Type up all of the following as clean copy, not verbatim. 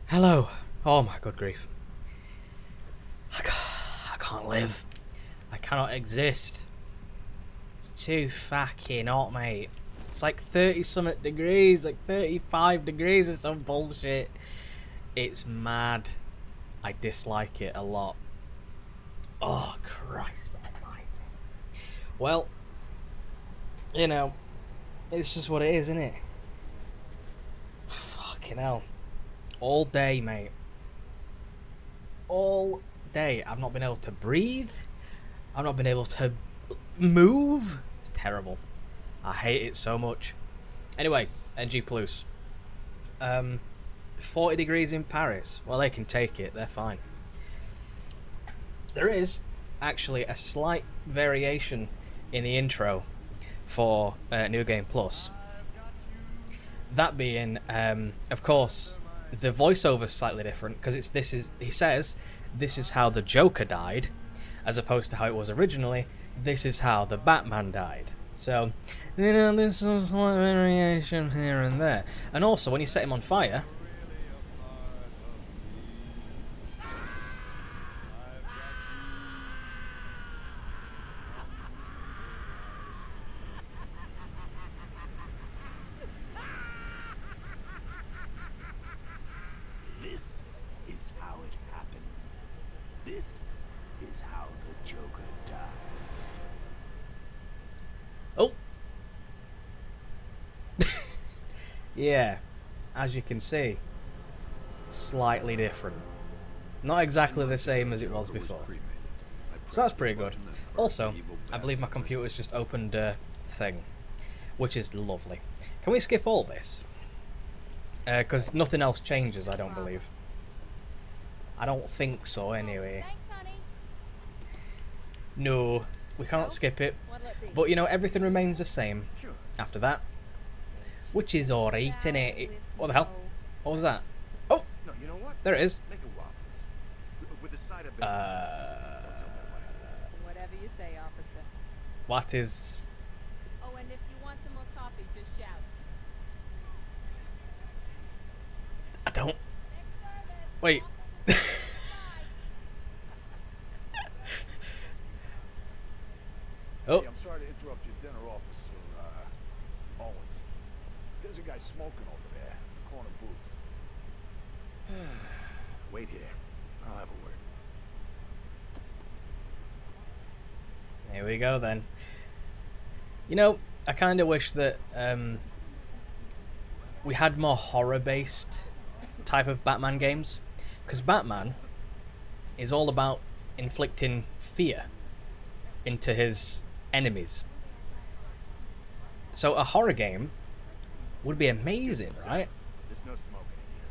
Hello. Oh my good grief. I can't live. I cannot exist. It's too fucking hot, mate. It's like 30 something degrees, like 35 degrees or some bullshit. It's mad. I dislike it a lot. Oh, Christ almighty. Well, you know, it's just what it is, isn't it? Fucking hell. All day, mate. All day. I've not been able to breathe. I've not been able to move. It's terrible. I hate it so much. Anyway, NG Plus. 40 degrees in Paris. Well, they can take it. They're fine. There is actually a slight variation in the intro for New Game Plus. That being, of course, the voiceover's slightly different because he says this is how the Joker died, as opposed to how it was originally. This is how the Batman died. So, you know, there's some slight variation here and there. And also, when you set him on fire, This is how it happened. This is how the Joker died. oh, yeah, as you can see, slightly different. Not exactly the same as it was before. So that's pretty good. Also, I believe my computer's just opened a thing, which is lovely. Can we skip all this? Because nothing else changes, I don't believe. I don't think so, anyway. No, we can't skip it. But, you know, everything remains the same after that. Which is alright, innit? What the hell? What was that? Oh! There it is. Whatever you say, officer. What is... Oh, and if you want some more coffee, just shout. I don't... Next service. Wait. Oh. Hey, I'm sorry to interrupt your dinner, Officer Owens. There's a guy smoking over there in the corner booth. Wait here. I'll have a word. Here we go then. You know, I kind of wish that we had more horror-based type of Batman games, because Batman is all about inflicting fear into his enemies. So a horror game would be amazing, right? There's no smoking in here.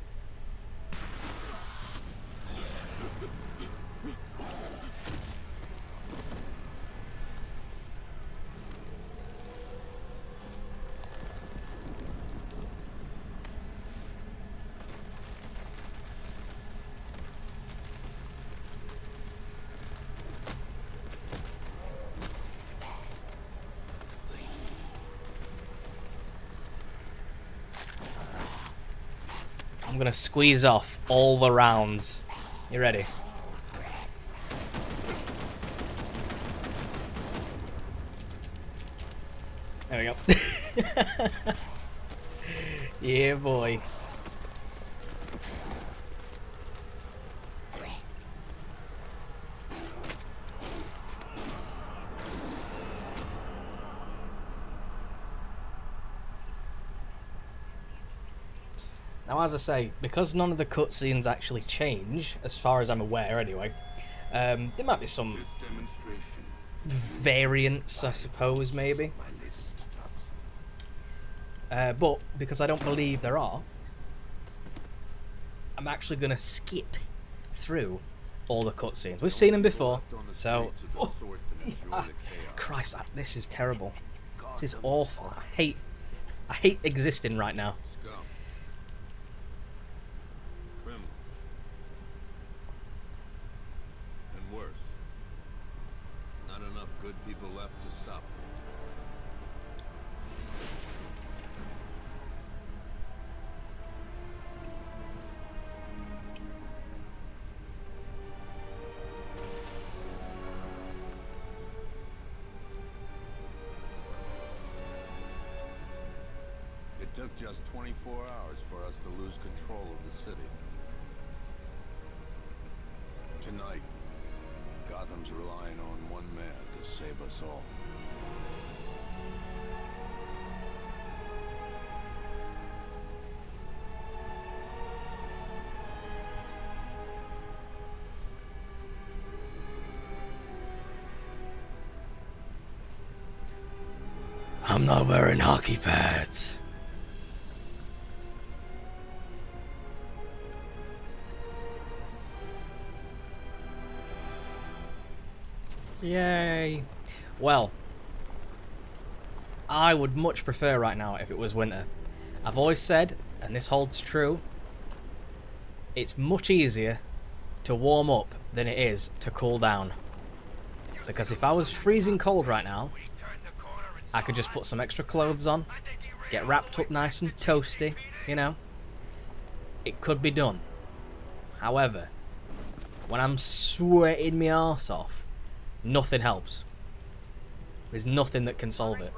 I'm gonna squeeze off all the rounds. You ready? There we go. Yeah, boy. Now, as I say, because none of the cutscenes actually change, as far as I'm aware anyway, there might be some variants, I suppose, maybe. But because I don't believe there are, I'm actually going to skip through all the cutscenes. We've seen them before, so... Oh, yeah. Christ, this is terrible. This is awful. I hate existing right now. Good people left to stop them. took just 24 hours for us to lose control of the city. Tonight, Gotham's relying on one man to save us all. I'm not wearing hockey pads. Yay. Well, I would much prefer right now if it was winter. I've always said, and this holds true, it's much easier to warm up than it is to cool down. Because if I was freezing cold right now, I could just put some extra clothes on, get wrapped up nice and toasty, you know. It could be done. However, when I'm sweating my arse off, nothing helps. There's nothing that can solve it.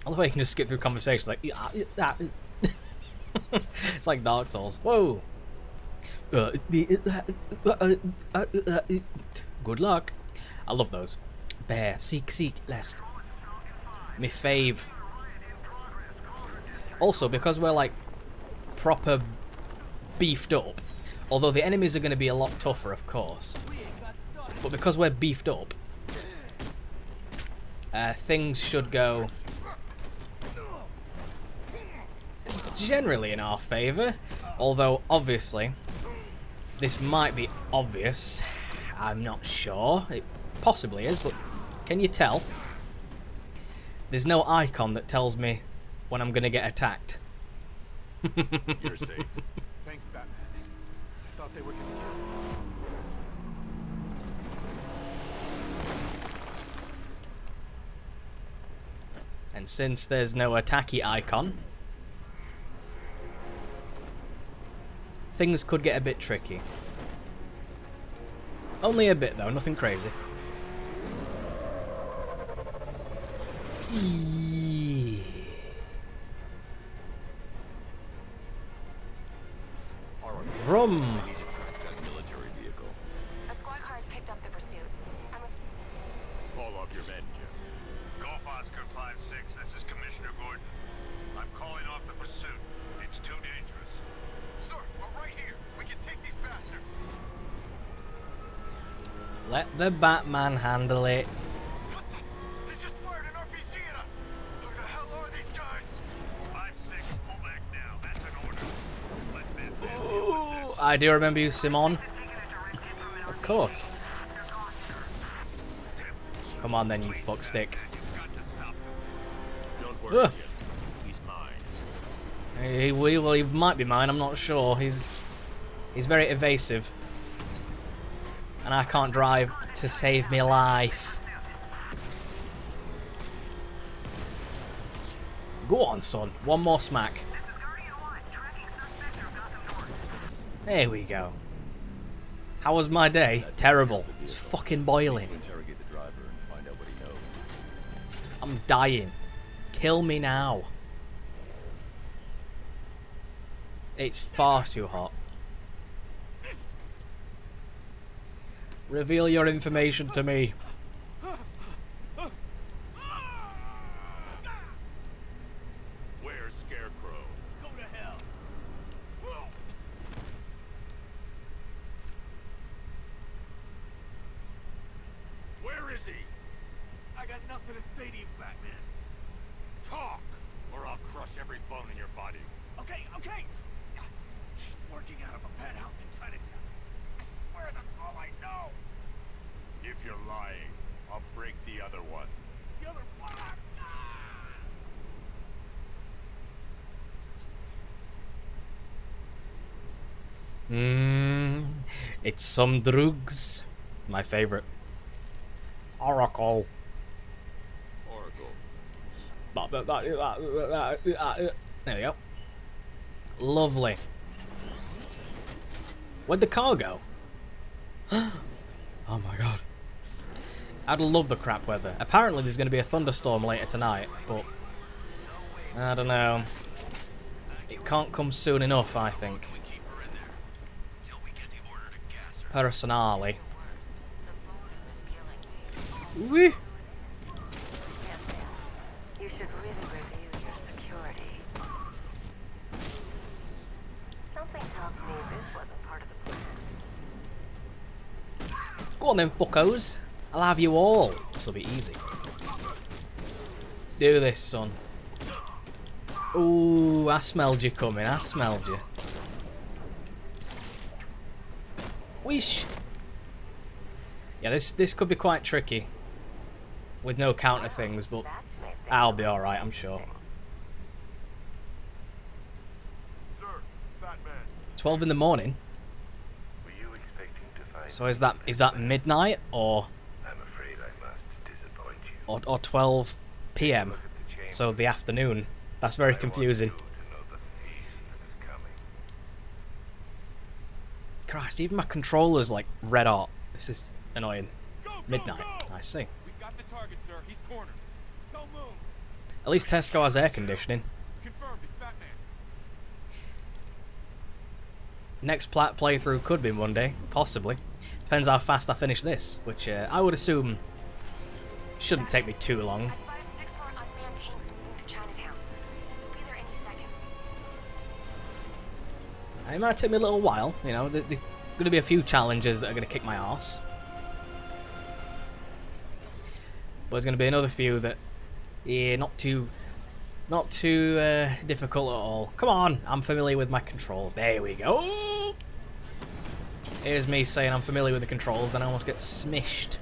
I love how you can just skip through conversations like... It's like Dark Souls. Whoa! Good luck. I love those. Bear, seek, lest. Me fave. Also, because we're like proper beefed up, although the enemies are going to be a lot tougher, of course, but because we're beefed up, things should go generally in our favour. Although, obviously, this might be obvious. I'm not sure. It possibly is, but can you tell? There's no icon that tells me when I'm going to get attacked. You're safe. Thanks, Batman. I thought they were gonna kill you. And since there's no attacky icon, things could get a bit tricky. Only a bit though, nothing crazy. Vroom. Military vehicle. A squad car has picked up the pursuit. Call off your men, Jim. Golf Oscar 5-6, this is Commissioner Gordon. I'm calling off the pursuit. It's too dangerous. Sir, we're right here. We can take these bastards. Let the Batman handle it. What the? They just fired an RPG at us. Who the hell are these guys? 5-6, pull back now. That's an order. Let Batman deal with this. I do remember you, Simon. Of course. Come on then, you fuckstick. You've got to stop him. Don't worry, Ugh. Jim. He's mine. He might be mine, I'm not sure. He's very evasive. And I can't drive to save me life. Go on, son. One more smack. There we go. How was my day? Terrible. It's fucking boiling. Interrogate the driver and find out what he knows. I'm dying. Kill me now. It's far too hot. Reveal your information to me. Where's Scarecrow? Go to hell. Where is he? I got nothing to say to you, Batman. Talk, or I'll crush every bone in your body. Okay. He's working out of a penthouse in Chinatown. I swear that's all I know. If you're lying, I'll break the other one. The other one? It's some drugs. My favorite. Oracle. There we go. Lovely. Where'd the car go? Oh my god. I'd love the crap weather. Apparently there's going to be a thunderstorm later tonight, but I don't know. It can't come soon enough, I think. Personally. Woo! You should really review your security. Something tells me this wasn't part of the plan. Go on then, fuckos. I'll have you all. This'll be easy. Do this, son. Ooh, I smelled you coming. I smelled you. Weesh. Yeah, this could be quite tricky. With no counter things, but I'll be alright, I'm sure. Sir, Batman. 12 in the morning? Were you expecting to find So is that midnight or I'm afraid I must disappoint you. or 12 p.m. So the afternoon. That's very confusing. To know the feast that is coming. Christ, even my controller's like red hot. This is annoying. Go, go, Midnight, go! I see. We got the target, sir. He's cornered. Don't move. At least Tesco has air conditioning. Confirmed. It's Batman. Next playthrough could be Monday, possibly. Depends how fast I finish this, which I would assume shouldn't take me too long. I spotted 6 more unmanned tanks moving through Chinatown. They'll be there any second. It might take me a little while, you know. There's going to be a few challenges that are going to kick my arse. But there's going to be another few that, yeah, not too difficult at all. Come on, I'm familiar with my controls. There we go. Here's me saying I'm familiar with the controls, then I almost get smished.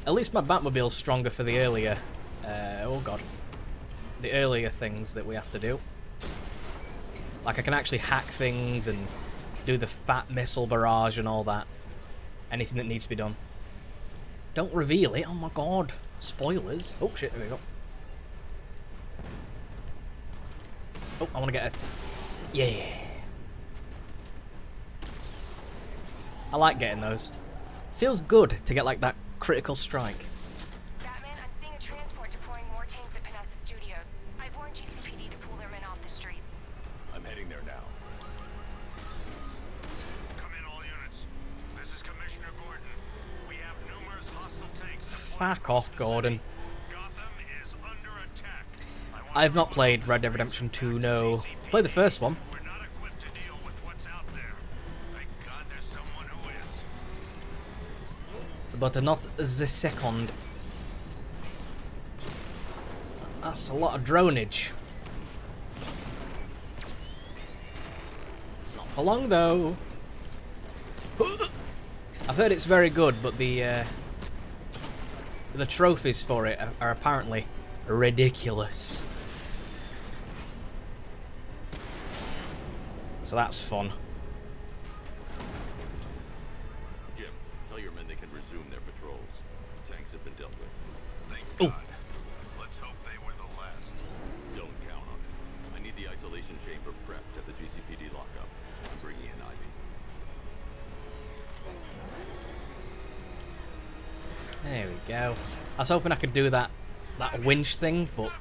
At least my Batmobile's stronger for the earlier, oh god, the earlier things that we have to do. Like I can actually hack things and do the fat missile barrage and all that. Anything that needs to be done. Don't reveal it, oh my god. Spoilers. Oh shit, there we go. Oh, I want to get a... Yeah. I like getting those. Feels good to get like that critical strike. Batman, I'm seeing a transport deploying more tanks at Panessa Studios. I've warned GCPD to pull their men off the streets. I'm heading there now. Come in, all units. This is Commissioner Gordon. We have numerous hostile tanks. Fuck off, Gordon. Gotham is under attack. I've not played Red Dead Redemption 2, no. Played the first one. We're not equipped to deal with what's out there. Thank God there's someone who is. But not the second. That's a lot of dronage. Not for long though. I've heard it's very good, but the trophies for it are apparently ridiculous. So that's fun. Jim, tell your men they can resume their patrols. Tanks have been dealt with. Thank Ooh. God. Let's hope they were the last. Don't count on it. I need the isolation chamber prepped at the GCPD lockup. I'm bringing in Ivy. There we go. I was hoping I could do that winch thing, but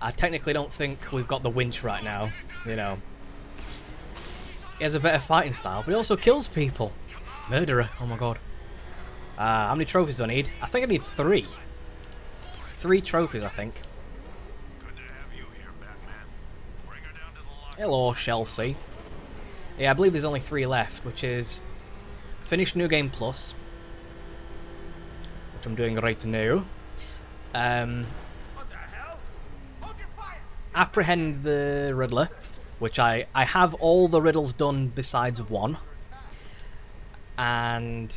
I technically don't think we've got the winch right now. You know. He has a better fighting style, but he also kills people. Murderer, oh my god. How many trophies do I need? I think I need 3. 3 trophies, I think. Good to have you here, Batman. Bring her down to the locker. Hello, Chelsea. Yeah, I believe there's only 3 left, which is finish New Game Plus, which I'm doing right now. What the hell? Hold your fire! Apprehend the Riddler, which I have all the riddles done besides one. And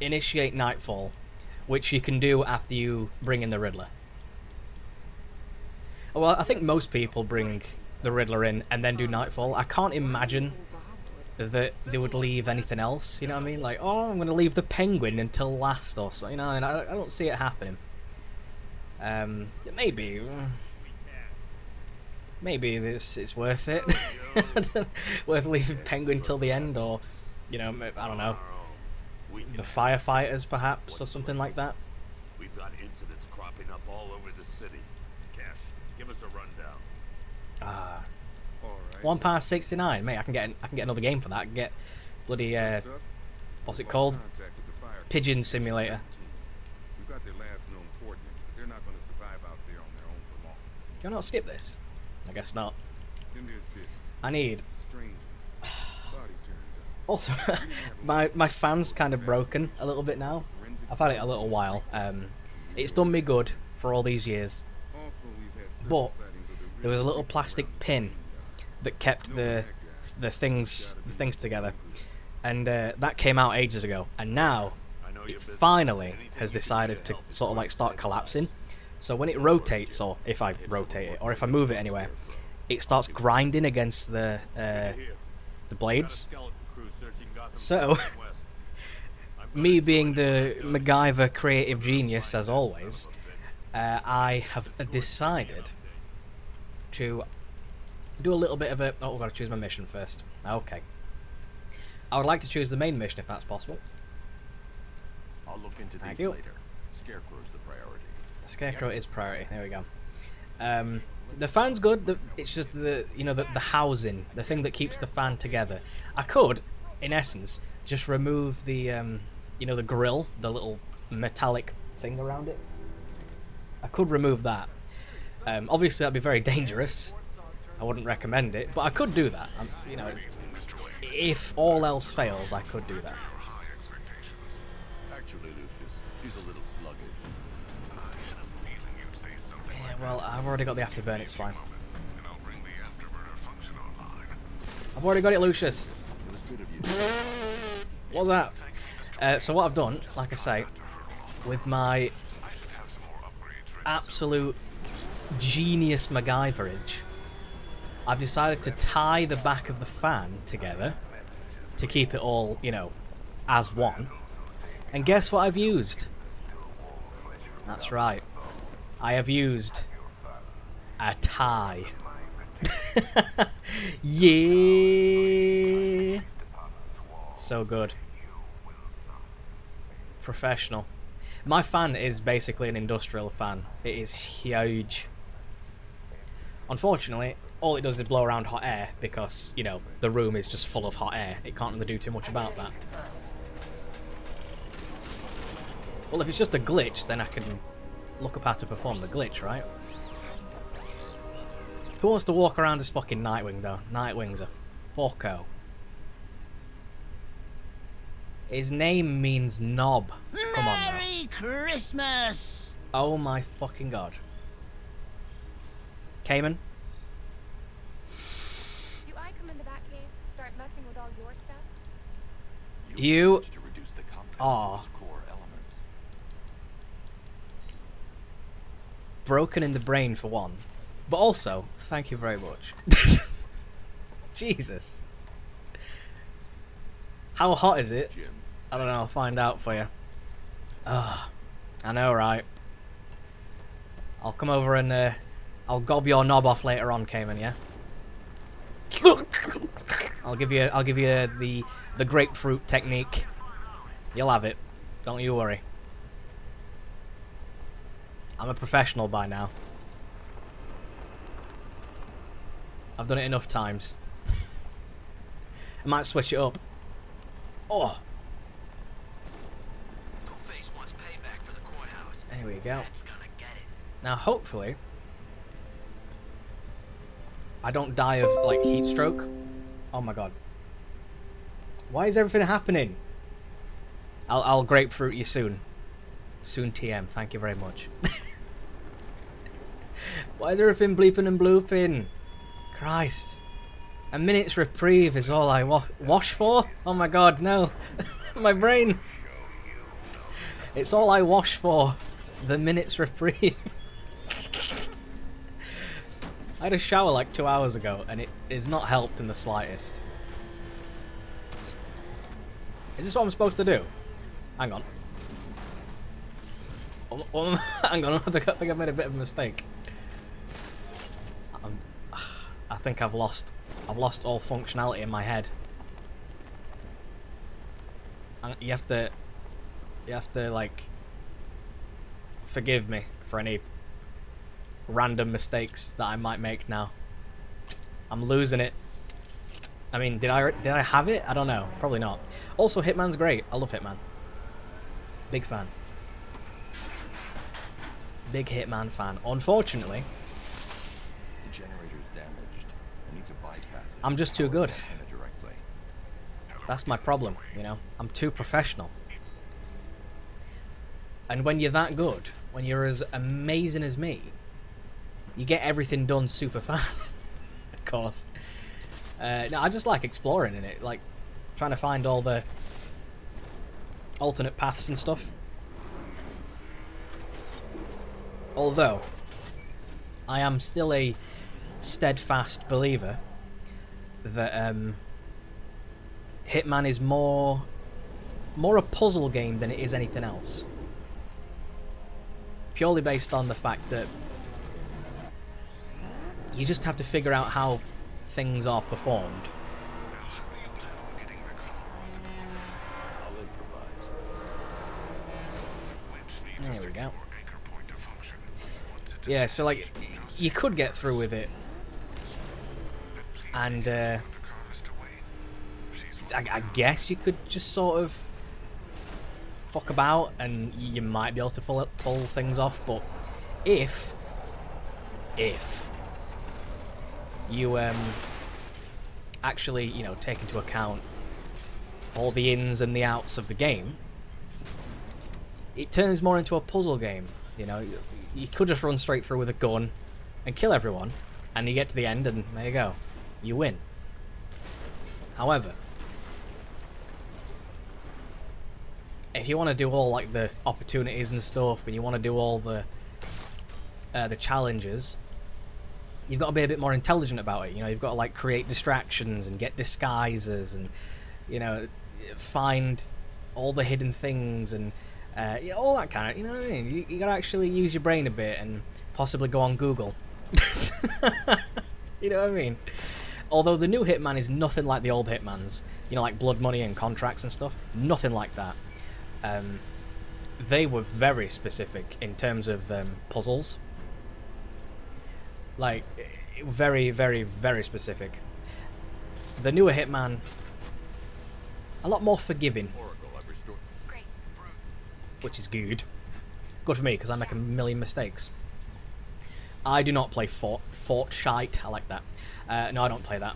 initiate Nightfall, which you can do after you bring in the Riddler. Well, I think most people bring the Riddler in and then do Nightfall. I can't imagine that they would leave anything else, you know what I mean? Like, oh, I'm going to leave the Penguin until last or so, you know, and I don't see it happening. Maybe this is worth it. Worth leaving Penguin till the end, or, you know, I don't know, the firefighters perhaps, or something like that. We've got incidents cropping up all over the city. Give us a rundown. Ah, All right. £1.69, mate. I can get another game for that. I can get bloody what's it called? Contact with the fire Pigeon Simulator. We've got their last known coordinates, but they're not going to survive out there on their own for long. Can I not skip this? I guess not. Then there's this I need. stranger. Body turned up. Also, my fan's kind of broken a little bit now. I've had it a little while. It's done me good for all these years. Also, we've had But several sightings of the there was a little real plastic pin that kept the things together, and that came out ages ago. And now I know it your business. finally Anything has you can do decided to help is sort of what like start it's collapsing. So when it rotates, or if I rotate it, or if I move it anywhere, it starts grinding against the Here. blades. Got a skeleton crew searching Gotham So, South and West. I'm gonna me destroy being them the with guns. MacGyver creative genius as Find that always, son of a bitch. I have decided to do a little bit of a... Oh, I've got to choose my mission first. Okay. I would like to choose the main mission if that's possible. I'll look into Thank these you. later. Scarecrow's the priority. Scarecrow is priority. There we go. The fan's good. It's just the housing, the thing that keeps the fan together. I could, in essence, just remove the the grill, the little metallic thing around it. I could remove that. Obviously, that'd be very dangerous. I wouldn't recommend it, but I could do that. If all else fails, I could do that. Actually, Lucius, he's a little sluggish. Yeah, well, I've already got the afterburn. It's fine. I've already got it, Lucius. It was good of you. What's that? So what I've done, like I say, with my absolute genius MacGyverage, I've decided to tie the back of the fan together to keep it all, as one. And guess what I've used? That's right. I have used a tie. Yeah. So good. Professional. My fan is basically an industrial fan. It is huge. Unfortunately, all it does is blow around hot air because, the room is just full of hot air. It can't really do too much about that. Well, if it's just a glitch, then I can look up how to perform the glitch, right? Who wants to walk around as fucking Nightwing, though? Nightwing's a fucko. His name means knob. Come on now. Merry Christmas! Oh my fucking god. Cayman? Do I come into that cave, start messing with all your stuff? You managed to reduce the compound are to its core elements. broken in the brain for one. But also, thank you very much. Jesus. How hot is it? Jim, I don't know, I'll find out for you. Ah, I know, right? I'll come over and I'll gob your knob off later on, Cayman, yeah? I'll give you the grapefruit technique. You'll have it. Don't you worry. I'm a professional by now. I've done it enough times. I might switch it up. Oh. Two-Face wants payback for the courthouse. There we go. That's gonna get it. Now, hopefully, I don't die of, like, heat stroke. Oh my god. Why is everything happening? I'll grapefruit you soon. Soon TM, thank you very much. Why is everything bleeping and blooping? Christ. A minute's reprieve is all I wash for? Oh my god, no. My brain. It's all I wash for. The minute's reprieve. I had a shower like 2 hours ago and it is not helped in the slightest. Is this what I'm supposed to do? Hang on. Hang on, I think I made a bit of a mistake. I think I've lost all functionality in my head. You have to like forgive me for any random mistakes that I might make now. I'm losing it. I mean, did I have it? I don't know. Probably not. Also, Hitman's great. I love Hitman. Big fan. Big Hitman fan. Unfortunately, The generator's damaged. I need to bypass it. I'm just too good. Antenna directly. That's my problem, you know? I'm too professional. And when you're that good, when you're as amazing as me, you get everything done super fast. Of course. No, I just like exploring in it, like trying to find all the alternate paths and stuff. Although, I am still a steadfast believer that Hitman is more a puzzle game than it is anything else. Purely based on the fact that you just have to figure out how things are performed. There we go. Yeah, so like, you could get through with it, and I guess you could just sort of fuck about, and you might be able to pull things off. But if you actually, you know, take into account all the ins and the outs of the game, it turns more into a puzzle game. You know, you could just run straight through with a gun and kill everyone, and you get to the end, and there you go, you win. However, if you want to do all like the opportunities and stuff, and you want to do all the challenges, you've got to be a bit more intelligent about it. You know, you've got to like create distractions and get disguises, and you know, find all the hidden things, and yeah, all that kind of, you know what I mean? You gotta actually use your brain a bit and possibly go on Google. You know what I mean? Although the new Hitman is nothing like the old Hitmans, you know, like Blood Money and Contracts and stuff. Nothing like that. They were very specific in terms of puzzles. Like, very, very, very specific. The newer Hitman, a lot more forgiving. Which is good. Good for me, because I make a million mistakes. I do not play Fortnite. I like that. No, I don't play that.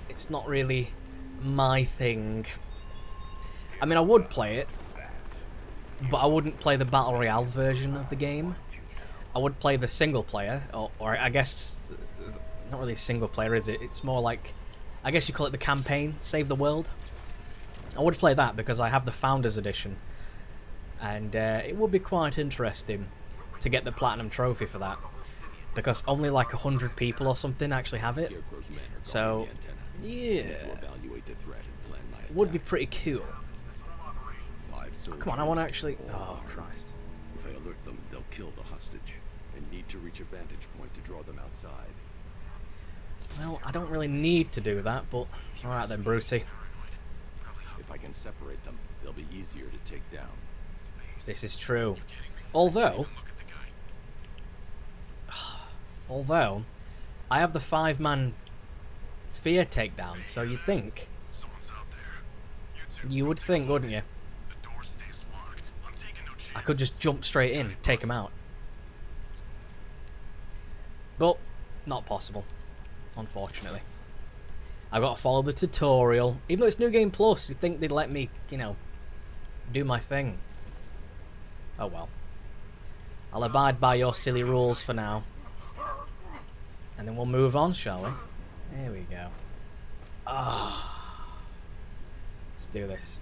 It's not really my thing. I mean, I would play it, but I wouldn't play the Battle Royale version of the game. I would play the single player, or I guess, not really single player, is it? It's more like, I guess you call it the campaign, Save the World. I would play that because I have the Founders Edition, and it would be quite interesting to get the Platinum Trophy for that, because only like 100 people or something actually have it. So, yeah, it would be pretty cool. Oh, come on, I want to actually... Oh, Christ. If I alert them, they'll kill the hostage, and need to reach a vantage point to draw them outside. Well, I don't really need to do that, but... Alright then, Brucey. If I can separate them, they'll be easier to take down. This is true. Although, I have the 5-man fear takedown, so you'd think. You would think, wouldn't you? I could just jump straight in, take him out. But, not possible, unfortunately. I've got to follow the tutorial. Even though it's New Game Plus, you'd think they'd let me, you know, do my thing. Oh well. I'll abide by your silly rules for now. And then we'll move on, shall we? There we go. Ah. Let's do this.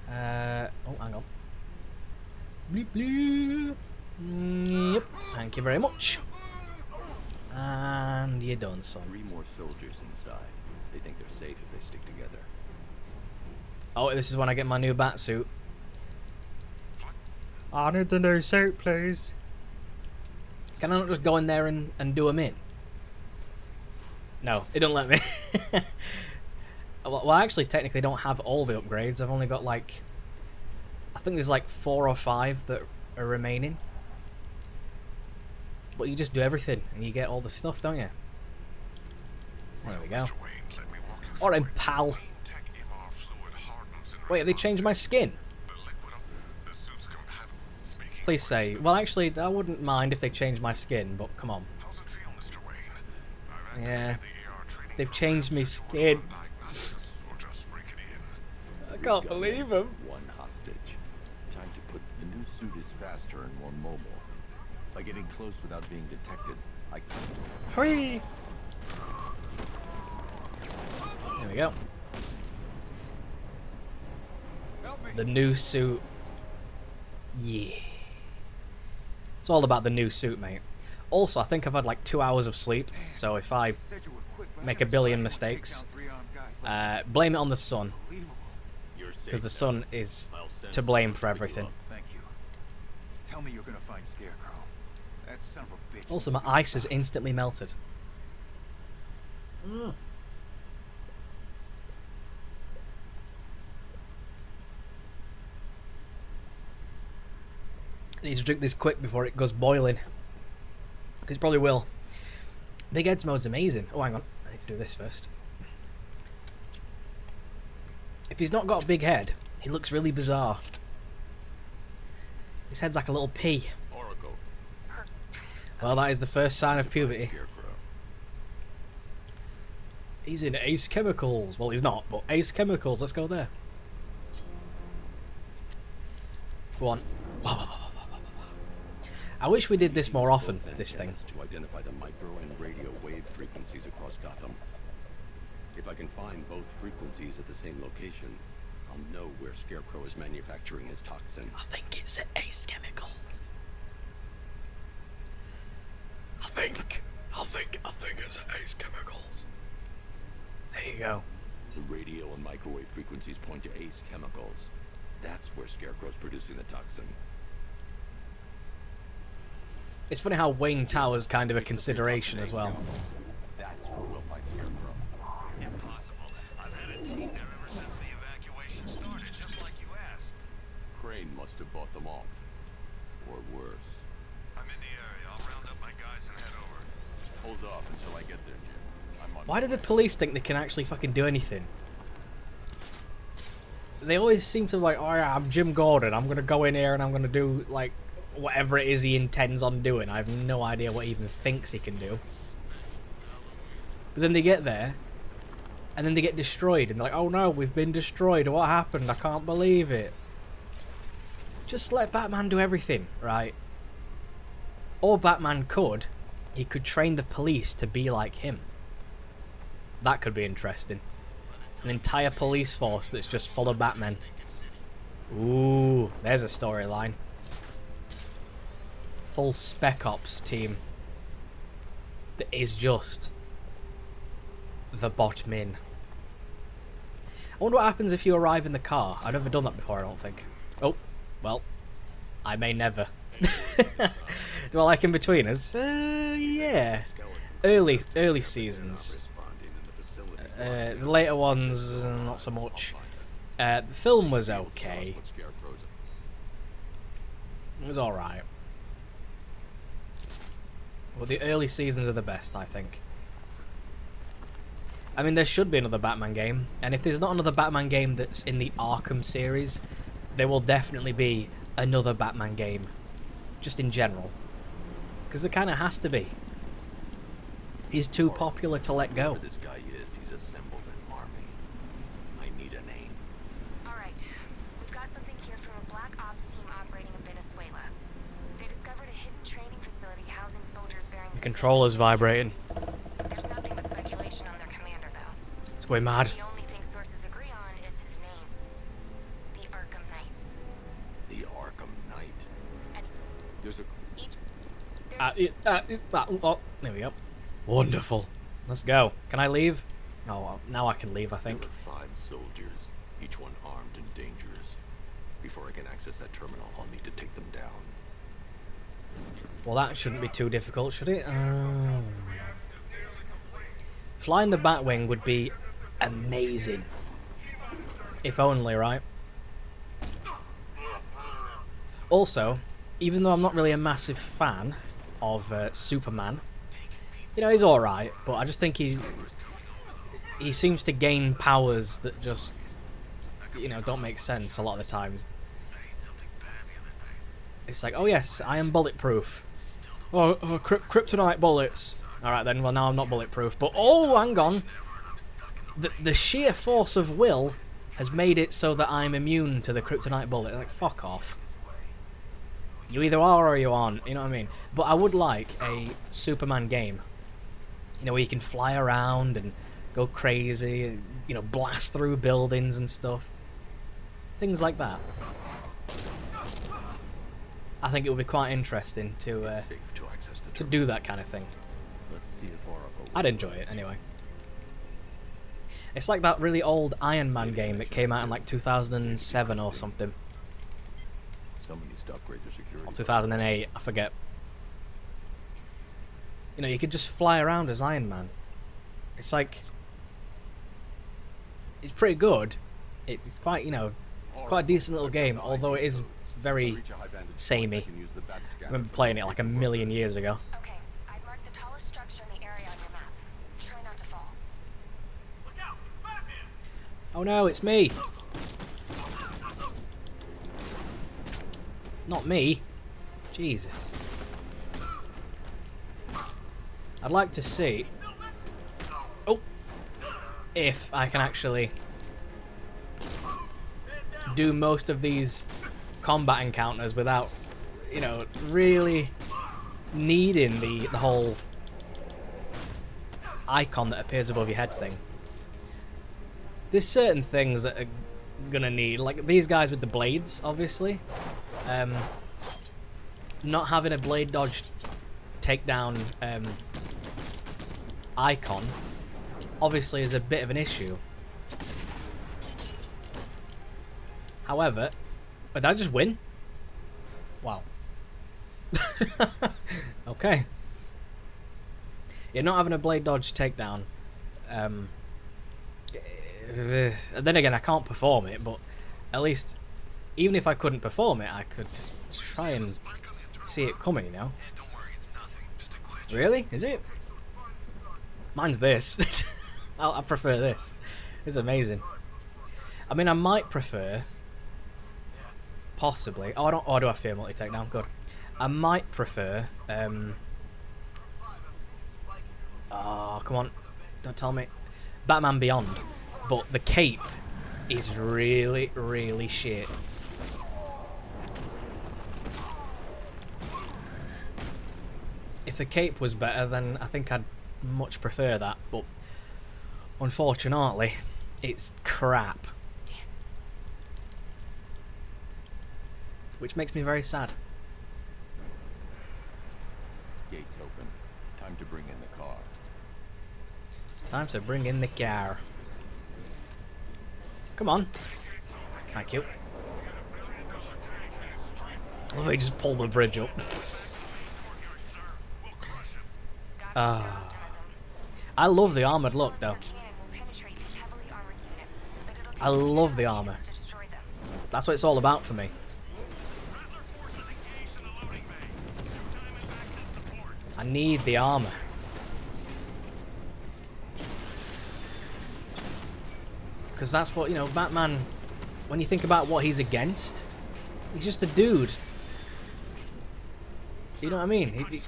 Oh, hang on. Bleep bleep. Yep. Thank you very much. And you're done, son. 3 more soldiers inside. They think they're safe if they stick together. Oh, this is when I get my new bat suit. I need the new suit, please. Can I not just go in there and do them in? No, it don't let me. Well, I actually technically don't have all the upgrades. I've only got like... I think there's like 4 or 5 that are remaining. but you just do everything and you get all the stuff, don't you? There we go. Alright, pal. Wait, have they changed my skin? Please say. Well, actually, I wouldn't mind if they changed my skin, but come on. Yeah. They've changed me skin. I can't believe them. One hostage. Time to put the new suit is faster and more mobile. By getting close without being detected, I can. Hurry! There we go. The new suit. Yeah. It's all about the new suit, mate. Also, I think I've had like 2 hours of sleep, so if I make a billion mistakes, blame it on the sun. Because the sun is to blame for everything. Thank you. Tell me you're gonna find Scarecrow. That son of a bitch. Also, my ice has instantly melted. I need to drink this quick before it goes boiling. Because it probably will. Big Ed's mode's amazing. Oh, hang on. I need to do this first. If he's not got a big head, he looks really bizarre. His head's like a little pea. Well, that is the first sign of puberty. He's in Ace Chemicals. Well, he's not, but Ace Chemicals. Let's go there. Go on. I wish we did this more often, this thing. To identify the micro and radio wave frequencies across Gotham. If I can find both frequencies at the same location, I'll know where Scarecrow is manufacturing his toxin. I think it's at Ace Chemicals. I think it's at Ace Chemicals. There you go. The radio and microwave frequencies point to Ace Chemicals. That's where Scarecrow's producing the toxin. It's funny how Wayne Tower's kind of a consideration as well. That's where we'll find Scarecrow. Impossible. I've had a team there ever since the evacuation started, just like you asked. Crane must have bought them off. Or worse. I'm in the area. I'll round up my guys and head over. Hold off until I get there, Jim. I'm on Why do the police think they can actually fucking do anything? They always seem to like, oh yeah, I'm Jim Gordon. I'm gonna go in here and I'm gonna do like whatever it is he intends on doing. I have no idea what he even thinks he can do. But then they get there, and then they get destroyed, and they're like, oh no, we've been destroyed. What happened? I can't believe it. Just let Batman do everything, right? Or Batman could. He could train the police to be like him. That could be interesting. An entire police force that's just full of Batmen. Ooh, there's a storyline. Full Spec Ops team that is just the Botmin. I wonder what happens if you arrive in the car. I've never done that before, I don't think. Oh, well, I may never. Do I like In-Betweeners? Yeah. Early seasons. The later ones, not so much. The film was okay. It was alright. Well, the early seasons are the best, I think. I mean, there should be another Batman game, and if there's not another Batman game that's in the Arkham series, there will definitely be another Batman game, just in general. Because there kind of has to be. He's too popular to let go. This guy is, he's assembled an army. I need a name. Alright, we've got something here from a Black Ops team operating in Venezuela. They discovered a hidden training facility housing soldiers bearing The controller's vibrating. There's nothing but speculation on their commander, though. It's going mad. The only thing sources agree on is his name. The Arkham Knight. The Arkham Knight. And There's a... Oh, there we go. Wonderful. Let's go. Can I leave? Oh, well, now I can leave, I think. There are 5 soldiers, each one armed and dangerous. Before I can access that terminal, I'll need to take them down. Well, that shouldn't be too difficult, should it? Flying the Batwing would be amazing. If only, right? Also, even though I'm not really a massive fan of Superman. You know, he's alright, but I just think he seems to gain powers that just, you know, don't make sense a lot of the times. It's like, oh yes, I am bulletproof. Oh, kryptonite bullets. Alright then, well now I'm not bulletproof, but oh, hang on. The sheer force of will has made it so that I'm immune to the kryptonite bullet. Like, fuck off. You either are or you aren't, you know what I mean? But I would like a Superman game, you know, where you can fly around and go crazy, you know, blast through buildings and stuff. Things like that. I think it would be quite interesting to do that kind of thing. Let's see if Oracle. I'd enjoy it anyway. It's like that really old Iron Man game that came out in like 2007 or something. Somebody needs to upgrade their security. Or 2008, I forget. You know, you could just fly around as Iron Man. It's like, it's pretty good. It's quite, you know, it's quite a decent little game, although it is very samey. I remember playing it like a million years ago. Okay, I've marked the tallest structure in the area on your map. Try not to fall. Look out! Batman! Oh no, it's me! Not me. Jesus. I'd like to see... Oh! If I can actually do most of these combat encounters without, you know, really needing the whole icon that appears above your head thing. There's certain things that are gonna need, like these guys with the blades, obviously. Not having a blade dodge takedown icon obviously is a bit of an issue. However, did I just win? Wow. Okay. Yeah, not having a blade dodge takedown. Then again, I can't perform it, but at least, even if I couldn't perform it, I could try and see it coming, you know? Really? Is it? Mine's this. I prefer this. It's amazing. I mean, I might prefer... Possibly. Oh, I don't. Oh, do I fear multi-takedown? Good. I might prefer... Oh, come on. Don't tell me. Batman Beyond. But the cape is really, really shit. If the cape was better, then I think I'd much prefer that. But unfortunately, it's crap. Which makes me very sad. Gates open. Time to bring in the car. Time to bring in the car. Come on. Thank you. I love how you just pull the bridge up. I love the armoured look though. I love the armour. That's what it's all about for me. I need the armour. Because that's what, you know, Batman, when you think about what he's against, he's just a dude. You know what I mean?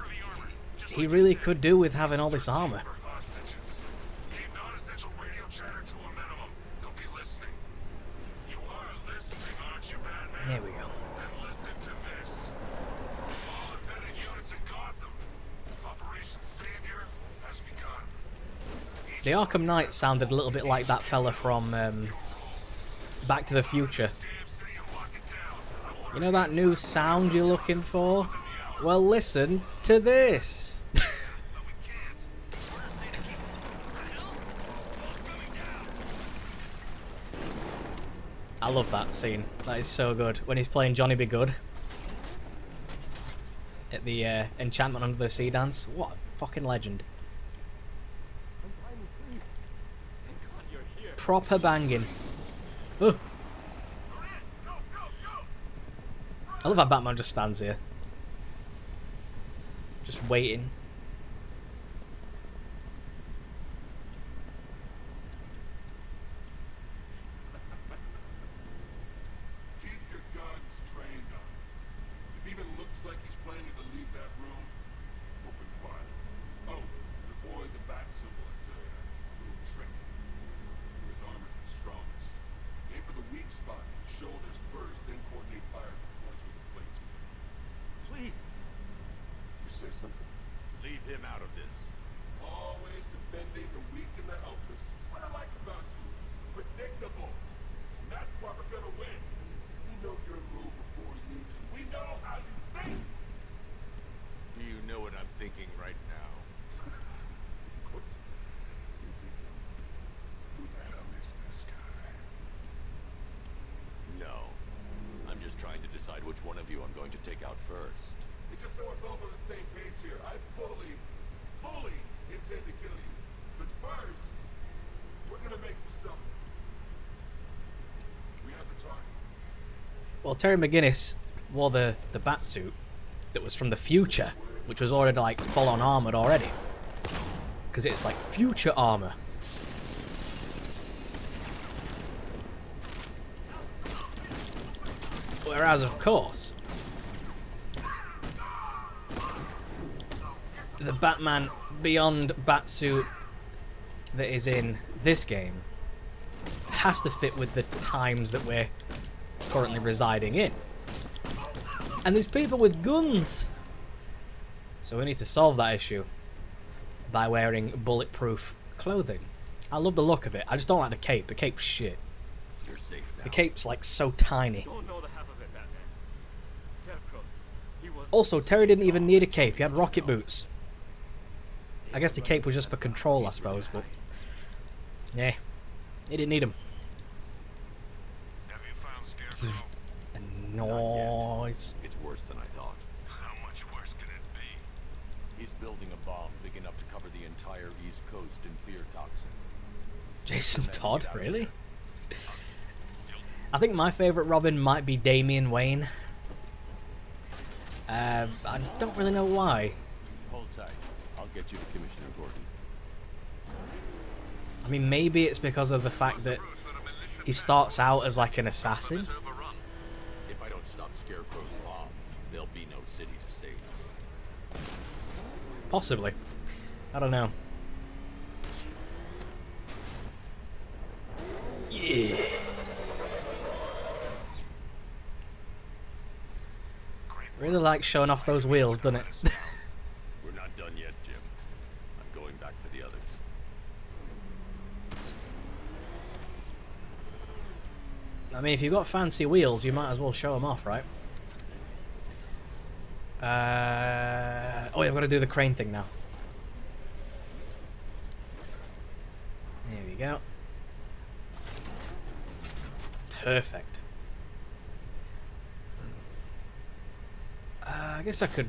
He really could do with having all this armour. There we go. The Arkham Knight sounded a little bit like that fella from Back to the Future. You know that new sound you're looking for? Well, listen to this. I love that scene. That is so good. When he's playing Johnny Be Good at the Enchantment Under the Sea dance. What a fucking legend. Proper banging. Oh. I love how Batman just stands here. just waiting. Keep your guns trained on him. If even looks like he's planning to leave that room, open fire. Oh, and avoid the bat symbol. It's a little trick. So his armor's the strongest. Aim for the weak spots, shoulders first, then coordinate fire points with the placement. Please. You say something? Leave him out of this. Always defending the weak and the helpless. That's what I like about you. Predictable. And that's why we're gonna win. We know your move before you do. We know how you think. Do you know what I'm thinking right now? Of course. You're thinking, who the hell is this guy? No. I'm just trying to decide which one of you I'm going to take out first. Because so we're both on the same page here, I fully intend to kill you. But first, we're gonna make you something. We have the time. Well, Terry McGinnis wore the bat suit that was from the future, which was already like full on armored already, because it's like future armor. Whereas, of course, the Batman Beyond Batsuit that is in this game has to fit with the times that we're currently residing in. And there's people with guns. So we need to solve that issue by wearing bulletproof clothing. I love the look of it. I just don't like the cape. The cape's shit. You're safe now. The cape's like so tiny. Don't know the half of it, Batman. Scarecrow. He was Also, Terry didn't even need a cape. He had rocket boots. I guess the cape was just for control, I suppose, but yeah, he didn't need them. Have you found Scarecrow? Noise. It's worse than I thought. How much worse can it be? He's building a bomb big enough to cover the entire East Coast in fear toxin. Jason Todd, really? I think my favourite Robin might be Damian Wayne. I don't really know why. Hold tight. I'll get you to Commissioner Gordon. I mean, maybe it's because of the fact that he starts out as like an assassin. If I don't stop Scarecrow's bomb, there'll be no city to save. Possibly. I don't know. Yeah. Really like showing off those wheels, doesn't it? We're not done yet, Jim. I'm going back for the others. I mean, if you've got fancy wheels, you might as well show them off, right? Oh, yeah, I've got to do the crane thing now. There we go. Perfect. I guess I could...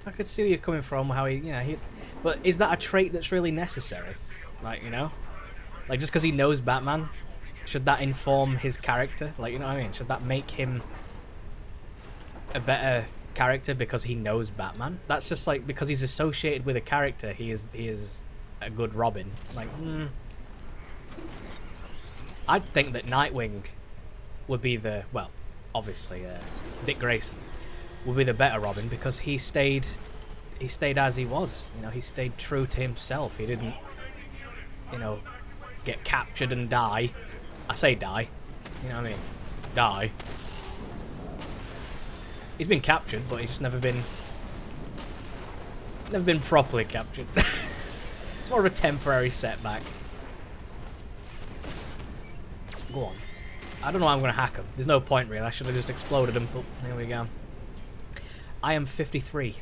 I could see where you're coming from, how he... Yeah, he... But is that a trait that's really necessary? Like, you know? Like, just because he knows Batman, should that inform his character? Like, you know what I mean? Should that make him a better character because he knows Batman? That's just like, because he's associated with a character, he is a good Robin. Like, I'd think that Nightwing would be the, well, obviously, Dick Grayson would be the better Robin because he stayed as he was. You know, he stayed true to himself. He didn't, you know, get captured and die. I say die. You know what I mean? Die. He's been captured, but he's just never been properly captured. It's more of a temporary setback. Go on. I don't know how I'm going to hack him. There's no point, really. I should have just exploded him, but there we go. I am 53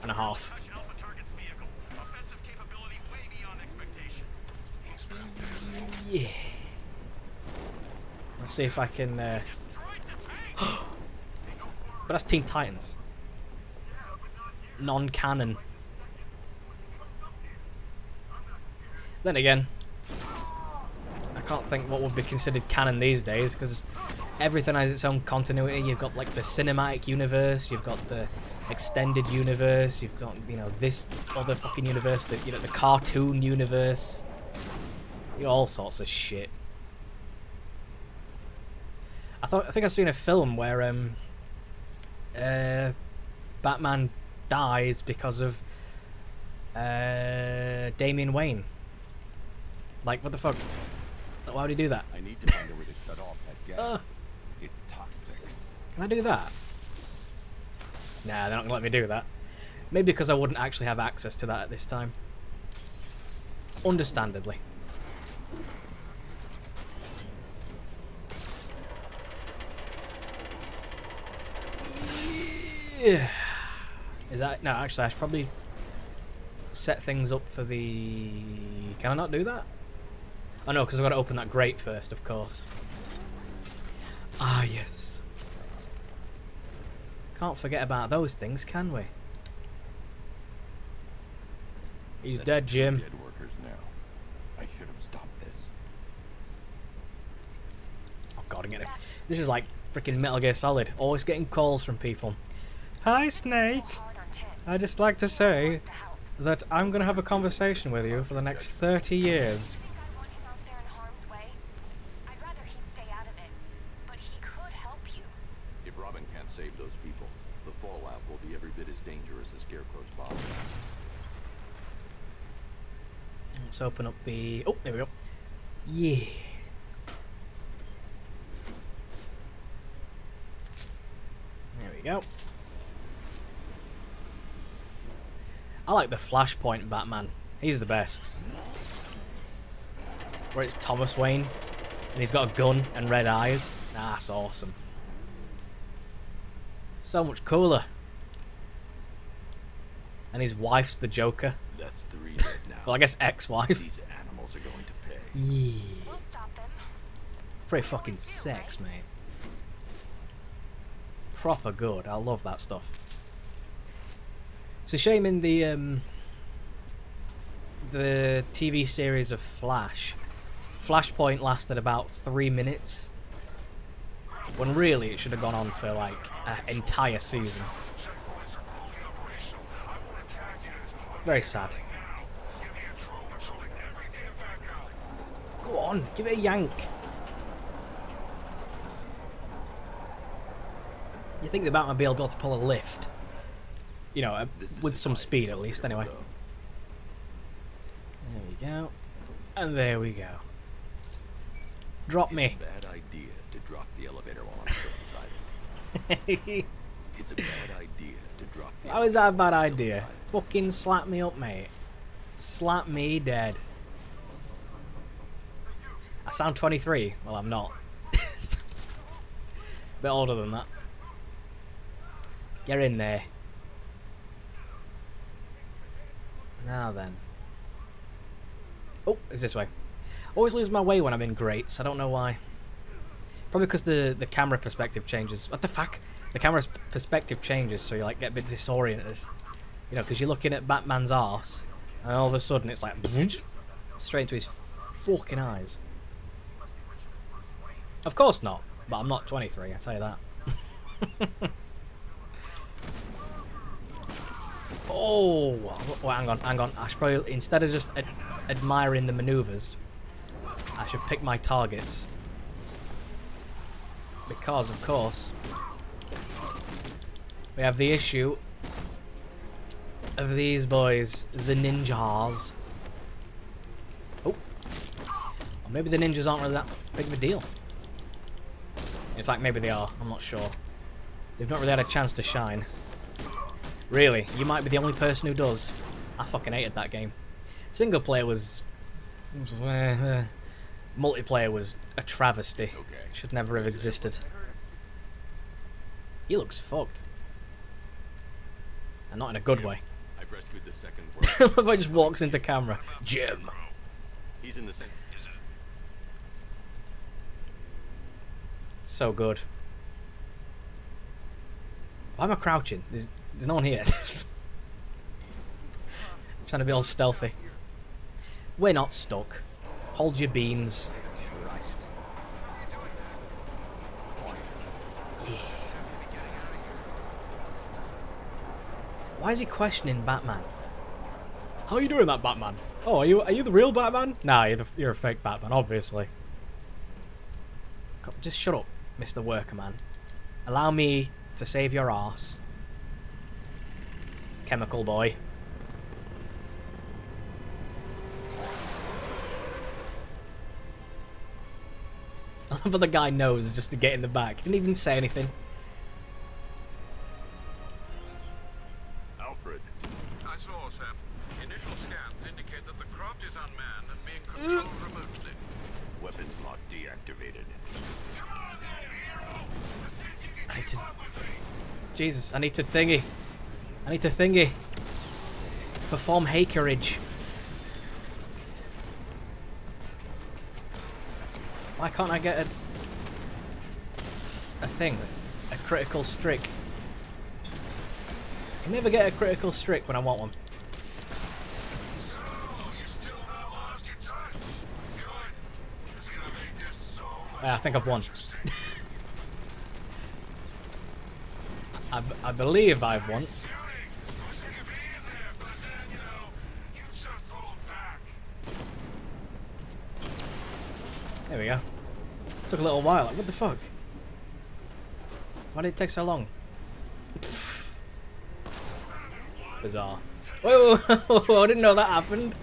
and a half. Yeah. Let's see if I can... But that's Teen Titans. Non-canon. Then again, I can't think what would be considered canon these days, because everything has its own continuity. You've got like the cinematic universe, you've got the extended universe, you've got, you know, this other fucking universe, the, you know, the cartoon universe. You know, all sorts of shit. I think I've seen a film where Batman dies because of Damian Wayne. Like, what the fuck? Why would he do that? I need to find a way to shut off that gas. It's toxic. Can I do that? Nah, they're not gonna let me do that. Maybe because I wouldn't actually have access to that at this time. Understandably. Yeah. Is that... No, actually, I should probably set things up for the... Can I not do that? Oh no, because I've got to open that grate first, of course. Ah, yes. Can't forget about those things, can we? He's dead, Jim. Dead workers now. I should have stopped this. Oh god, I'm getting... This is like freaking Metal Gear Solid. Always getting calls from people. Hi, Snake. I'd just like to say that I'm going to have a conversation with you for the next 30 years. If Robin can't save those people, the fallout will be every bit as dangerous as Scarecrow's father. Let's open up the... Oh, there we go. Yeah. There we go. I like the Flashpoint Batman. He's the best. Where it's Thomas Wayne, and he's got a gun and red eyes. Nah, that's awesome. So much cooler. And his wife's the Joker. That's 3 dead now. Well, I guess ex-wife. These animals are going to pay. Yeah. We'll stop them. Pretty fucking sex, mate. Proper good. I love that stuff. It's a shame in the TV series of Flash, Flashpoint lasted about 3 minutes, when really it should have gone on for like an entire season. Very sad. Go on, give it a yank. You think the Batman would be able to pull a lift? You know, with some speed at least, anyway. There we go. And there we go. Drop me. It's a bad idea to drop the elevator while I'm still inside. It's a bad idea to drop the elevator. How is that a bad while I'm still idea? inside. Fucking slap me up, mate. Slap me dead. I sound 23. Well, I'm not. Bit older than that. Get in there. Now then. Oh, it's this way. Always lose my way when I'm in grates. I don't know why. Probably because the camera perspective changes. What the fuck? The camera's perspective changes, so you like get a bit disoriented. You know, because you're looking at Batman's arse, and all of a sudden it's like straight into his fucking eyes. Of course not, but I'm not 23. I tell you that. Oh, well, hang on. I should probably, instead of just admiring the maneuvers, I should pick my targets. Because, of course, we have the issue of these boys, the ninjas. Oh. Or maybe the ninjas aren't really that big of a deal. In fact, maybe they are. I'm not sure. They've not really had a chance to shine. Really, you might be the only person who does. I fucking hated that game. Single player was... multiplayer was a travesty. Okay. Should never have existed. He looks fucked. And not in a good way. I've rescued the second world. If I just walks into camera. Jim. He's in the same. So good. Why am I crouching? There's no one here. Trying to be all stealthy. We're not stuck. Hold your beans. Christ. Come on, Why is he questioning Batman? How are you doing that, Batman? Oh, are you the real Batman? Nah, you're a fake Batman, obviously. Just shut up, Mr. Workerman. Allow me to save your arse. Chemical boy. I love how the guy knows just to get in the back. He didn't even say anything. Alfred. I saw, Sam. Initial scans indicate that the craft is unmanned and being controlled remotely. Weapons lock deactivated. I need to... Jesus, I need to thingy. I need to thingy. Perform hakerage. Why can't I get a thing? A critical strike. I never get a critical strike when I want one. So, you still not lost your touch? Good. It's gonna make this so much Yeah, I think I've won. interesting. I believe I've won. There we go. Took a little while. Like, what the fuck? Why did it take so long? Bizarre. Whoa, I didn't know that happened.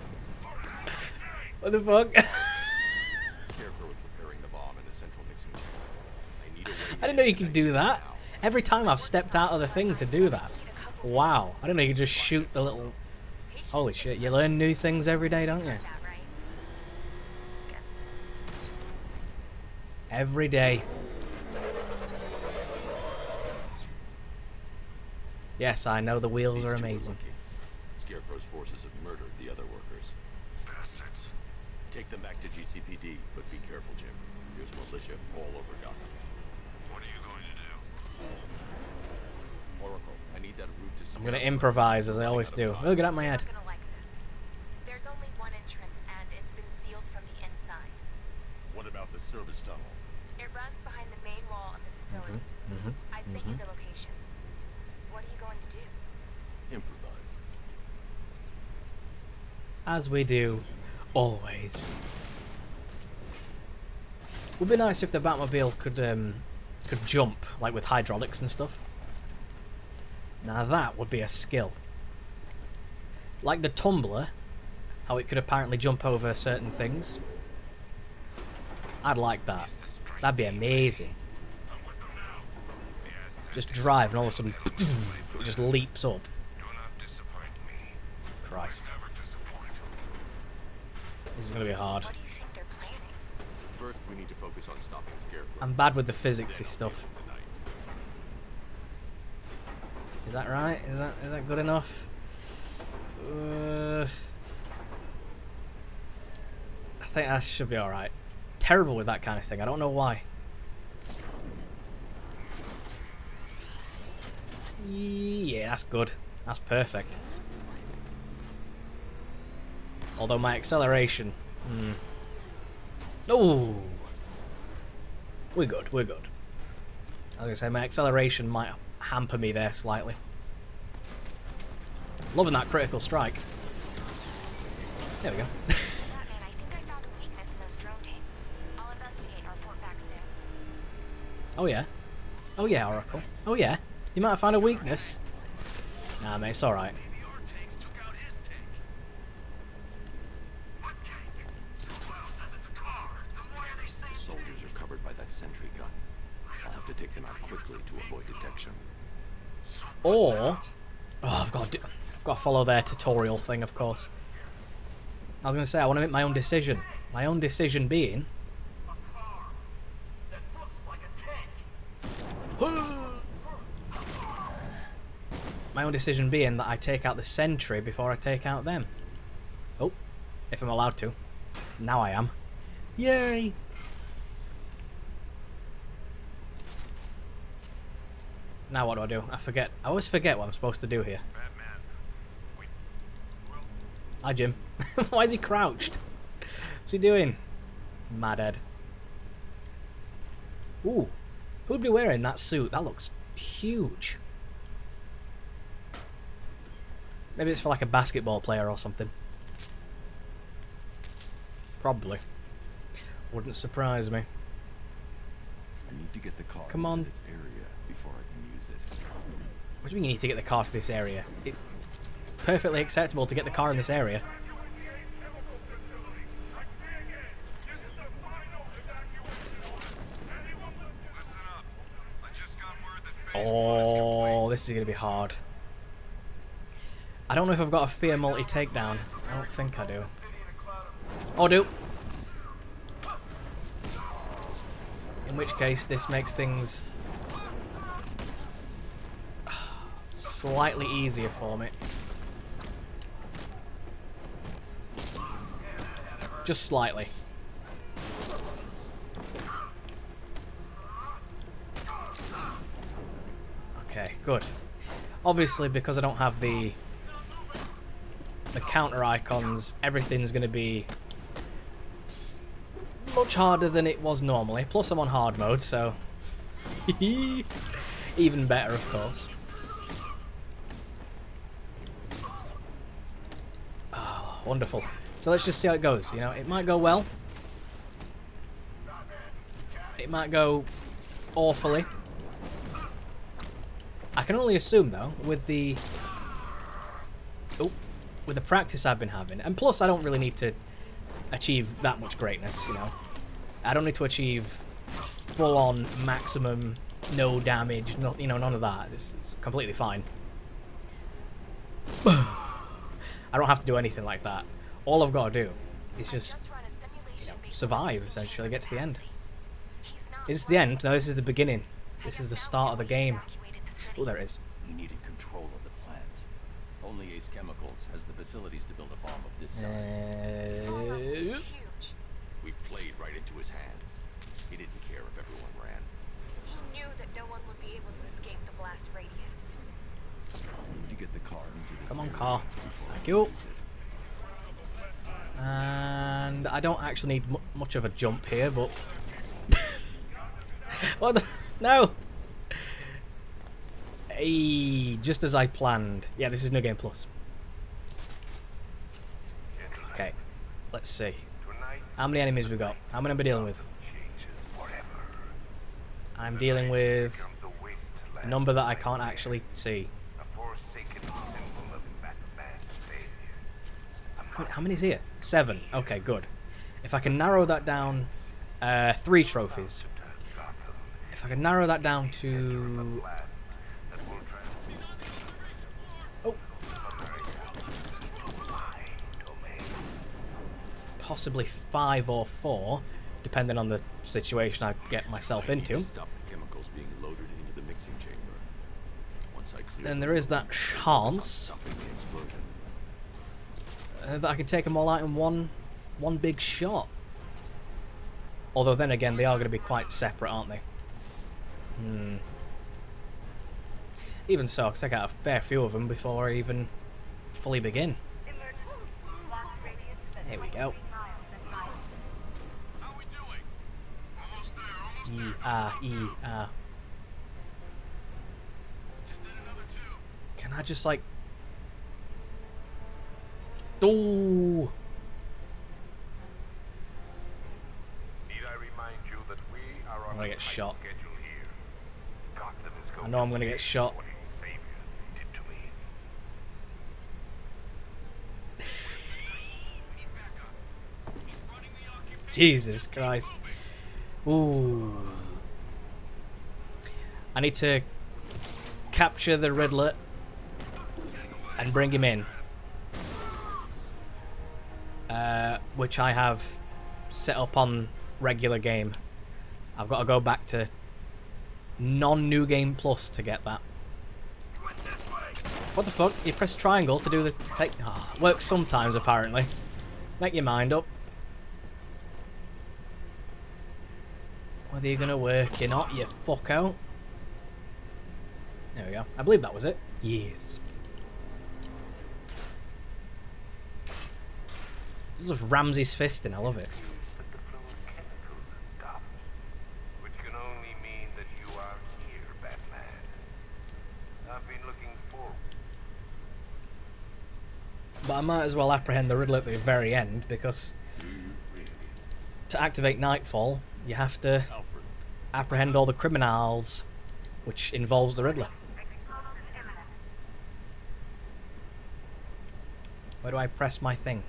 What the fuck? Scarecrow is preparing the bomb in the central mixing chamber. I need a way I didn't know you could do that. Every time I've stepped out of the thing to do that. Wow. I didn't know you could just shoot the little... Holy shit, you learn new things every day, don't you? Every day. Yes, I know the wheels are amazing. Scarecrow's forces have murdered the other workers. Bastards. Take them back to GCPD, but be careful, Jim. There's militia all over Gotham. What are you going to do? Oracle, I need that route to... I'm gonna improvise as I always do. Oh, get out my head. You're gonna like this. There's only one entrance, and it's been sealed from the inside. What about the service tunnel? It runs behind the main wall of the facility. I've sent you the location. What are you going to do? Improvise. As we do, always. Would be nice if the Batmobile could jump, like with hydraulics and stuff. Now that would be a skill. Like the tumbler, how it could apparently jump over certain things. I'd like that. That'd be amazing. Just drive and all of a sudden it just leaps up. Do not disappoint me. Christ. Never disappoint. This is gonna be hard. What do you think they're planning? First, we need to focus on stopping Scarecrow. I'm bad with the physicsy stuff. Is that right? Is that good enough? I think that should be alright. Terrible with that kind of thing. I don't know why. Yeah, that's good. That's perfect. Although my acceleration... Oh! We're good, we're good. I was going to say, my acceleration might hamper me there slightly. Loving that critical strike. There we go. Batman, I think I found a weakness in those drone tanks. I'll investigate and report back soon. Oh yeah. Oh yeah, Oracle. Oh yeah. You might have found a weakness. Nah, mate, it's alright. Maybe our tanks took out his tank. What tank? Well, says it's a car. Then why are they saying... Soldiers are covered by that sentry gun. I'll have to take them out quickly to avoid detection. Or... Oh, I've got to follow their tutorial thing, of course. I was going to say, I want to make my own decision. My own decision being... A car that looks like a tank. My own decision being that I take out the sentry before I take out them. Oh, if I'm allowed to. Now I am. Yay! Now what do I do? I forget. I always forget what I'm supposed to do here. Batman. Hi, Jim. Why is he crouched? What's he doing? Madhead. Ooh. Who'd be wearing that suit? That looks huge. Maybe it's for like a basketball player or something. Probably. Wouldn't surprise me. I need to get the car Come on. into this area before I can use it. What do you mean you need to get the car to this area? It's perfectly acceptable to get the car in this area. Oh, this is going to be hard. I don't know if I've got a fear multi-takedown. I don't think I do. Oh, I do. In which case, this makes things slightly easier for me. Just slightly. Okay, good. Obviously, because I don't have the counter icons, everything's going to be much harder than it was normally. Plus, I'm on hard mode, so even better, of course. Oh, wonderful. So let's just see how it goes. You know, it might go well. It might go awfully. I can only assume, though, with the practice I've been having, and plus I don't really need to achieve that much greatness, you know. I don't need to achieve full-on maximum, no damage, no, you know, none of that. It's completely fine. I don't have to do anything like that. All I've got to do is just, you know, survive, essentially, get to the end. Is this the end? No, this is the beginning. This is the start of the game. Oh, there it is. He needed control of the plant. Only Ace Chemicals has the facilities to build a bomb of this size. We played right into his hands. He didn't care if everyone ran. He knew that no one would be able to escape the blast radius. I need to get the car into this Come on, area car. before I Thank can you. use it. And I don't actually need much of a jump here, but... What the... No! Hey, just as I planned. Yeah, this is New Game Plus. Okay, let's see. How many enemies we got? How many am I dealing with? I'm dealing with a number that I can't actually see. How many is here? 7. Okay, good. If I can narrow that down, 3 trophies. If I can narrow that down to... Oh. Possibly 5 or 4, depending on the situation I get myself into. Stop the chemicals being loaded into the mixing chamber. Once I clear Then there is that chance stopping the explosion. that I can take them all out in one big shot. Although then again, they are going to be quite separate, aren't they? Even so, I'll take out a fair few of them before I even fully begin. Here we go. How we doing? Almost there, almost there. Just did another 2. Can I just like... Ooh! Need I remind you that we are on I'm gonna get shot. schedule here. Gotham is going I know I'm gonna get shot. what his saviors did to me. Jesus Christ. Ooh. I need to capture the Riddler and bring him in. Which I have set up on regular game. I've got to go back to non-New Game Plus to get that. What the fuck? You press triangle to do the take... Oh, works sometimes, apparently. Make your mind up. Whether you're going to work or not, you fuck out. There we go. I believe that was it. Yes. This is Ramsey's fisting. I love it. That the flow of chemicals has stopped, which can only mean that you are here, Batman. I've been looking forward. I might as well apprehend the Riddler at the very end, because to activate Nightfall, you have to Alfred, apprehend all the criminals, which involves the Riddler. Where do I press my thing?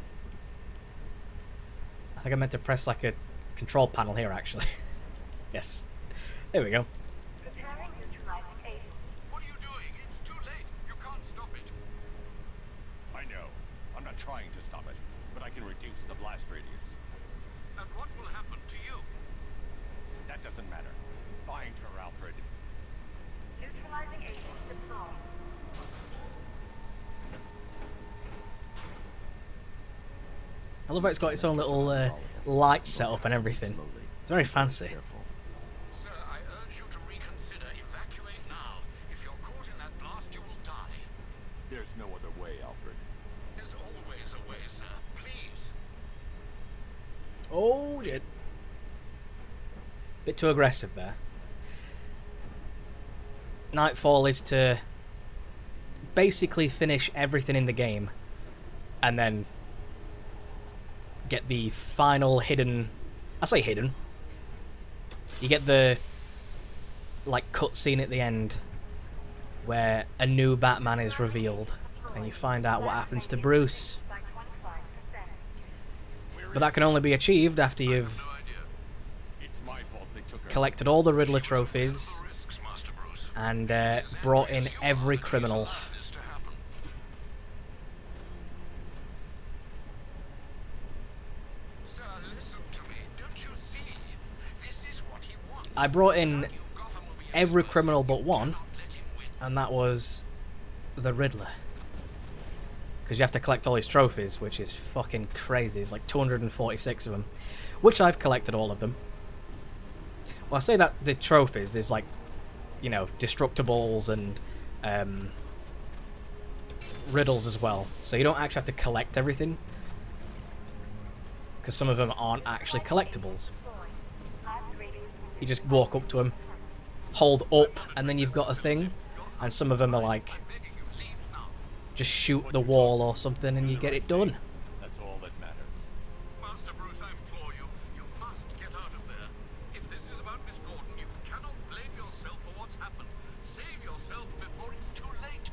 I think I meant to press like a control panel here, actually. Yes. There we go. What are you doing? It's too late. You can't stop it. I know. I'm not trying to stop it, but I can reduce the blast radius. And what will happen to you? That doesn't matter. Find her, Alfred. Neutralizing agent deployed. I love how it's got its own little light setup and everything. slowly. It's very fancy. Careful. Sir, I urge you to reconsider. Evacuate now. If you're caught in that blast, you will die. There's no other way, Alfred. There's always a way, sir. Please. Oh, shit. Bit too aggressive there. Nightfall is to basically finish everything in the game and then get the final hidden... I say hidden. You get the like cutscene at the end where a new Batman is revealed and you find out what happens to Bruce. But that can only be achieved after you've It's my fault they took her. collected all the Riddler trophies Risks, Master Bruce. and brought in every criminal. This to happen. Sir, listen to me. Don't you see? This is what he wants. I brought in Gotham will be every criminal but one, let him win. and that was the Riddler. Because you have to collect all his trophies, which is fucking crazy. It's like 246 of them, which I've collected all of them. Well, I say that the trophies, there's like, you know, destructibles and riddles as well. So you don't actually have to collect everything, because some of them aren't actually collectibles. You just walk up to them, hold up, and then you've got a thing. And some of them are like, just shoot the wall or something and you get it done. That's all that matters. Master Bruce, I implore you, you must get out of there. If this is about Miss Gordon, you cannot blame yourself for what's happened. Save yourself before it's too late.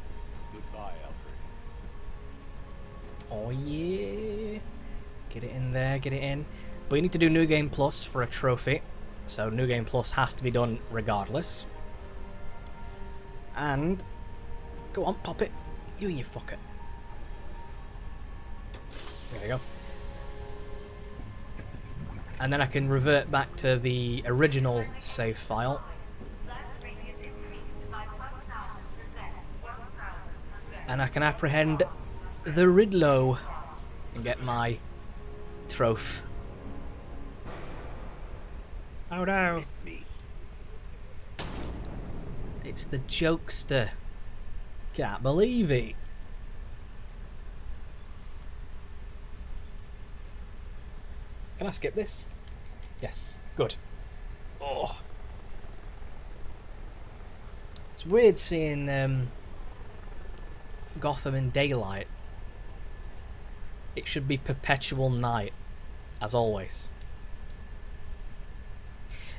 Goodbye, Alfred. Oh yeah. Get it in there, get it in. But you need to do New Game Plus for a trophy. So New Game Plus has to be done regardless. And go on, pop it. You and your fucker. There you go. And then I can revert back to the original save file. And I can apprehend the Riddler and get my trophy. Oh no. It's the jokester. Can't believe it. Can I skip this? Yes. Good. Oh. It's weird seeing Gotham in daylight. It should be perpetual night, as always.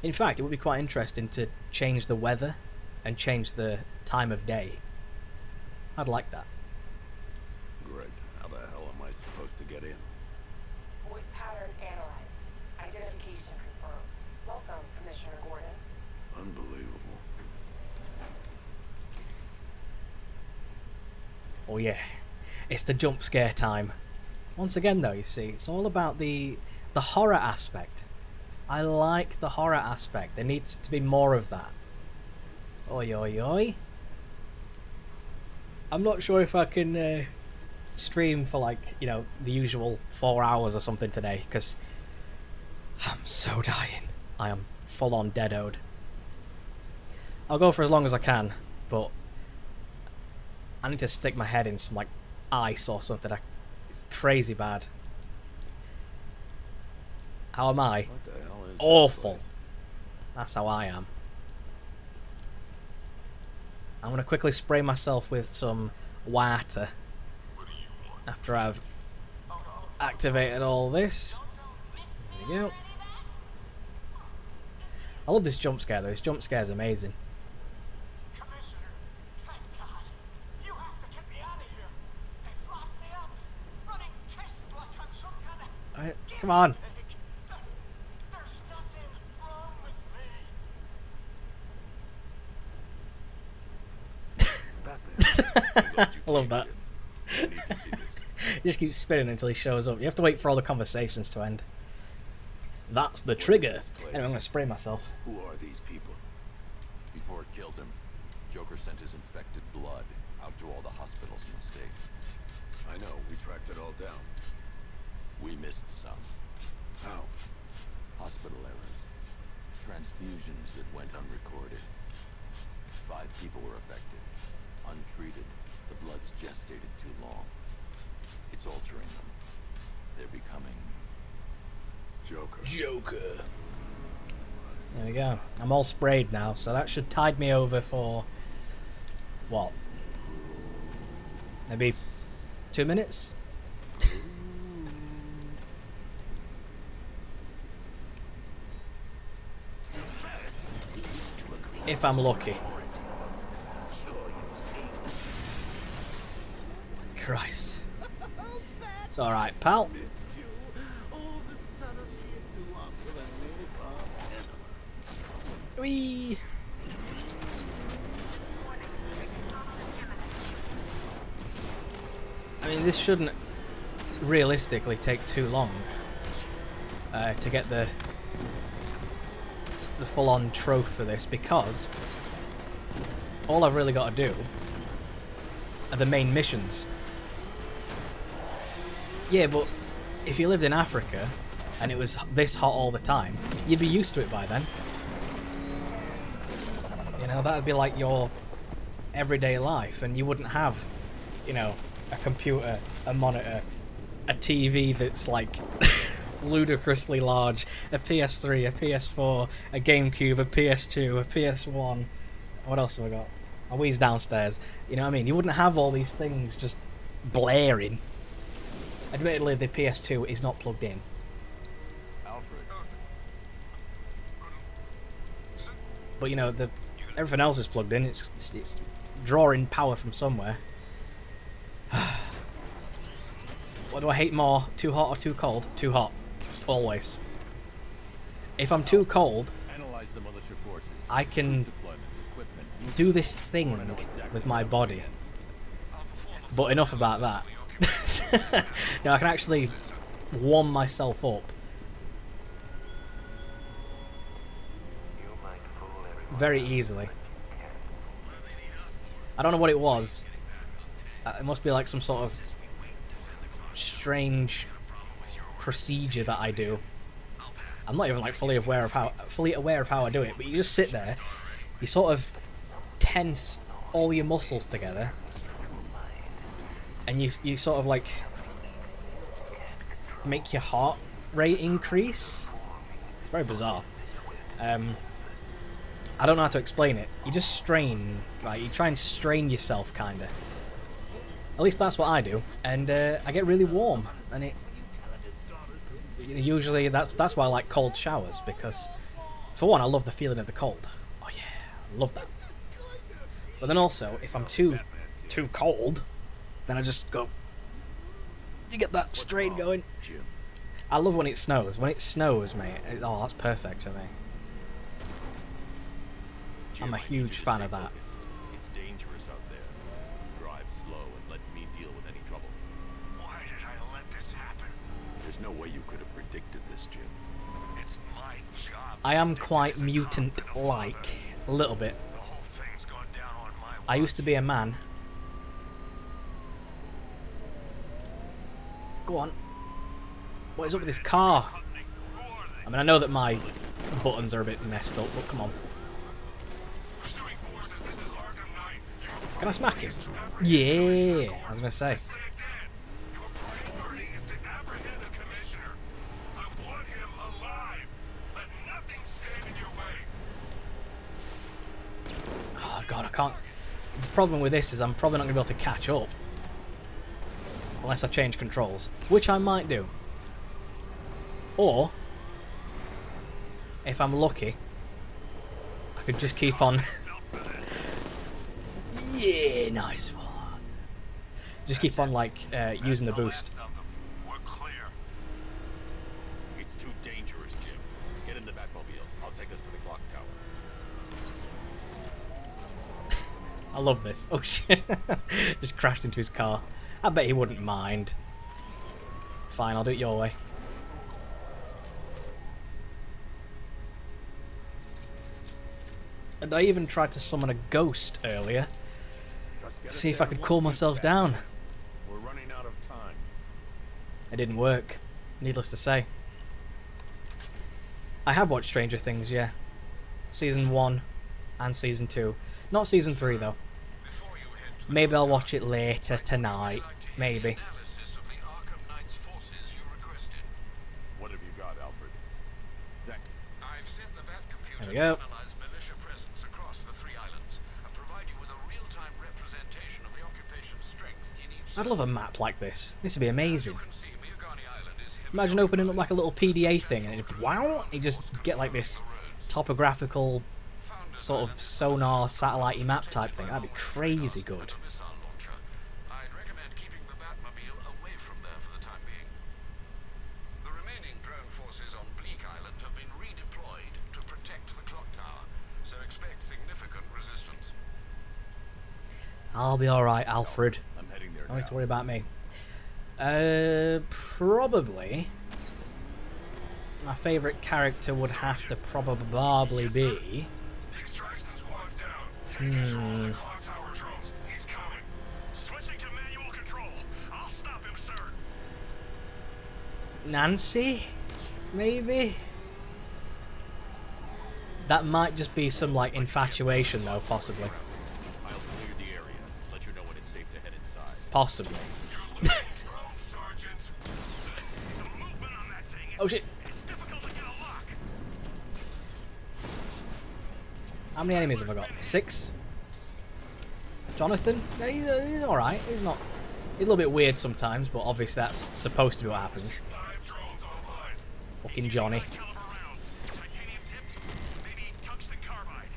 In fact, it would be quite interesting to change the weather and change the time of day. I'd like that. Greg, how the hell am I supposed to get in? Voice pattern analyzed. Identification confirmed. Welcome, Commissioner Gordon. Unbelievable. Oh yeah, it's the jump scare time. Once again though, you see, it's all about the horror aspect. I like the horror aspect. There needs to be more of that. Oi oi oi. I'm not sure if I can stream for like, you know, the usual 4 hours or something today, because I'm so dying. I am full on deadoed. I'll go for as long as I can, but I need to stick my head in some like ice or something. It's crazy bad. How am I? What the hell is Awful. this place? That's how I am. I'm gonna quickly spray myself with some water. What do you want? after I've activated all this. There we go. I love this jump scare though. This jump scare is amazing. Commissioner, thank God. You have to get me out of here. They locked me up, running tests like I'm some kind of... Alright, come on. There's nothing wrong with me. I love that. He just keeps spinning until he shows up. You have to wait for all the conversations to end. That's the trigger. Anyway, I'm going to spray myself. Who are these people? Before it killed him, Joker sent his infected blood out to all the hospitals in the state. I know, we tracked it all down. We missed some. How? Hospital errors. Transfusions that went unrecorded. 5 people were affected. Untreated, the blood's gestated too long. It's altering them. They're becoming... Joker. There we go. I'm all sprayed now, so that should tide me over for... what? Maybe 2 minutes? If I'm lucky. Christ. It's alright, pal. Whee! I mean, this shouldn't realistically take too long to get the full-on trophy for this, because all I've really got to do are the main missions. Yeah, but if you lived in Africa and it was this hot all the time, you'd be used to it by then. You know, that would be like your everyday life, and you wouldn't have, you know, a computer, a monitor, a TV that's like ludicrously large, a PS3, a PS4, a GameCube, a PS2, a PS1. What else have I got? My Wii's downstairs. You know what I mean? You wouldn't have all these things just blaring. Admittedly, the PS2 is not plugged in. Alfred. But you know, everything else is plugged in. It's drawing power from somewhere. What do I hate more? Too hot or too cold? Too hot. Always. If I'm too cold, Analyze the militia forces. I can Equipment. do this thing with my body. But enough about that. No, I can actually warm myself up very easily. I don't know what it was. It must be like some sort of strange procedure that I do. I'm not even like fully aware of how I do it, but you just sit there, you sort of tense all your muscles together, and you sort of like make your heart rate increase. It's very bizarre. I don't know how to explain it. You just strain, right? You try and strain yourself, kinda. At least that's what I do, and I get really warm, and it usually that's why I like cold showers, because for one, I love the feeling of the cold. Oh yeah, I love that. But then also, if I'm too cold, then I just go. You get that strain going. I love when it snows. When it snows, mate. Oh, that's perfect for me. I'm a huge fan of that. It's dangerous out there. Drive slow and let me deal with any trouble. Why did I let this happen? There's no way you could have predicted this, Jim. It's my job. I am quite mutant-like, a little bit. The whole thing's gone down on my watch. I used to be a man. Go on. What is up with this car? I mean, I know that my buttons are a bit messed up, but come on. Pursuing forces, this is Arkham Knight. Can I smack him? Yeah, I was gonna say. Say again. Your priority is to apprehend the commissioner. I want him alive. Let nothing stand in your way. Oh god, I can't. The problem with this is I'm probably not gonna be able to catch up. unless I change controls, which I might do. Or, if I'm lucky, I could just keep on... Yeah, nice one. Just keep on, like, using the boost. We're clear. It's too dangerous, Jim. Get in the Batmobile. I'll take us to the clock tower. I love this. Oh shit. Just crashed into his car. I bet he wouldn't mind. Fine, I'll do it your way. And I even tried to summon a ghost earlier. See if I could cool myself down. We're running out of time. It didn't work, needless to say. I have watched Stranger Things, yeah. Season 1 and Season 2. Not Season 3 though. Maybe I'll watch it later tonight. Maybe. What have you got, Alfred? I've sent the Bat computer There we go. to analyze militia presence across the 3 islands and provide you with a real-time representation of the occupation's strength in each. I'd love a map like this. This would be amazing. You can see Miagani Island is heavily Imagine opening up like a little PDA thing and it, wow, you just get like this topographical sort of sonar satellite map type thing. That'd be crazy good. missile launcher. I'd recommend keeping the Batmobile away from there for the time being. The remaining drone forces on Bleak Island have been redeployed to protect the clock tower, so expect significant resistance. I'll be alright, Alfred. I'm heading there Don't need now. to worry about me. Probably my favourite character would have to probably be... Extraction squad's down. Take control of the clock tower drones. He's coming. Switching to manual control. I'll stop him, sir. Nancy? Maybe? That might just be some, like, infatuation, though, possibly. I'll clear the area. Let you know when it's safe to head inside. Possibly. Drone, Sergeant. The movement on that thing is... Oh, shit. It's difficult to get a lock. How many enemies have I got? 6? Jonathan? Yeah, he's alright. He's not... He's a little bit weird sometimes, but obviously that's supposed to be what happens. 5 drones online. Fucking Johnny. Caliber rounds. Titanium tipped. Maybe tungsten carbide.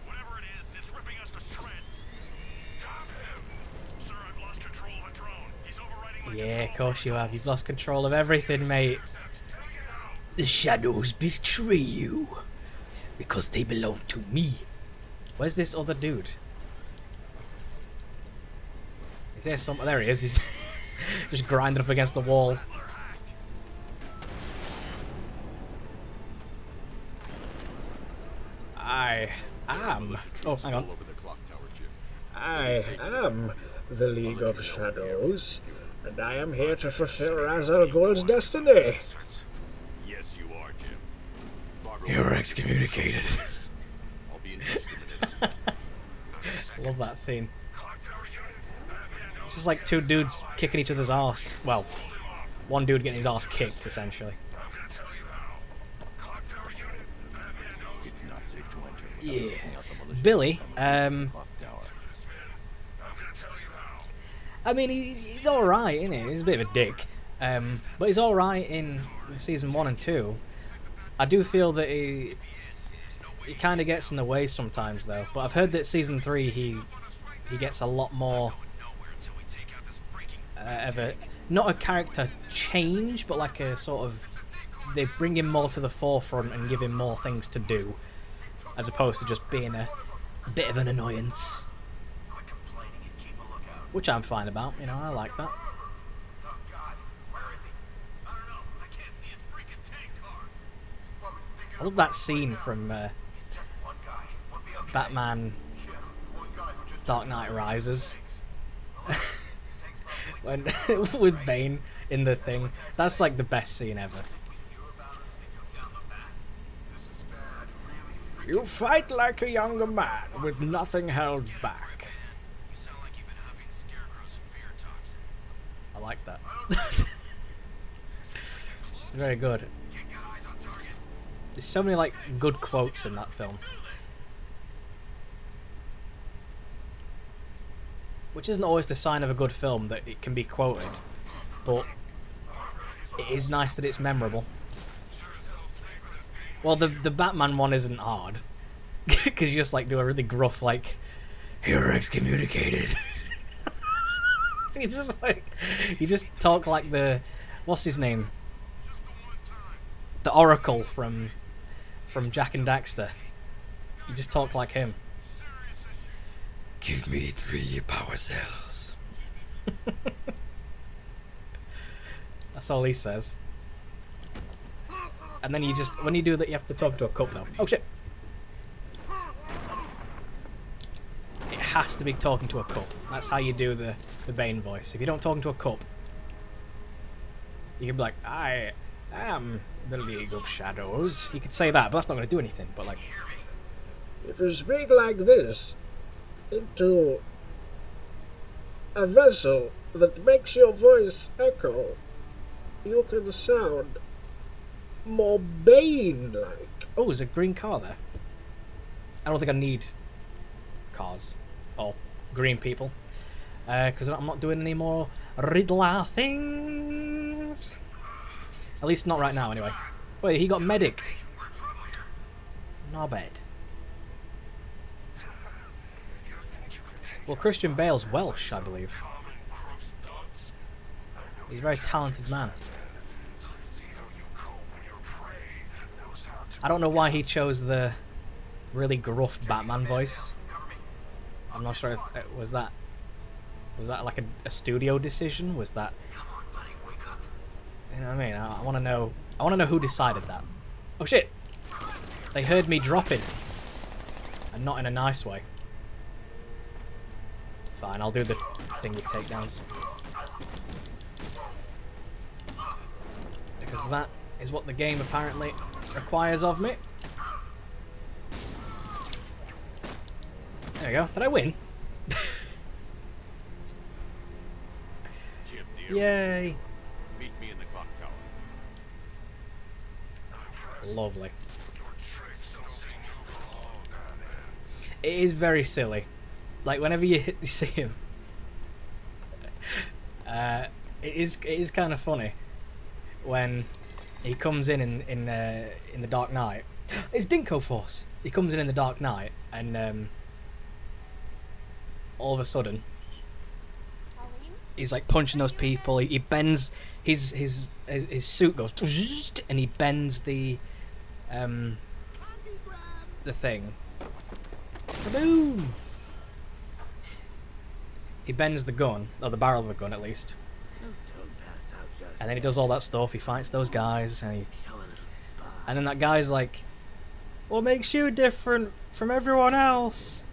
Whatever it is, it's ripping us to shreds. Stop him. Sir, I've lost control of the drone. He's overriding my Yeah, of control course you have. You've lost control of everything, mate. The shadows betray you because they belong to me. Where's this other dude? Is there some? There he is. He's just grinding up against the wall. I am. Oh, hang on. Over the clock tower, Jim. I am the League of Shadows, and I am here to fulfill Ra's al Ghul's destiny. Yes, you are, Jim. Barbara, You're excommunicated. I'll be in touch in a minute. Love that scene. It's just like two dudes kicking each other's arse. Well, one dude getting his arse kicked, essentially. It's not safe to enter. Yeah. Taking out the militia Billy, from the clock tower. I mean, he's alright, isn't he? He's a bit of a dick. But he's alright in season 1 and 2. I do feel that he kind of gets in the way sometimes, though. But I've heard that season 3 he gets a lot more not a character change, but like a sort of, they bring him more to the forefront and give him more things to do, as opposed to just being a bit of an annoyance. Which I'm fine about, you know, I like that. I love that scene from Batman Dark Knight Rises. When with Bane in the thing. That's like the best scene ever. You fight like a younger man with nothing held back. You sound like you've been huffing Scarecrow's fear toxin. I like that. Very good. There's so many like good quotes in that film. Which isn't always the sign of a good film that it can be quoted. but it is nice that it's memorable. Well, the Batman one isn't hard, because you just like do a really gruff like, "You're excommunicated." you just talk like the, what's his name? The Oracle from Jack and Daxter. You just talk like him. Give me 3 power cells. That's all he says. And then you just, when you do that, you have to talk to a cup though. Oh shit! It has to be talking to a cup. That's how you do the Bane voice. If you don't talk to a cup, you can be like, I am the League of Shadows. You could say that, but that's not going to do anything. But like, if you speak like this into a vessel that makes your voice echo, you can sound more Bane-like. oh, there's a green car there. I don't think I need cars or green people, because I'm not doing any more Riddler things. At least not right now, anyway. Wait, he got medicked. Not bad. Well, Christian Bale's Welsh, I believe. He's a very talented man. I don't know why he chose the really gruff Batman voice. I'm not sure if was that like a studio decision? Was that, you know what I mean? I want to know. I want to know who decided that. Oh shit! They heard me dropping, and not in a nice way. Fine, I'll do the thing with takedowns, because that is what the game apparently requires of me. There we go. Did I win? Yay! Meet me in the clock tower. Lovely. It is very silly. Like whenever you see him, it is kind of funny when he comes in the Dark Knight. It's Dinko Force. He comes in the Dark Knight, and all of a sudden, he's like punching those people. He bends his suit goes, and he bends the thing. Kaboom! He bends the gun, or the barrel of the gun at least. And then he does all that stuff. He fights those guys, and then that guy's like, "What makes you different from everyone else?"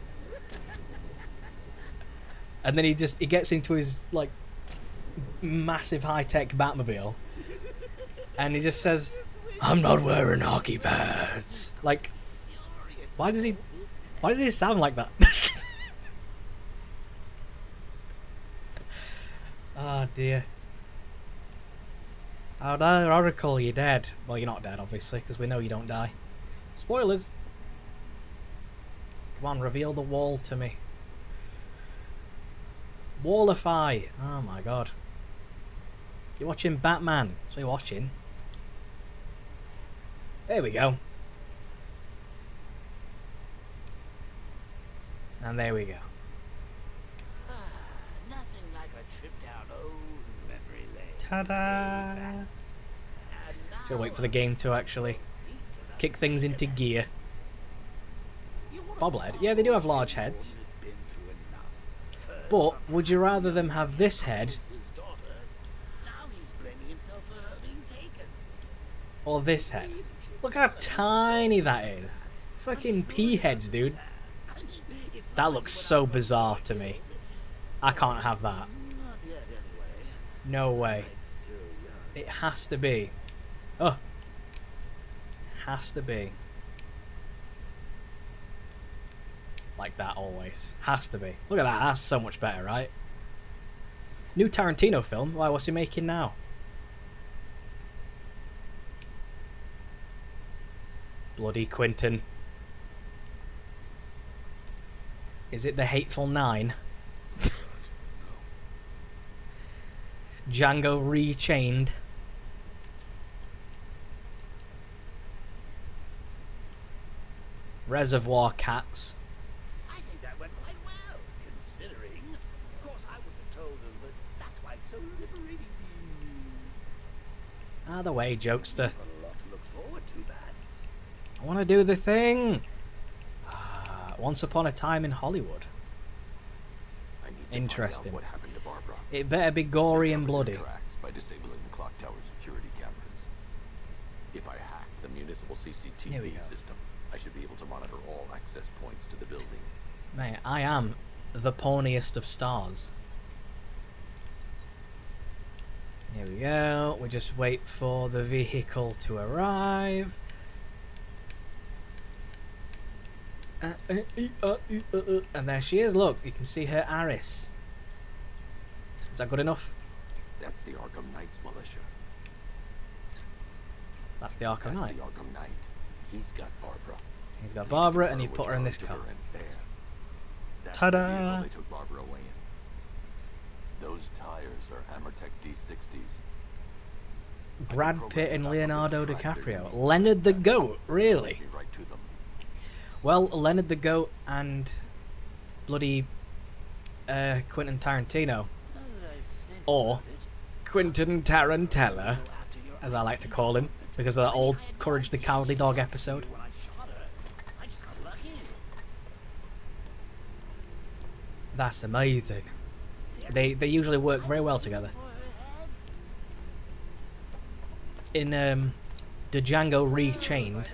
And then he gets into his like massive high-tech Batmobile, and he just says, "I'm not wearing hockey pads." Like, why does he sound like that? Oh dear. Oh no, Oracle, you're dead. Well, you're not dead, obviously, because we know you don't die. Spoilers. Come on, reveal the wall to me. Wallify. Oh my god. You're watching Batman. So you're watching. There we go. And there we go. Nothing like a trip down old memory lane. Ta-da! Should wait for the game to actually kick things into gear. Bobblehead. Yeah, they do have large heads. But would you rather them have this head or this head? Look how tiny that is. Fucking pea heads, dude. That looks so bizarre to me. I can't have that. No way. It has to be. Oh. Has to be. Like that always. Has to be. Look at that. That's so much better, right? New Tarantino film. Why, what's he making now? Bloody Quentin. Is it the Hateful Nine? Django rechained. Reservoir cats. I think that went quite well, considering. Of course, I wouldn't have told them, but that's why it's so liberating. Either way, jokester. Got a lot to look forward to, Bats. I want to do the thing. Once upon a time in Hollywood. I need to Interesting. find out what happened to Barbara. It better be gory and bloody. Tracks by disabling the clock tower security cameras. If I hack the municipal Here we CCTV go. system, I should be able to monitor all access points to the building. Mate, I am the porniest of stars. Here we go. We just wait for the vehicle to arrive. And there she is. Look, you can see her Aris. Is that good enough? That's the Arkham Knight's militia. That's the Arkham Knight. That's the Arkham Knight. He's got Barbara. He's got Barbara, and you put her in this car. That's Ta-da! the vehicle they took Barbara away in. Those tires are Amertech D60s. Brad Pitt and Leonardo DiCaprio. Leonard the Goat, really? Right to them. Well, Leonard the Goat and bloody Quentin Tarantino, or Quentin Tarantella, as I like to call him, because of that old Courage the Cowardly Dog episode. When I shot her, I just got lucky. That's amazing. They usually work very well together. In the Django Rechained,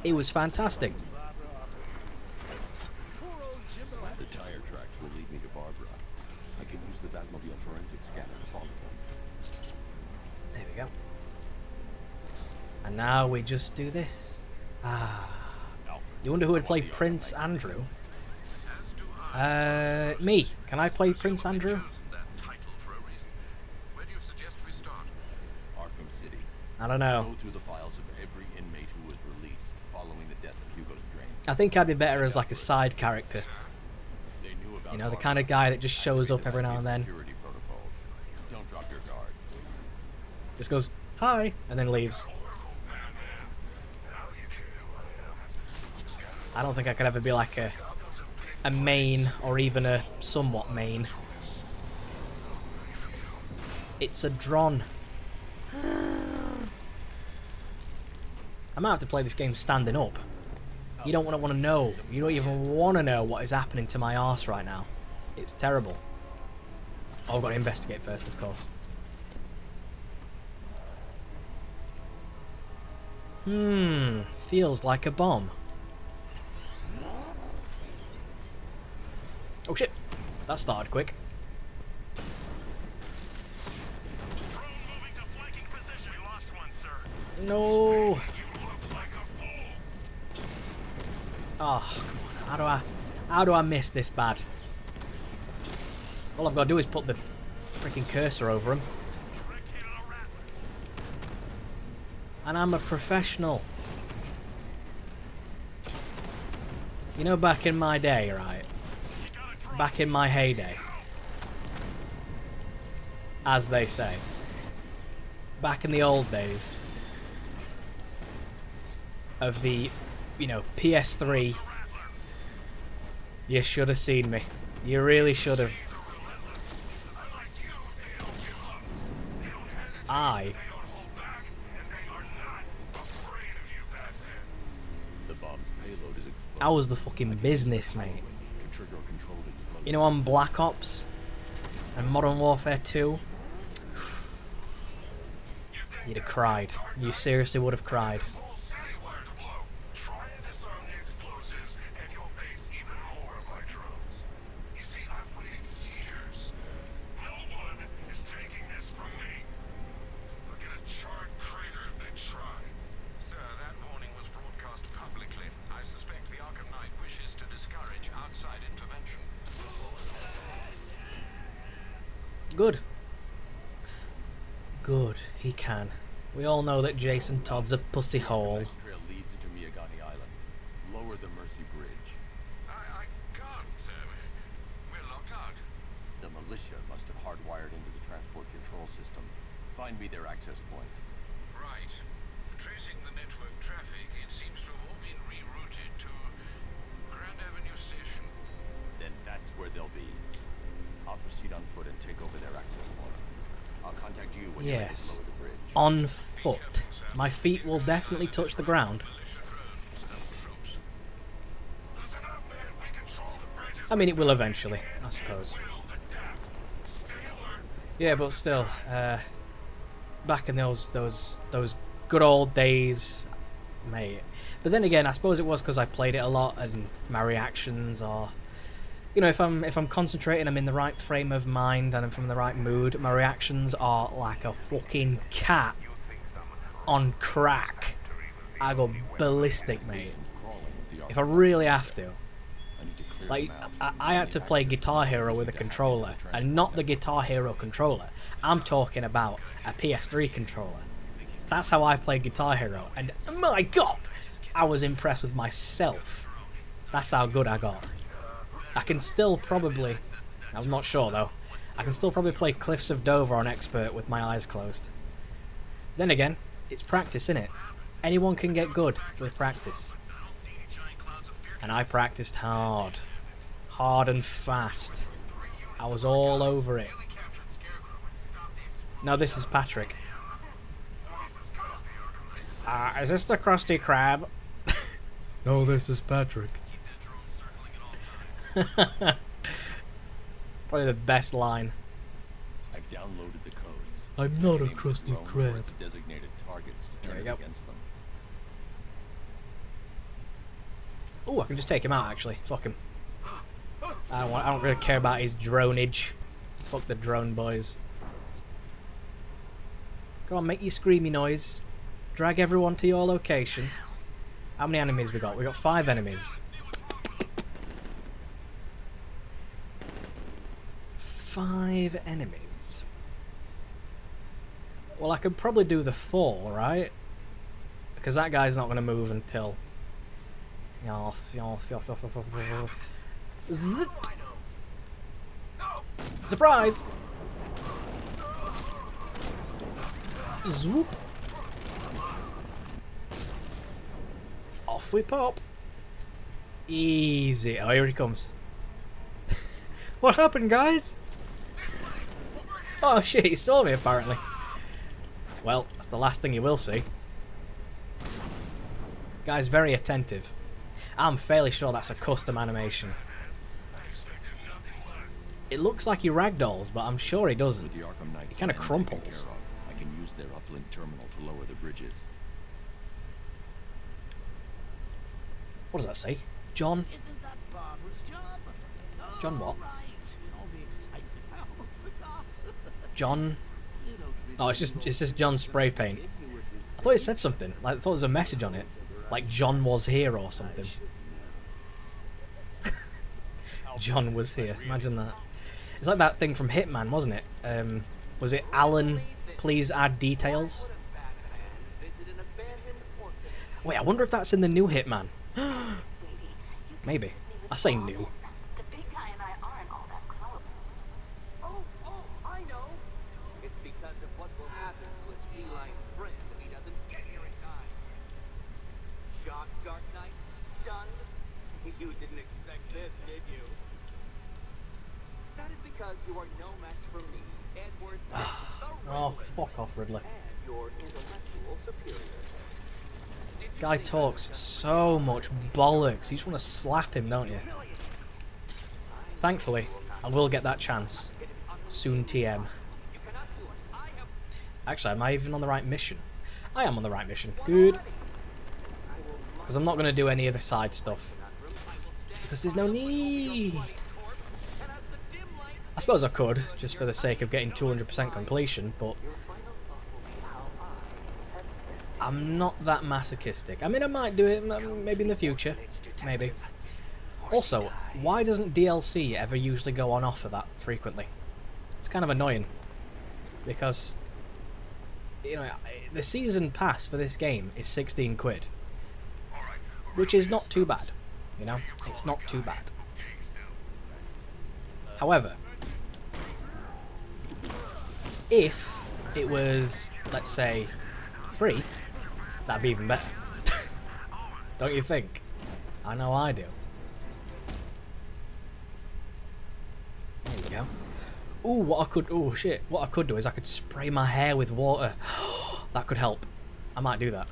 it was fantastic. The tire tracks will lead me to Barbara. I can use the Batmobile forensic scanner to follow them. There we go. And now we just do this. You wonder who would play Prince Andrew? Me. Can I play Prince Andrew? Arkham City. I don't know. Go through the files of every inmate who was released following the death of Hugo Strange. I think I'd be better as like a side character. They knew about You know, the Barbara. kind of guy that just shows up every now and then. Security protocols. Don't drop your guard. Just goes, hi, and then leaves. I don't think I could ever be like a main, or even a somewhat main. It's a Dron. I might have to play this game standing up. You don't want to know. You don't even want to know what is happening to my arse right now. It's terrible. Oh, I've got to investigate first, of course. Feels like a bomb. Oh shit, that started quick. No. Oh, how do I miss this bad? All I've got to do is put the freaking cursor over him. And I'm a professional. You know, back in my day, right? Back in my heyday, as they say. Back in the old days of the, you know, PS3, you should have seen me. You really should have. I was the fucking business, mate. You know, on Black Ops and Modern Warfare 2, you'd have cried. You seriously would have cried. Good. Good, he can. We all know that Jason Todd's a pussy hole. Trail leads into Miyagani Island. Lower the Mercy Bridge. I can't. We're locked out. The militia must have hardwired into the transport control system. Find me their access point. Right. Tracing the network traffic, it seems to have all been rerouted to Grand Avenue Station. Then that's where they'll be. I'll proceed on foot and take over their access point. I'll contact you when you're ready to Yes. lower the bridge. On foot. My feet will definitely touch the ground. I mean, it will eventually, I suppose. Yeah, but still, back in those good old days, mate. But then again, I suppose it was because I played it a lot, and my reactions are, you know, if I'm concentrating, I'm in the right frame of mind, and I'm from the right mood, my reactions are like a fucking cat on crack. I go ballistic, mate. If I really have to. Like, I had to play Guitar Hero with a controller, and not the Guitar Hero controller. I'm talking about a PS3 controller. That's how I played Guitar Hero, and my god, I was impressed with myself. That's how good I got. I can still probably, I'm not sure though, I can still probably play Cliffs of Dover on Expert with my eyes closed. Then again, it's practice, innit? Anyone can get good with practice. And I practiced hard. Hard and fast. I was all over it. Now this is Patrick. Is this the Krusty Krab? No, this is Patrick. Probably the best line. I've downloaded the code. I'm not a Krusty Krab. Designated targets to There turn we go. against them. Oh, I can just take him out actually. Fuck him. I don't really care about his dronage. Fuck the drone boys. Go on, make your screamy noise. Drag everyone to your location. How many enemies we got? We got 5 enemies. 5 enemies. Well, I could probably do the 4, right? Because that guy's not going to move until... Zit. Surprise! Swoop! Off we pop! Easy. Oh, here he comes. What happened, guys? Oh shit, he saw me apparently. Well, that's the last thing you will see. Guy's very attentive. I'm fairly sure that's a custom animation. It looks like he ragdolls, but I'm sure he doesn't. With the Arkham Knight He kind of plan crumples. taken care of, I can use their uplink terminal to lower the bridges. What does that say? John? Isn't that Barbara's job? John what? Right. In all the excitement, I almost forgot. John? You don't really Oh, it's just John spray paint. I thought it said something. Like, I thought there was a message on it. Like John was here or something. John was here. Imagine that. It's like that thing from Hitman, wasn't it? Was it Alan, please add details? Wait, I wonder if that's in the new Hitman. Maybe. I say new. The big guy and I aren't all that close. Oh, I know. It's because of what will happen to his feline friend if he doesn't get here in time. Shocked, Dark Knight? Stunned? You didn't expect this, did you? That is because you are no match for me, Edward, the Oh, Riddler, fuck off, Riddler. and your intellectual superior. Did you Guy think talks so much bollocks. You just want to slap him, don't you? Thankfully, I will get that chance. Soon TM. you cannot do it? I have Actually, am I even on the right mission? I am on the right mission. Good. Because I'm not going to do any of the side stuff. Because there's no need. I suppose I could, just for the sake of getting 200% completion, but I'm not that masochistic. I mean, I might do it, maybe in the future. Maybe. Also, why doesn't DLC ever usually go on offer that frequently? It's kind of annoying. Because, you know, the season pass for this game is 16 quid. Which is not too bad. You know, it's not too bad. However, If it was, let's say, free, that'd be even better. Don't you think? I know I do. There we go. Ooh, what I could... Oh, shit. What I could do is I could spray my hair with water. That could help. I might do that.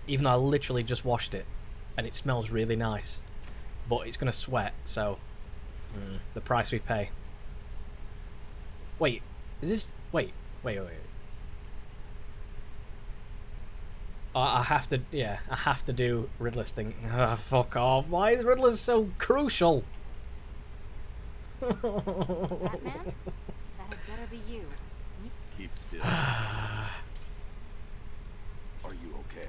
Even though I literally just washed it. And it smells really nice. But it's going to sweat, so... the price we pay. Wait. Is this... Wait. I have to... Yeah, I have to do Riddler's thing. Ugh, fuck off. Why is Riddler so crucial? Batman? That had better be you. Keep still. Are you okay?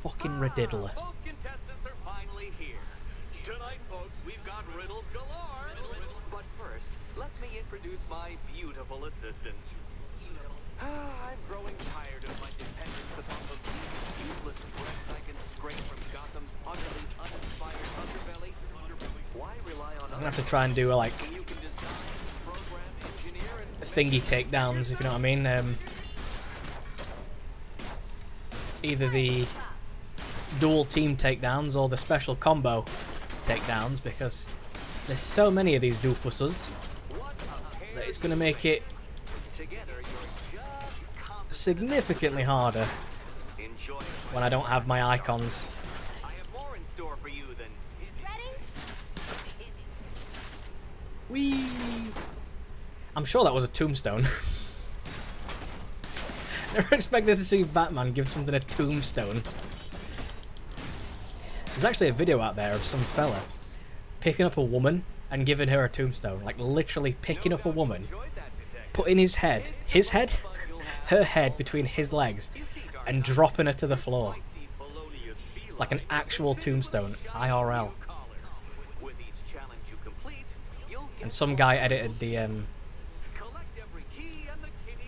Fucking Riddler. Both contestants are finally here. Tonight, folks, we've got riddles galore. But first, let me introduce my beautiful assistants. I'm growing tired of my dependence upon the useless dregs I can scrape from Gotham's utterly uninspired underbelly. Why rely on I'm gonna have to try and do like you can design, program, engineer, and thingy takedowns, if you know what I mean. Either the dual team takedowns or the special combo takedowns, because there's so many of these doofuses that it's gonna make it significantly harder when I don't have my icons. I have more in store for you than Whee! I'm sure that was a tombstone. Never expected to see Batman give something a tombstone. There's actually a video out there of some fella picking up a woman and giving her a tombstone. Like literally picking up a woman, putting his head, her head between his legs and dropping her to the floor. Like an actual tombstone, IRL. And some guy edited the,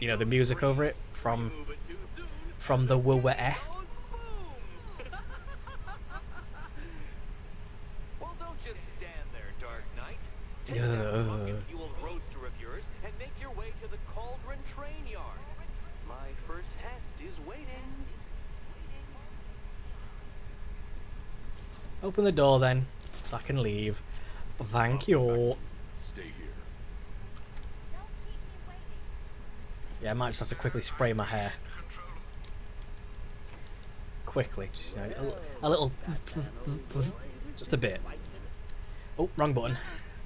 you know, the music over it from the Weekday. Well, don't just stand there, Dark Knight. Take that fucking fueled roadster of yours and make your way to the Cauldron train yard. My first test is waiting. Open the door then, so I can leave. Thank you. Stay here. Yeah, I might just have to quickly spray my hair. Quickly, just, you know, a little, just a bit. Oh, wrong button.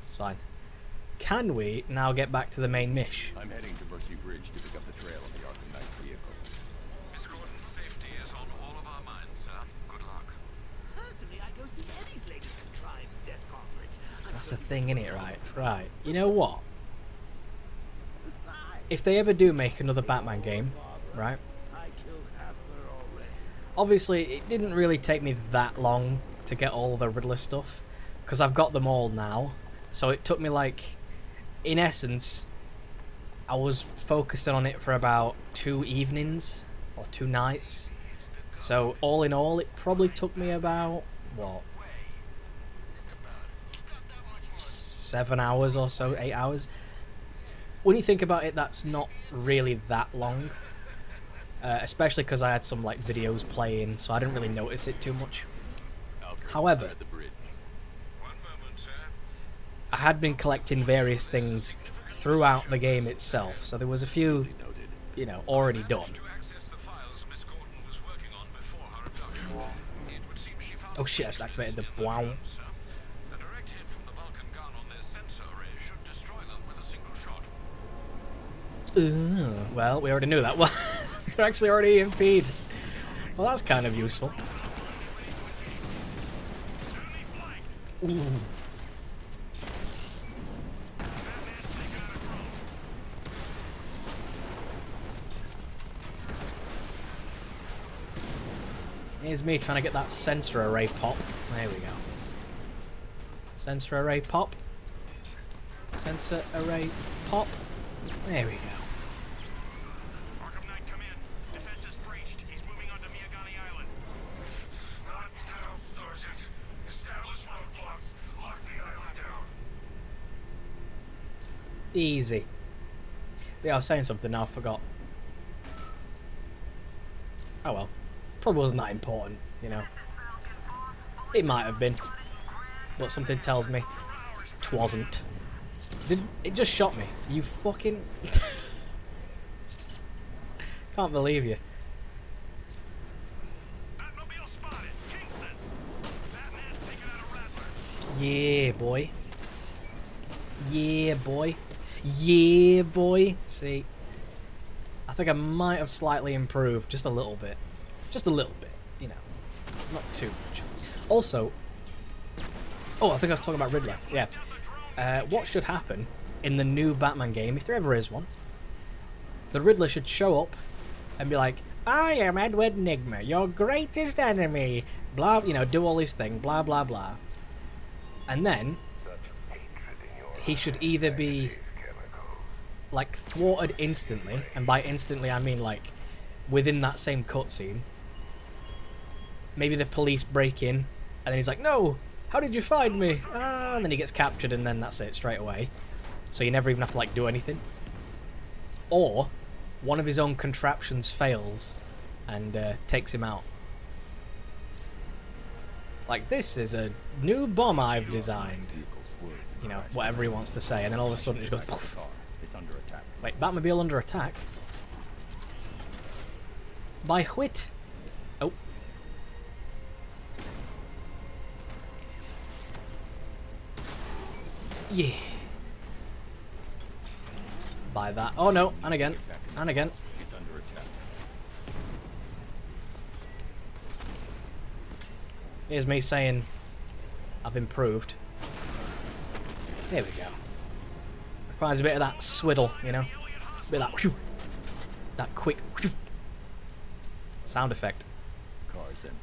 It's fine. Can we now get back to the main mish? I'm heading to Mercy Bridge to pick up the trail of the Arkham Knight's vehicle. Miss Gordon, safety is on all of our minds, sir. Good luck. Personally, I go see Eddie's latest contrived death conference. That's the thing, innit? Right. You know what? If they ever do make another Batman game, right? Obviously, it didn't really take me that long to get all the Riddler stuff, because I've got them all now. So it took me like, in essence, I was focusing on it for about 2 evenings or 2 nights. So all in all, it probably took me about, what, 7 hours or so, 8 hours. When you think about it, that's not really that long. Especially because I had some like videos playing, so I didn't really notice it too much. However, I had been collecting various things throughout the game itself, so there was a few, you know, already done. Oh shit, I just activated the wow. Well, we already knew that. Well, they're actually already EMP'd. Well, that's kind of useful. Ooh. Here's me trying to get that sensor array pop. There we go. Sensor array pop. Sensor array pop. There we go. Arkham Knight, come in. Defense is breached. He's moving onto Miyagani Island. Not now, Sergeant. Establish roadblocks. Lock the island down. Easy. Yeah, I was saying something now, I forgot. Oh well. Probably wasn't that important, you know. It might have been. But something tells me 'twasn't. It just shot me. You fucking... Can't believe you. Yeah, boy. Yeah, boy. Yeah, boy. See, I think I might have slightly improved just a little bit. Just a little bit, you know. Not too much. Also, oh, I think I was talking about Riddler. Yeah. What should happen in the new Batman game, if there ever is one, the Riddler should show up and be like, I am Edward Nigma, your greatest enemy. Blah, you know, do all these things, blah, blah, blah. And then he should either be like thwarted instantly, and by instantly I mean like within that same cutscene. Maybe the police break in, and then he's like, no, how did you find me? Ah, and then he gets captured, and then that's it, straight away. So you never even have to like do anything. Or one of his own contraptions fails and takes him out. Like, this is a new bomb I've designed. You know, whatever he wants to say, and then all of a sudden it just goes poof. Wait, Batmobile under attack? By Whit? Oh. Yeah. By that. Oh no, and again. And again. Here's me saying I've improved. There we go. Requires a bit of that swiddle, you know? A bit of that whoosh, that quick whoosh, sound effect. Car's empty.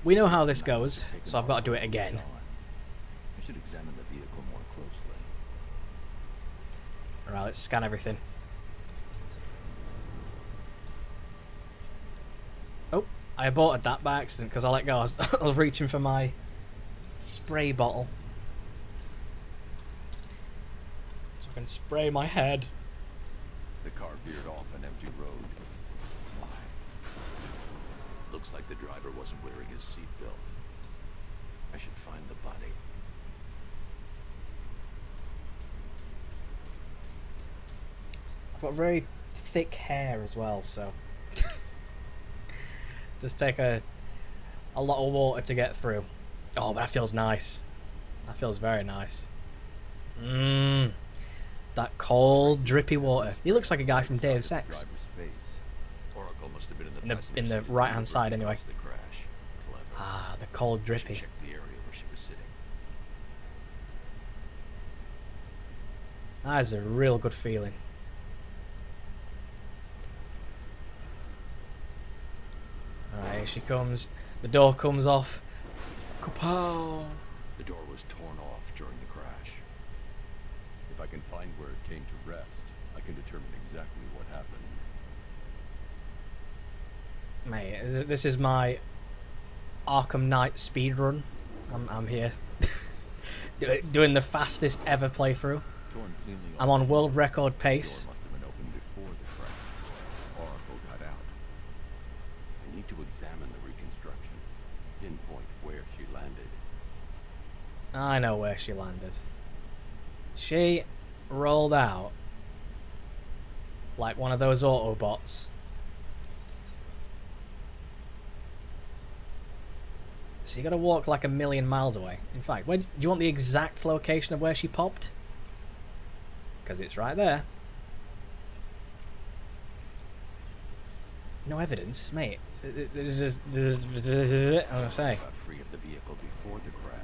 We know how this goes, so I've got to do it again. I should examine the vehicle more closely. Alright, let's scan everything. Oh, I aborted that by accident because I let go. I was reaching for my spray bottle. So I can spray my head. The car veered off an empty road. Why? Looks like the driver wasn't wearing his seatbelt. I should find the body. I've got very thick hair as well, so just take a lot of water to get through. Oh, but that feels nice. That feels very nice. Mmm. That cold, drippy water. He looks like a guy from Deus Ex. Oracle must have been In the right-hand side, anyway. The crash. Clever. Ah, the cold, drippy. Check the area where she was sitting. That is a real good feeling. Alright, here she comes. The door comes off. Kapow! The door was torn off during the crash. If I can find where it came to rest, I can determine exactly what happened. Mate, this is my Arkham Knight speedrun. I'm here. Doing the fastest ever playthrough. I'm on world record pace. The door must have been opened before the crash. Oracle got out. I need to examine the reconstruction. Pinpoint where she landed. I know where she landed. She rolled out like one of those Autobots. So you gotta walk like 1,000,000 miles away. In fact, do you want the exact location of where she popped? Because it's right there. No evidence, mate. This is I'm gonna say. Got free of the vehicle before the crash.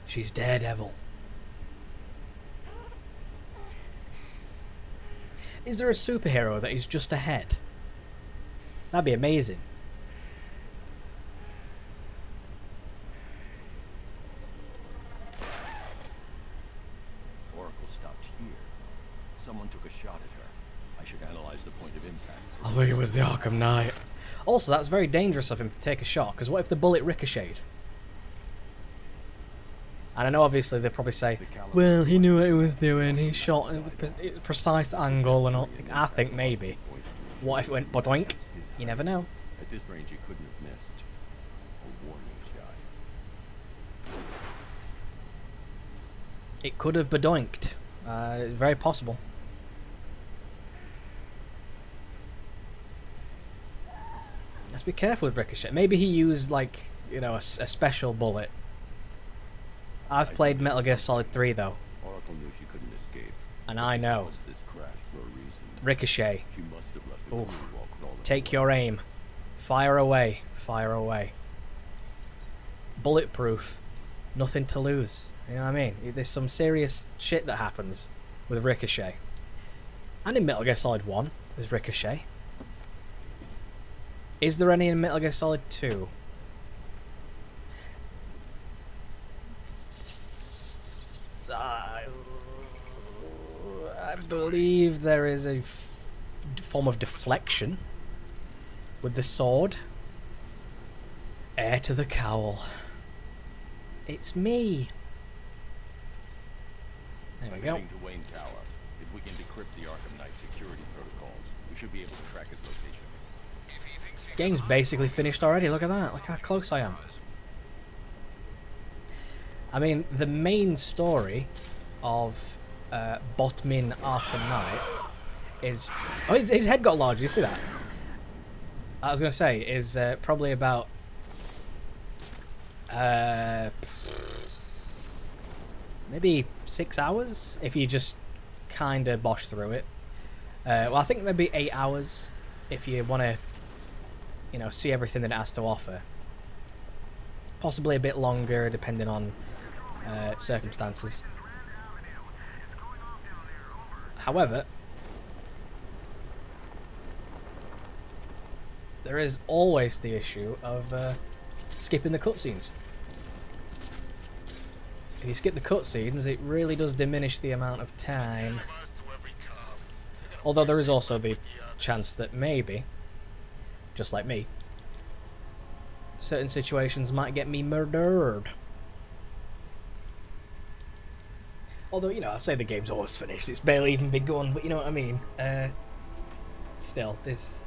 She's Daredevil. Is there a superhero that is just ahead? That'd be amazing. Oracle stopped here. Someone took a shot at her. I should analyze the point of impact. I think it was the Arkham Knight. Also, that's very dangerous of him to take a shot, because what if the bullet ricocheted? And I know obviously they'll probably say, well, he knew what he was doing, he shot at the precise angle and all. I think maybe. What if it went bodoink? You never know. At this range, he couldn't have missed. A warning shot. It could have bodoinked. Very possible. Let's be careful with Ricochet. Maybe he used, like, you know, a special bullet. I've played Metal Gear Solid 3 though. Oracle knew she couldn't escape. And I know. This crash for a reason. Ricochet. She must have left the Oof. moonwalk with all the Take your aim. Fire away. Fire away. Bulletproof. Nothing to lose. You know what I mean? There's some serious shit that happens with Ricochet. And in Metal Gear Solid 1, there's Ricochet. Is there any in Metal Gear Solid 2? I believe there is a form of deflection with the sword. Heir to the cowl. It's me. There we go. Heading to Wayne Tower. If we can decrypt the Arkham Knight security protocols, we should be able to track his location. Game's basically finished already. Look at that. Look how close I am. I mean, the main story of Botmin Arkham Knight is... Oh, his head got larger. You see that? I was going to say, is probably about... maybe 6 hours, if you just kind of bosh through it. Well, I think maybe 8 hours, if you want to, you know, see everything that it has to offer. Possibly a bit longer, depending on circumstances. However, there is always the issue of skipping the cutscenes. If you skip the cutscenes, it really does diminish the amount of time. Although there is also the chance that maybe, just like me, certain situations might get me murdered. Although, you know, I say the game's almost finished. It's barely even begun, but you know what I mean. Still, there's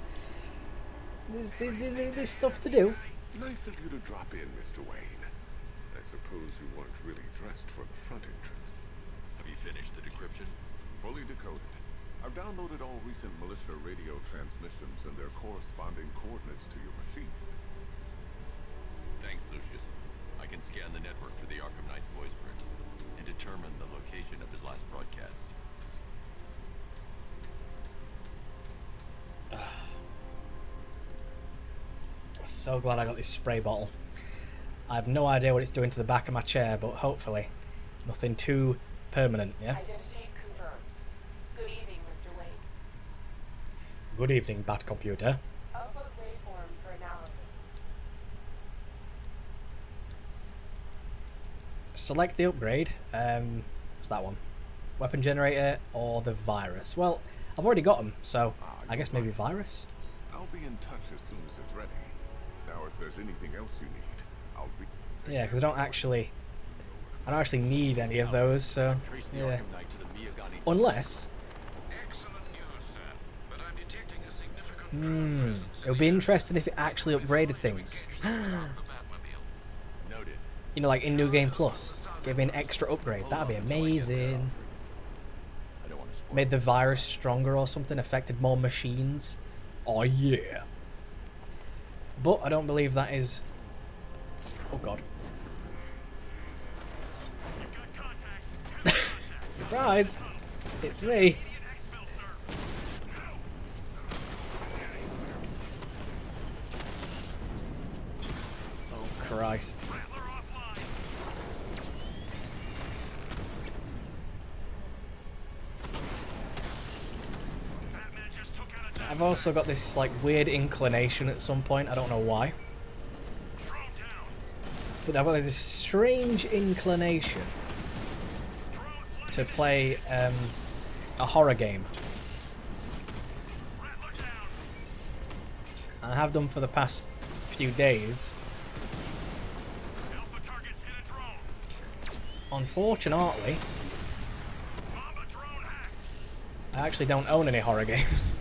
stuff to do. Nice of you to drop in, Mr. Wayne. I suppose you weren't really dressed for the front entrance. Have you finished the decryption? Fully decoded. I've downloaded all recent militia radio transmissions and their corresponding coordinates to your machine. Thanks, Lucius. I can scan the network for the Arkham Knight's voice print and determine the location of his last broadcast. So glad I got this spray bottle. I have no idea what it's doing to the back of my chair, but hopefully nothing too permanent, yeah? Identity confirmed. Good evening, Mr. Wade. Good evening, Bat Computer. Upload waveform for analysis. Select the upgrade. What's that one? Weapon generator or the virus? Well, I've already got them, so I guess maybe virus? I'll be in touch as soon as it's ready. Now, if there's anything else you need, I'll be... Yeah, because I don't actually need any of those, so yeah. Unless it would be interesting if it actually upgraded things. You know, like in New Game Plus, gave me an extra upgrade. That'd be amazing. Made the virus stronger or something, affected more machines. Oh yeah. But I don't believe that is... Oh god. Surprise! It's me! Oh Christ. I've also got this like weird inclination at some point, I don't know why. But I've got this strange inclination to play a horror game. And I have done for the past few days. unfortunately, I actually don't own any horror games.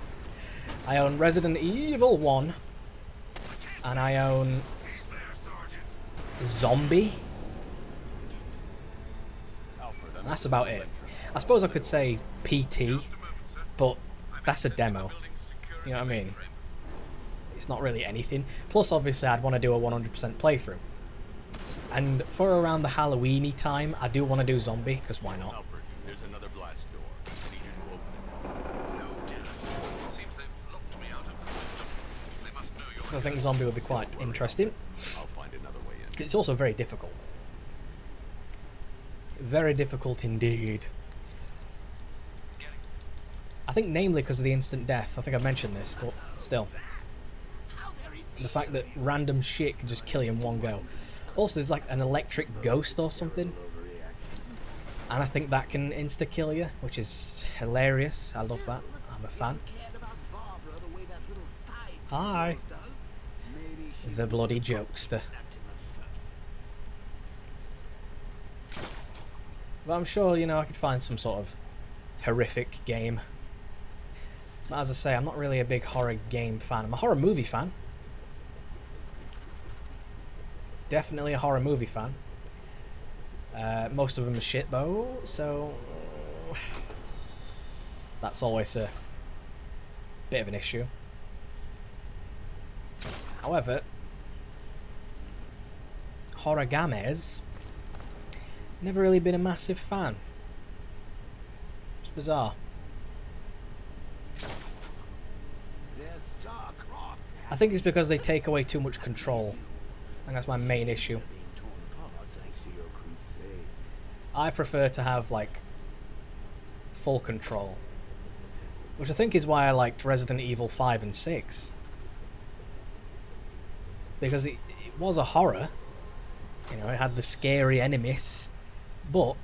I own Resident Evil 1, and I own Zombie. That's about it. I suppose I could say PT, but that's a demo. You know what I mean? It's not really anything. Plus, obviously, I'd want to do a 100% playthrough. And for around the Halloween-y time, I do want to do Zombie, because why not? Alfred, there's another blast door. I need you to open it. Oh dear. Seems they've locked me out of the system. They must know you're... So I think Zombie would be quite interesting. I'll find another way in. It's also very difficult. Very difficult indeed. I think namely because of the instant death. I think I mentioned this, but still. The fact that random shit can just kill you in one go. Also, there's like an electric ghost or something. And I think that can insta-kill you, which is hilarious. I love that. I'm a fan. Hi. The bloody jokester. But I'm sure, you know, I could find some sort of horrific game. But as I say, I'm not really a big horror game fan. I'm a horror movie fan. Definitely a horror movie fan. Most of them are shit though, so that's always a bit of an issue. However, horror games, never really been a massive fan. It's bizarre. I think it's because they take away too much control. I think that's my main issue. I prefer to have, like, full control. Which I think is why I liked Resident Evil 5 and 6. Because it was a horror. You know, it had the scary enemies. But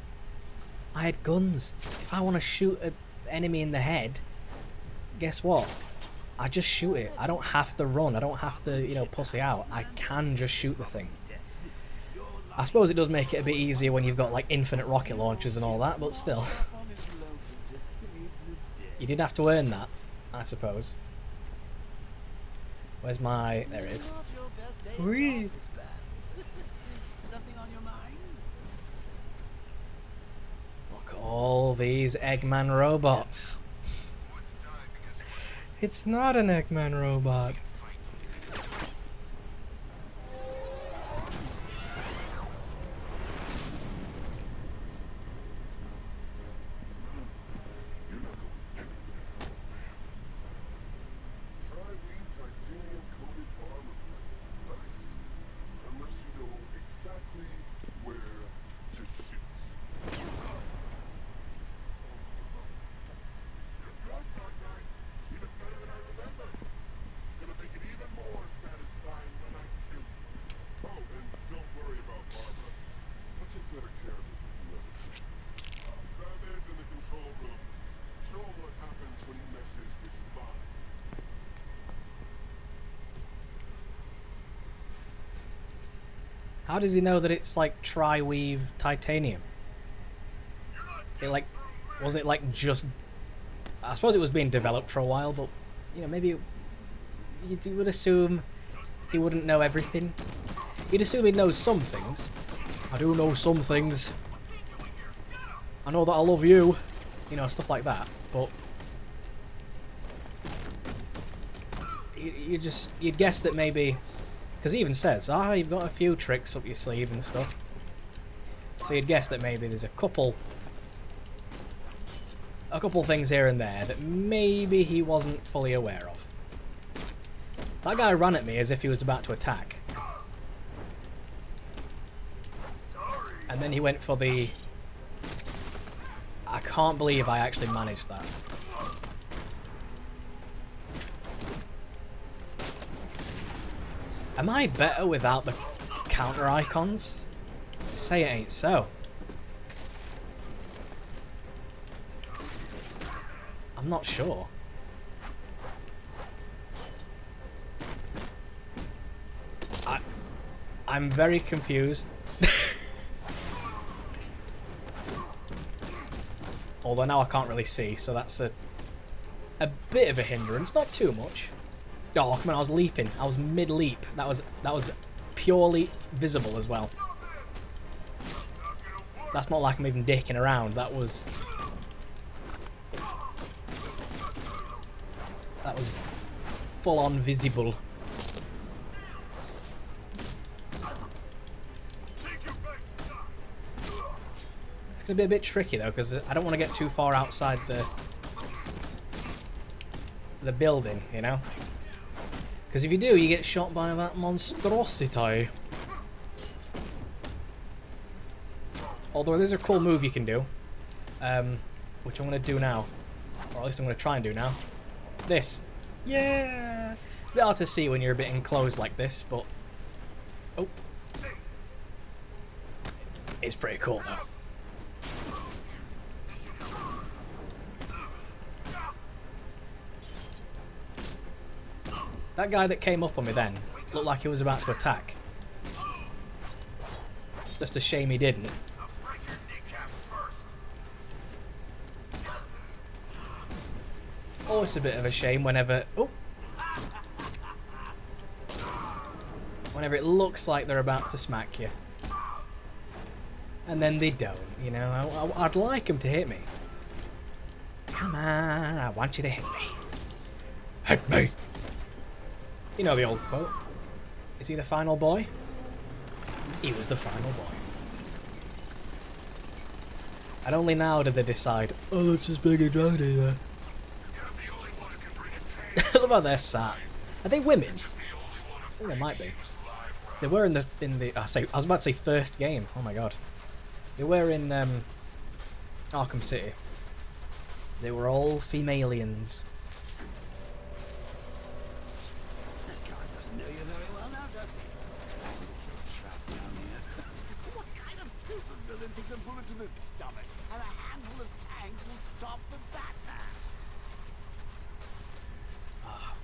I had guns. If I want to shoot an enemy in the head, guess what? I just shoot it. I don't have to run. I don't have to, you know, pussy out. I can just shoot the thing. I suppose it does make it a bit easier when you've got like infinite rocket launchers and all that, but still. You did have to earn that, I suppose. Where's my... There it is. Whee! Look at all these Eggman robots. It's not an Eggman robot. How does he know that it's like tri-weave titanium? It like, wasn't it like just... I suppose it was being developed for a while, but, you know, maybe you would assume he wouldn't know everything. You'd assume he knows some things. I do know some things. I know that I love you. You know, stuff like that, but... You'd guess that maybe... Because he even says, you've got a few tricks up your sleeve and stuff. So you'd guess that maybe there's a couple things here and there that maybe he wasn't fully aware of. That guy ran at me as if he was about to attack. And then he went for the... I can't believe I actually managed that. Am I better without the counter icons? Say it ain't so. I'm not sure. I'm very confused. Although now I can't really see, so that's a bit of a hindrance. Not too much. Oh, come on, I was leaping. I was mid-leap. That was purely visible as well. That's not like I'm even dicking around. That was full-on visible. It's going to be a bit tricky though, because I don't want to get too far outside the building, you know? Because if you do, you get shot by that monstrosity. Although there's a cool move you can do, which I'm going to do now. Or at least I'm going to try and do now. This. Yeah! It's a bit hard to see when you're a bit enclosed like this, but... Oh. It's pretty cool though. That guy that came up on me then looked like he was about to attack. It's just a shame he didn't. Oh, it's a bit of a shame whenever... Oh! Whenever it looks like they're about to smack you. And then they don't, you know. I'd like them to hit me. Come on, I want you to hit me. Hit me! You know the old quote. Is he the final boy? He was the final boy. And only now did they decide, oh, let's just bring a drone in there. Look about their sat. Are they women? I think they might be. They were in the I was about to say first game. Oh my god. They were in Arkham City. They were all femalians.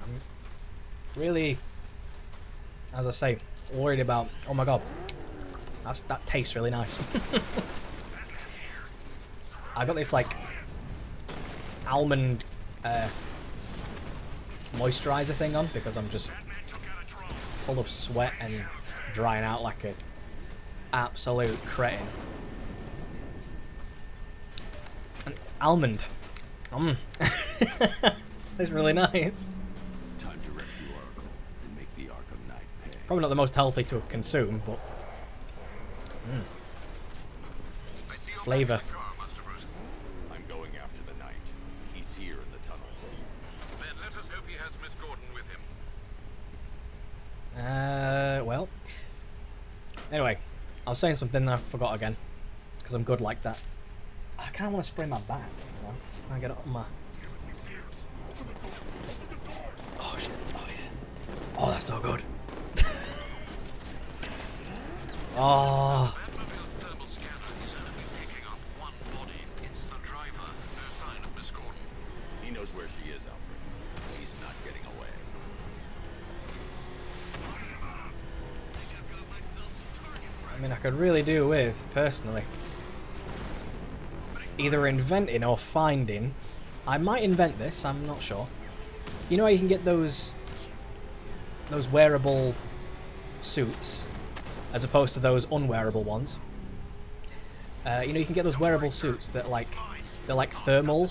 I'm really, as I say, worried about. Oh my god, that tastes really nice. I got this like almond moisturizer thing on because I'm just full of sweat and drying out like a absolute cretin. An almond. It's really nice. Time to rescue Arkham and make the Arkham Knight pay. Probably not the most healthy to consume, but flavor. I'm going after the Knight. He's here in the tunnel. Then let us hope he has Miss Gordon with him. Well. Anyway, I was saying something and I forgot again. Because I'm good like that. I kind of want to spray my back. You know? I get it on my... Oh shit, oh yeah. Oh, that's so good. Oh. He knows where she is, Alfred. He's not getting away. I mean, I could really do with, personally, either inventing or finding. I might invent this, I'm not sure. You know how you can get those wearable suits as opposed to those unwearable ones? You know, you can get those wearable suits that they're like thermal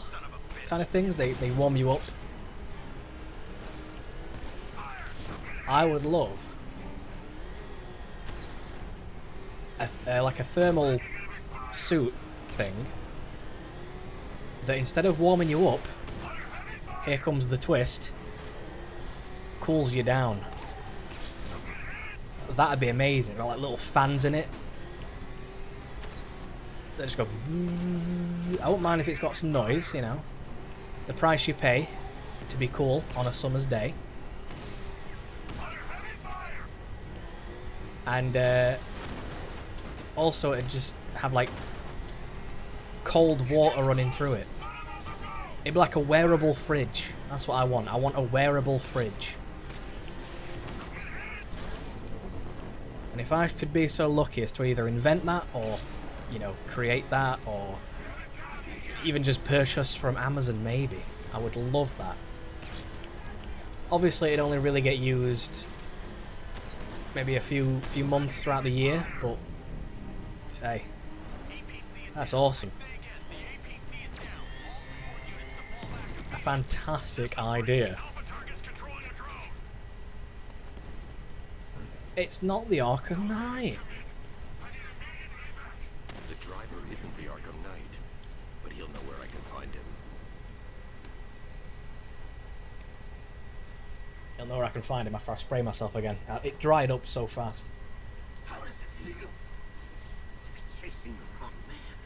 kind of things. They warm you up. I would love like a thermal suit thing that instead of warming you up, here comes the twist, cools you down. That'd be amazing. Got like little fans in it. They just go. I won't mind if it's got some noise, you know. The price you pay to be cool on a summer's day. And also it'd just have like cold water running through it. It'd be like a wearable fridge. That's what I want. I want a wearable fridge. And if I could be so lucky as to either invent that or, you know, create that or even just purchase from Amazon, maybe. I would love that. Obviously, it'd only really get used maybe a few months throughout the year, but hey, that's awesome. A fantastic idea. It's not the Arkham Knight. The driver isn't the Arkham Knight, but he'll know where I can find him. He'll know where I can find him after I spray myself again. It dried up so fast. How does it feel to be chasing the wrong man?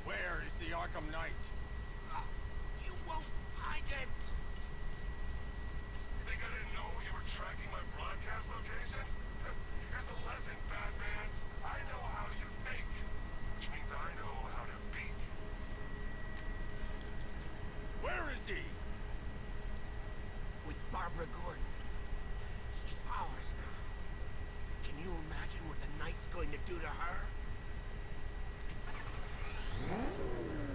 Where is the Arkham Knight? You won't find him. You think I didn't know you were tracking my broadcast location? Here's a lesson, Batman. I know how you think, which means I know how to beat. Where is he? With Barbara Gordon. She's ours now. Can you imagine what the Knight's going to do to her?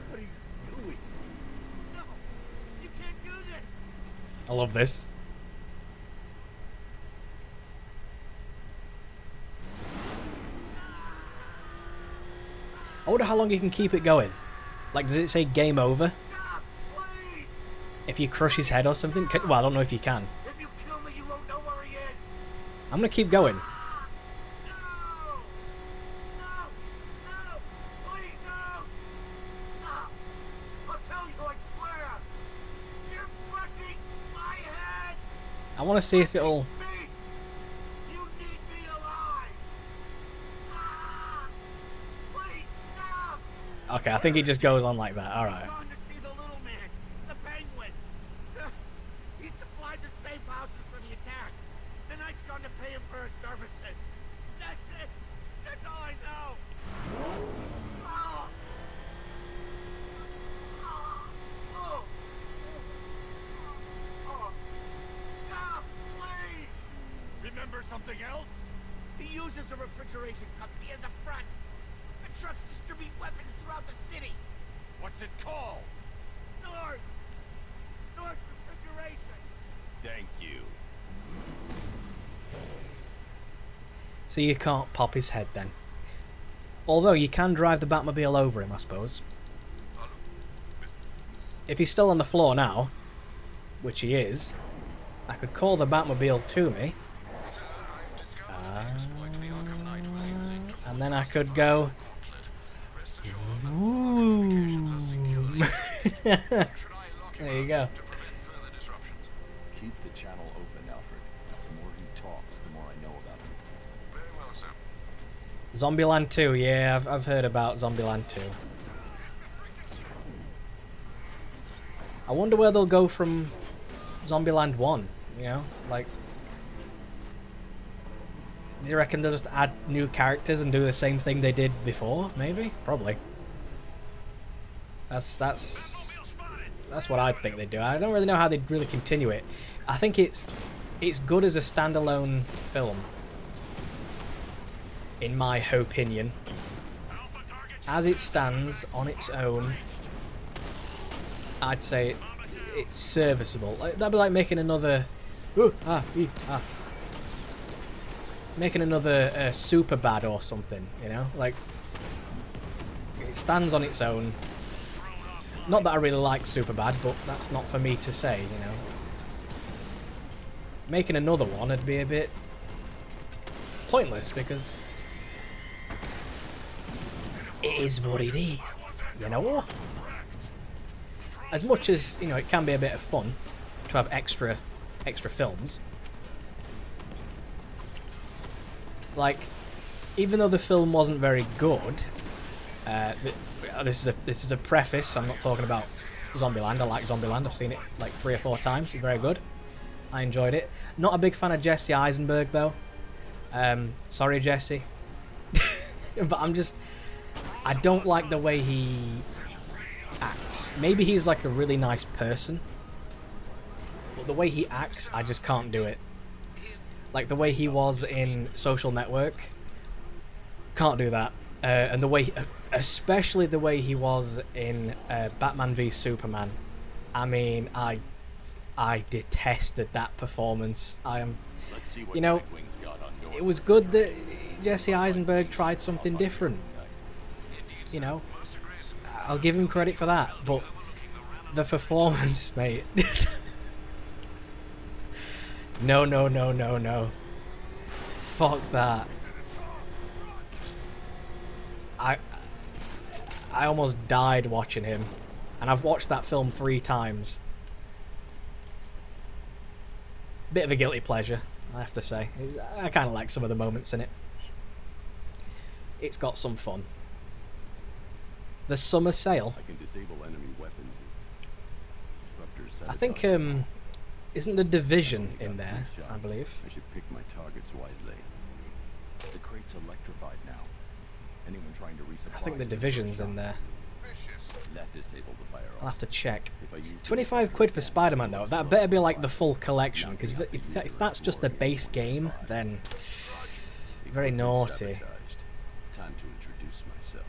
What are you doing? No! You can't do this! I love this. I wonder how long you can keep it going. Like, does it say game over? If you crush his head or something? Well, I don't know if you can. If you kill me, you won't know where he is! I'm gonna keep going. No! No! No! Please, no! No! I'll tell you, I swear! You're crushing my head! I want to see if it'll... Me! You need me alive! Ah! Please, stop! Okay, I think it just goes on like that. Alright. Gone to see the little man, the Penguin. He supplied the safe houses for the attack. The Knight's gone to pay him for his services. That's it. That's all I know. Oh. Oh. Oh. Stop, please. Remember something else? He uses a refrigeration company as a front. The trucks distribute weapons throughout the city. What's it called? North Refrigeration. Thank you. So you can't pop his head then. Although you can drive the Batmobile over him, I suppose. If he's still on the floor now, which he is, I could call the Batmobile to me. And then I could go... Ooh. There you go. Keep the channel open, Alfred. The more he talks, the more I know about him. Very well, sir. Zombieland 2, yeah, I've heard about Zombieland 2. I wonder where they'll go from Zombieland 1, you know? Like, do you reckon they'll just add new characters and do the same thing they did before? Maybe? Probably. That's what I think they'd do. I don't really know how they'd really continue it. I think it's good as a standalone film, in my opinion. As it stands on its own, I'd say it's serviceable. That'd be like making another... Making another Superbad or something, you know? Like, it stands on its own. Not that I really like Superbad, but that's not for me to say, you know? Making another one would be a bit pointless, because it is what it is, you know? As much as, you know, it can be a bit of fun to have extra films. Like, even though the film wasn't very good, this is a preface. I'm not talking about Zombieland. I like Zombieland. I've seen it like 3 or 4 times. It's very good. I enjoyed it. Not a big fan of Jesse Eisenberg though. Sorry, Jesse. But I don't like the way he acts. Maybe he's like a really nice person, but the way he acts, I just can't do it. Like the way he was in Social Network. Can't do that. And the way, especially the way he was in Batman v Superman. I mean, I detested that performance. You know, it was good that Jesse Eisenberg tried something different. You know, I'll give him credit for that, but the performance, mate. No, no, no, no, no. Fuck that. I almost died watching him, and I've watched that film 3 times. Bit of a guilty pleasure, I have to say. I kind of like some of the moments in it. It's got some fun. The summer sale. I can disable enemy weapons. I think isn't the Division in there? I believe. I should pick my targets wisely. The crate's electrified now. Anyone trying to resupply. I think the Division's in there. That disabled the firearm. I'll have to check. 25 quid for Spider-Man though. That better be like the full collection, because if that's just the base game, then very naughty. Time to introduce myself.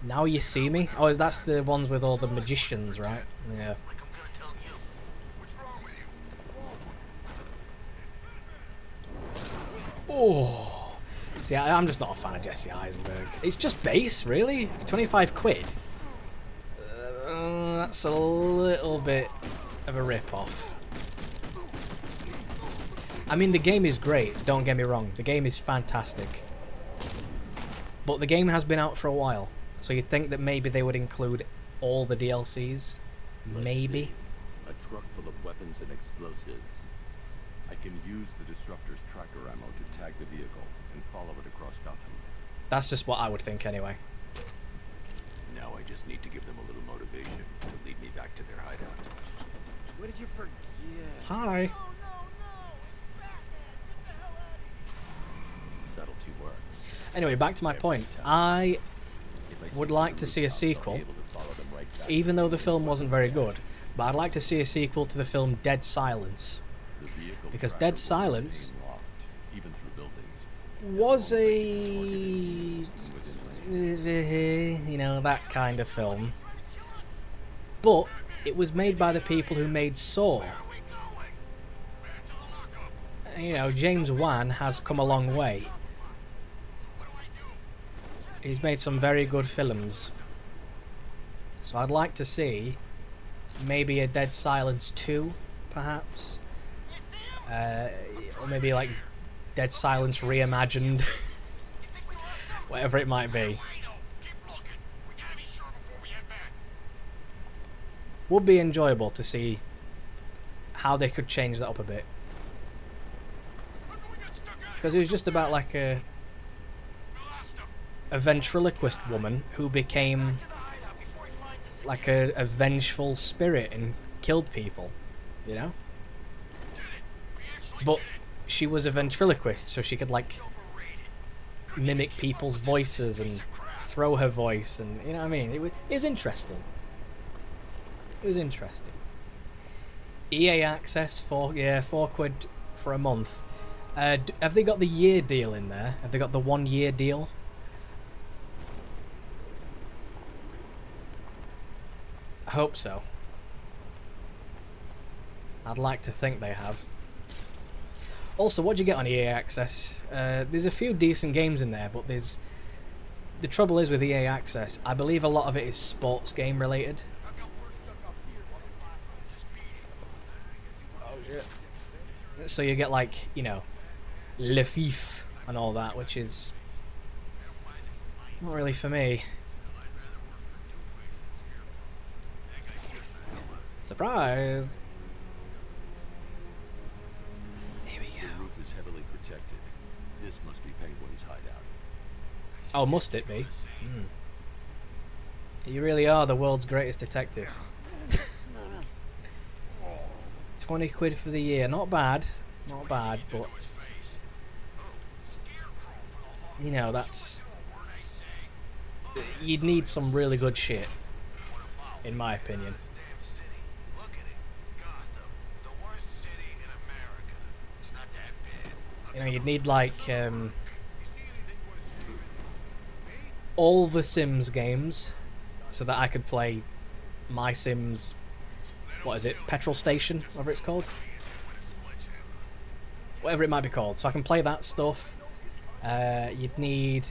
Now You See Me? Oh, that's the ones with all the magicians, right? Yeah. Oh. See, I'm just not a fan of Jesse Eisenberg. It's just base, really? 25 quid? That's a little bit of a rip-off. I mean, the game is great, don't get me wrong. The game is fantastic. But the game has been out for a while, so you'd think that maybe they would include all the DLCs. Maybe. A truck full of weapons and explosives. I can use the Disruptor's tracker ammo to tag the vehicle and follow it across Gotham. That's just what I would think anyway. Now I just need to give them a little motivation to lead me back to their hideout. What did you forget? Hi. Subtlety works. Anyway, back to my point. I would like to see a sequel, even though the film wasn't very good. But I'd like to see a sequel to the film Dead Silence. Because Dead Silence was a, you know, that kind of film. But it was made by the people who made Saw. You know, James Wan has come a long way. He's made some very good films. So I'd like to see maybe a Dead Silence 2, perhaps. Or maybe like Dead Silence reimagined. Whatever it might be. Would be enjoyable to see how they could change that up a bit. Because it was just about like a ventriloquist woman who became like a vengeful spirit and killed people, you know? But she was a ventriloquist, so she could like mimic people's voices and throw her voice, and you know what I mean? It was interesting. It was interesting. EA Access for £4 for a month. Have they got the year deal in there? Have they got the 1 year deal? I hope so. I'd like to think they have. Also, what do you get on EA Access? There's a few decent games in there, but the trouble is with EA Access, I believe a lot of it is sports game related. Oh shit. So you get like, you know, Le Fif and all that, which is not really for me. Surprise! Here we go. The roof is heavily protected. This must be Penguin's hideout. Oh, must it be? You really are the world's greatest detective. 20 quid for the year. Not bad. Not bad, but... You know, that's... You'd need some really good shit. In my opinion. You know, you'd need like all the Sims games so that I could play my Sims. What is it? Petrol Station, whatever it's called. Whatever it might be called. So I can play that stuff. You'd need...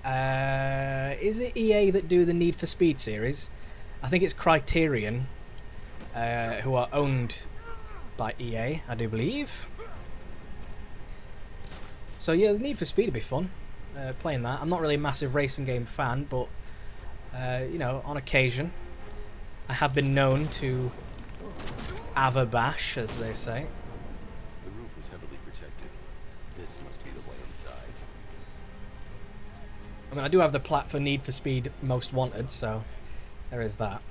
is it EA that do the Need for Speed series? I think it's Criterion, who are owned by EA, I do believe. So yeah, the Need for Speed would be fun, playing that. I'm not really a massive racing game fan, but you know, on occasion, I have been known to have a bash, as they say. The roof was heavily protected. This must be the way inside. I mean, I do have the plat for Need for Speed Most Wanted, so there is that.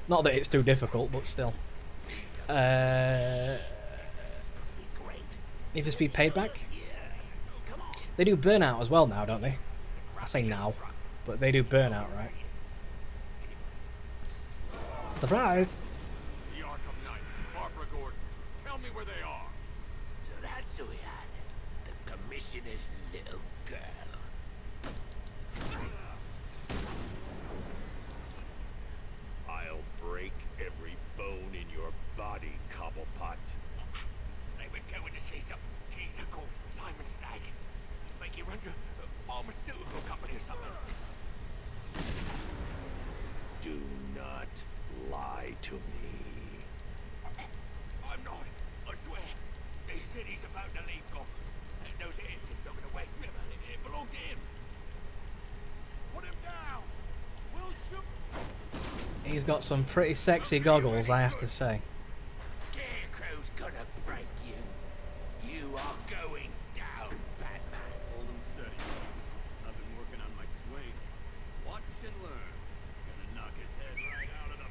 Not that it's too difficult, but still. Need for Speed Payback? They do Burnout as well now, don't they? I say now, but they do Burnout, right? Surprise! The Arkham Knight, Barbara Gordon. Tell me where they are. So that's who we had. The commissioner's little girl. I'll break every bone in your body, Cobblepot. They were going to see some geezer called Simon Stagg. I think he runs a pharmaceutical company or something. Do not lie to me. I'm not. I swear. They said he's about to leave Gotham. And those airships over the West River, it belonged to him. Put him down. We'll shoot. He's got some pretty sexy goggles, I have to say. Scarecrow's gonna break you. You are going down, Batman. Hold him steady. I've been working on my swing. Watch and learn. Gonna knock his head right out of the...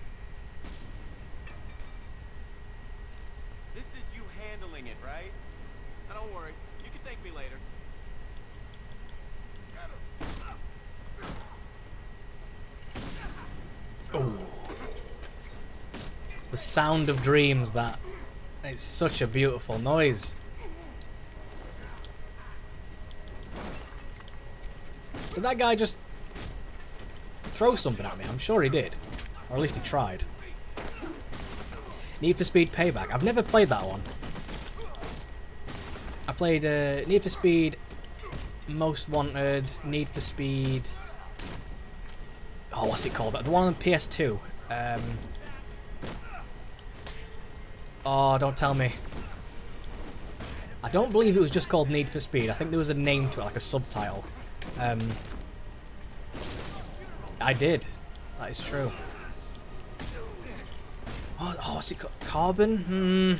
This is you handling it, right? Now don't worry. You can thank me later. It's the sound of dreams, that. It's such a beautiful noise. Did that guy just throw something at me? I'm sure he did. Or at least he tried. Need for Speed Payback. I've never played that one. I played Need for Speed Most Wanted, Need for Speed... Oh, what's it called? The one on PS2. Oh, don't tell me. I don't believe it was just called Need for Speed. I think there was a name to it, like a subtitle. I did. That is true. Oh, what's it called? Carbon?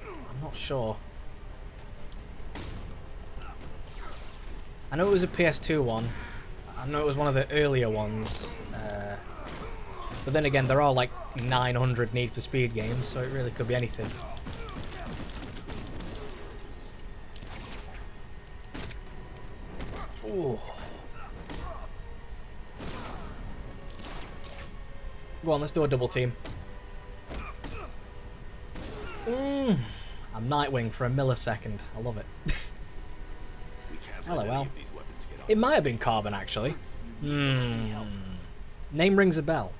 I'm not sure. I know it was a PS2 one. I know it was one of the earlier ones. But then again, there are like 900 Need for Speed games, so it really could be anything. Ooh. Go on, let's do a double team. I'm Nightwing for a millisecond. I love it. Hello, Al. It might have been Carbon, actually. Name rings a bell.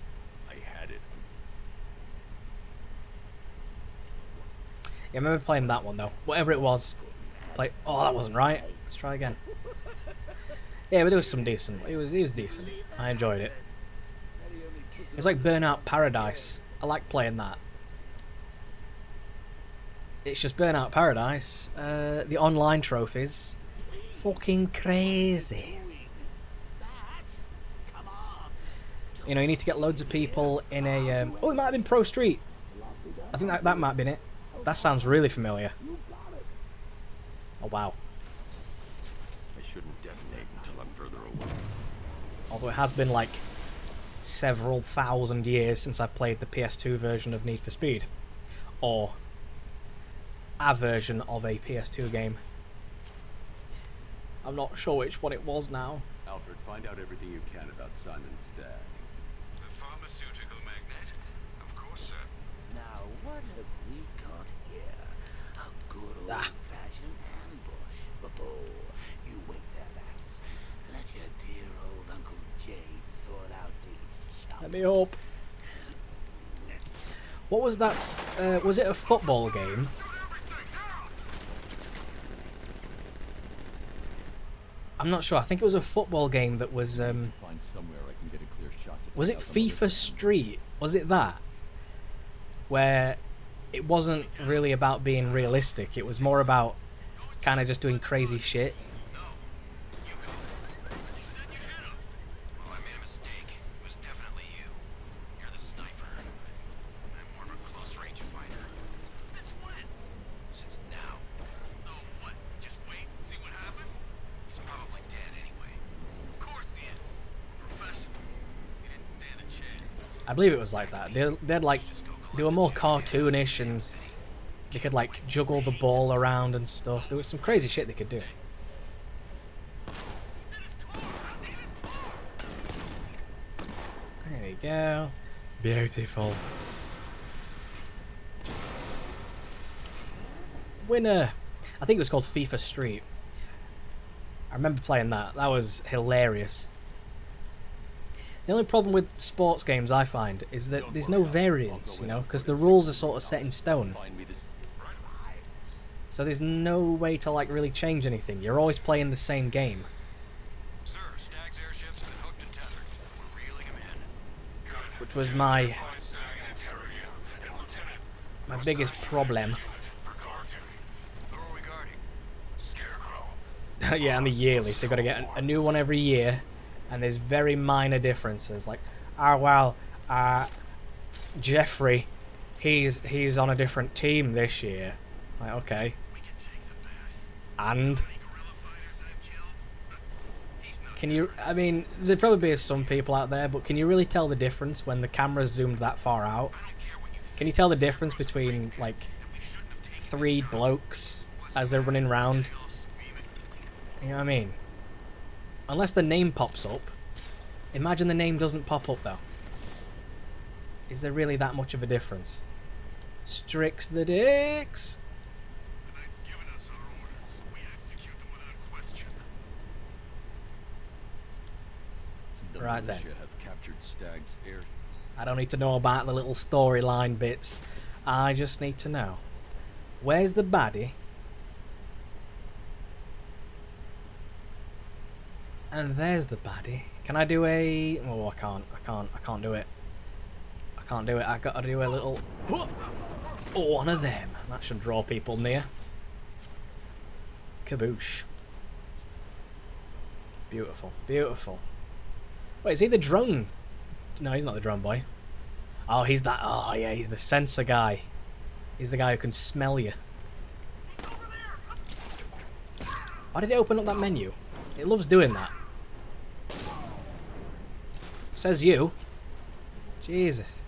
I had it. Yeah, I remember playing that one, though. Whatever it was. Oh, that wasn't right. Let's try again. Yeah, but there was some decent. It was decent. I enjoyed it. It's like Burnout Paradise. I like playing that. It's just Burnout Paradise. The online trophies. Fucking crazy. You know, you need to get loads of people in a... oh, it might have been Pro Street. I think that might have been it. That sounds really familiar. Oh, wow. I shouldn't detonate until I'm further away. Although it has been like several thousand years since I played the PS2 version of Need for Speed. Or a version of a PS2 game. I'm not sure which one it was now. Alfred, find out everything you can about Simon Stagg. The pharmaceutical magnate? Of What have we got here? A good old-fashioned ambush. Oh, you wait there, Max. Let your dear old Uncle Jay sort out these chops. Let me up. What was that? Was it a football game? I'm not sure. I think it was a football game that was. Was it FIFA Street? Was it that? Where it wasn't really about being realistic. It was more about kind of just doing crazy shit. I believe it was like that. They were more cartoonish and they could like juggle the ball around and stuff. There was some crazy shit they could do. There we go. Beautiful. Winner. I think it was called FIFA Street. I remember playing that. That was hilarious. The only problem with sports games I find is that there's no variance, you know, because the rules are sort of set in stone. So there's no way to like really change anything. You're always playing the same game. Sir, Stag's airships have been hooked and tethered. We're reeling him in. Which was my biggest problem. Who are we guarding? Scarecrow. Yeah, and the yearly, so you got to get a new one every year. And there's very minor differences, like, Jeffrey, he's on a different team this year. Like, okay. And can you? I mean, there'd probably be some people out there, but can you really tell the difference when the camera's zoomed that far out? Can you tell the difference between like 3 blokes as they're running round? You know what I mean? Unless the name pops up. Imagine the name doesn't pop up though. Is there really that much of a difference? Strix the dicks. Right then. I don't need to know about the little storyline bits. I just need to know. Where's the baddie? And there's the baddie. Can I do a... Oh, I can't do it. I can't do it. I gotta do a little... Oh, one of them. That should draw people near. Kaboosh. Beautiful. Beautiful. Wait, is he the drone? No, he's not the drone boy. Oh, he's that... Oh, yeah, he's the sensor guy. He's the guy who can smell you. Why did it open up that menu? It loves doing that. Says you. Jesus.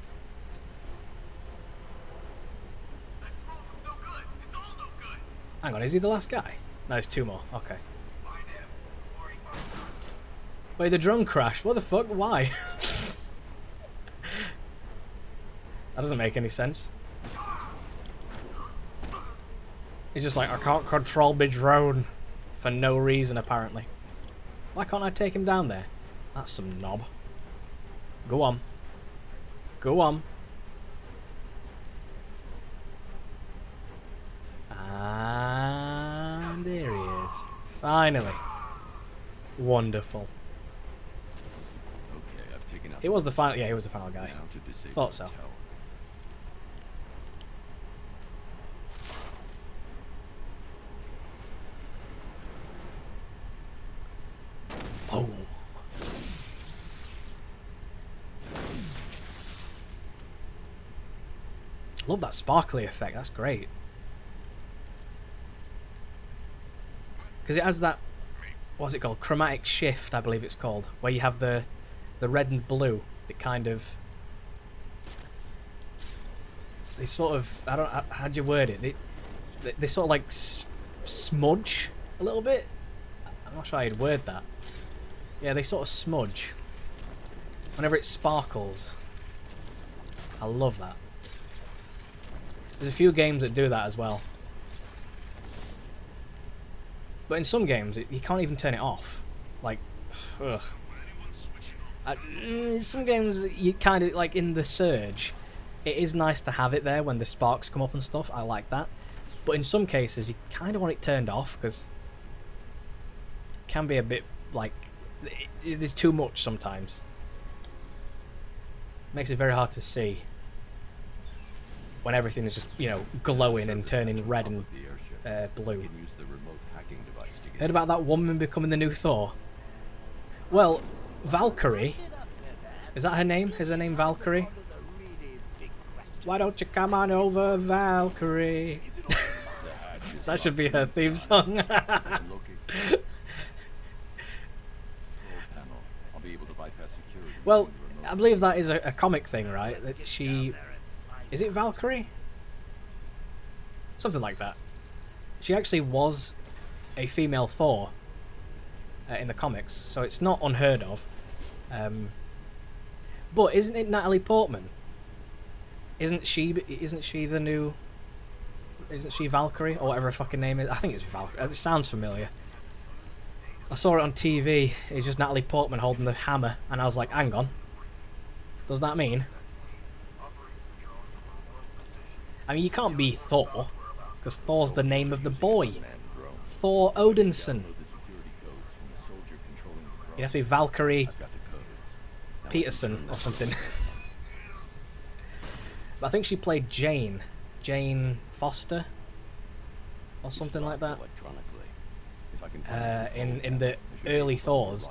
Hang on, is he the last guy? No, there's 2 more. Okay. Wait, the drone crashed. What the fuck? Why? That doesn't make any sense. He's just like, I can't control my drone. For no reason, apparently. Why can't I take him down there? That's some knob. Go on. Go on. And there he is. Finally. Wonderful. Okay, I've taken out. He was the final. Yeah, he was the final guy. Thought so. Oh. Love that sparkly effect. That's great. Because it has that, what's it called? Chromatic shift, I believe it's called, where you have the red and blue. It kind of, they sort of, I don't, how do you word it? They sort of like smudge a little bit. I'm not sure how you'd word that. Yeah, they sort of smudge whenever it sparkles. I love that. There's a few games that do that as well. But in some games, you can't even turn it off. Like, ugh. Some games, you kind of, like in the Surge, it is nice to have it there when the sparks come up and stuff. I like that. But in some cases, you kind of want it turned off because it can be a bit, like, there's too much sometimes. Makes it very hard to see when everything is just, you know, glowing and turning red and blue. Heard about that woman becoming the new Thor? Well, Valkyrie. Is that her name? Is her name Valkyrie? Why don't you come on over, Valkyrie? That should be her theme song. Well, I believe that is a comic thing, right? That she... Is it Valkyrie? Something like that. She actually was a female Thor in the comics, so it's not unheard of. But isn't it Natalie Portman? Isn't she the new... Isn't she Valkyrie? Or whatever her fucking name is. I think it's Valkyrie. It sounds familiar. I saw it on TV. It's just Natalie Portman holding the hammer, and I was like, hang on. Does that mean? I mean, you can't be Thor, because Thor's the name of the boy. Thor Odinson. You'd have to be Valkyrie Peterson or something. But I think she played Jane Foster or something like that in the early Thors,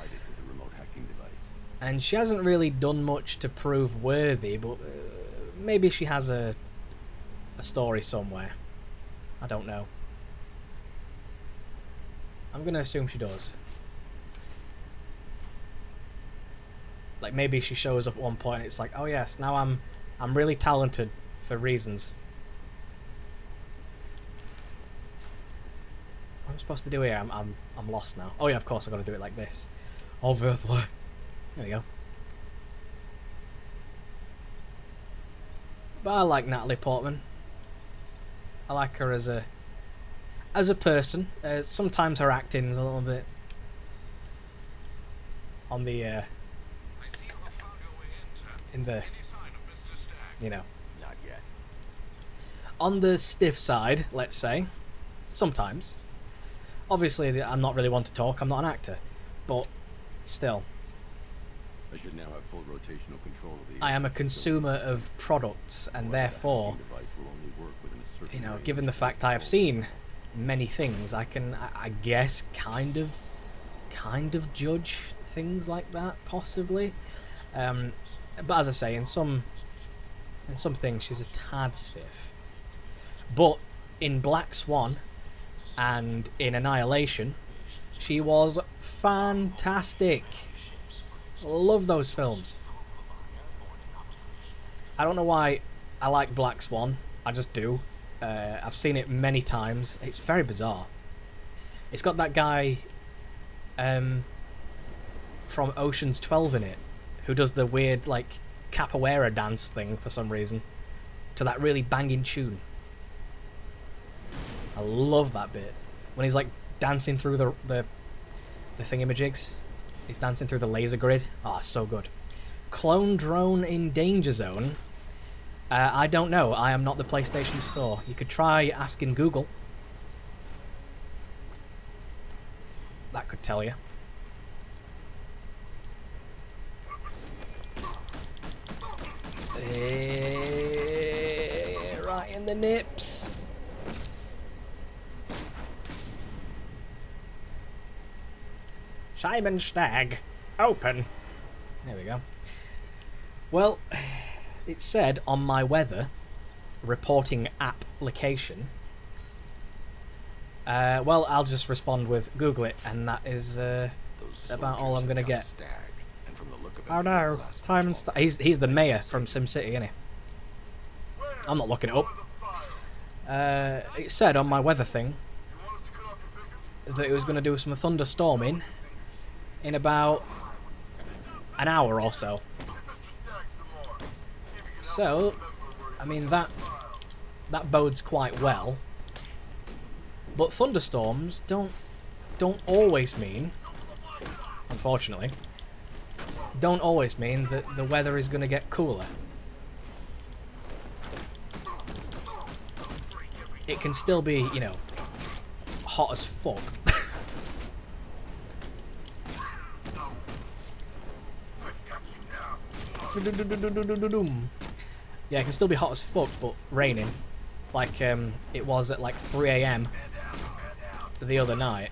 and she hasn't really done much to prove worthy, but maybe she has a story somewhere. I don't know. I'm gonna assume she does. Like, maybe she shows up at one point and it's like, oh yes, now I'm really talented for reasons. What am I supposed to do here? I'm lost now. Oh yeah, of course I gotta do it like this. Obviously. There we go. But I like Natalie Portman. I like her as a person. Sometimes her acting is a little bit on the in the, you know, Not yet. on the stiff side, let's say. Sometimes. Obviously, I'm not really one to talk. I'm not an actor, but still. I should now have full rotational control of the... I am a consumer of products, and therefore, you know, given the fact I have seen many things, I can, I guess, kind of judge things like that, possibly. But as I say, in some things, she's a tad stiff. But in Black Swan and in Annihilation, she was fantastic. Love those films. I don't know why I like Black Swan. I just do. I've seen it many times. It's very bizarre. It's got that guy from Ocean's 12 in it, who does the weird, like, capoeira dance thing for some reason, to that really banging tune. I love that bit. When he's, like, dancing through the thingamajigs. He's dancing through the laser grid. Ah, so good. Clone drone in danger zone. I don't know. I am not the PlayStation Store. You could try asking Google. That could tell you. Right in the nips. Simon Stagg, open. There we go. Well, it said on my weather reporting application. Well, I'll just respond with Google it, and that is about all I'm gonna get. Oh no, Simon Stagg. He's the mayor from SimCity, isn't he? I'm not looking it up. It said on my weather thing that it was going to do some thunderstorming in about an hour or so. So, I mean, that that bodes quite well. But thunderstorms don't always mean, unfortunately, don't always mean that the weather is going to get cooler. It can still be, you know, hot as fuck. Yeah, it can still be hot as fuck, but raining. Like it was at like 3 AM the other night.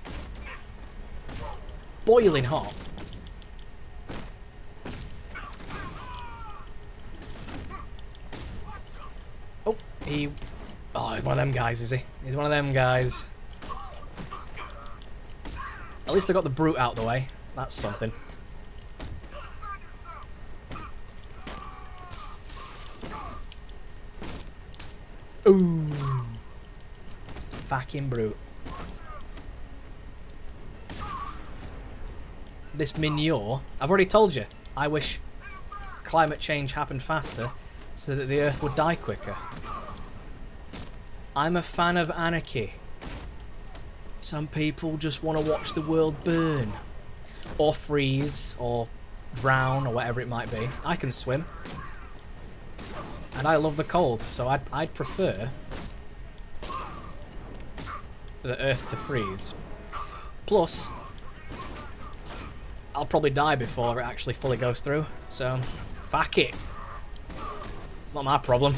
Boiling hot. Oh, he's one of them guys, is he? He's one of them guys. At least I got the brute out of the way. That's something. Ooh. Fucking brute. This manure, I've already told you, I wish climate change happened faster so that the Earth would die quicker. I'm a fan of anarchy. Some people just want to watch the world burn. Or freeze, or drown, or whatever it might be. I can swim. And I love the cold, so I'd prefer the Earth to freeze. Plus, I'll probably die before it actually fully goes through, so fuck it. It's not my problem.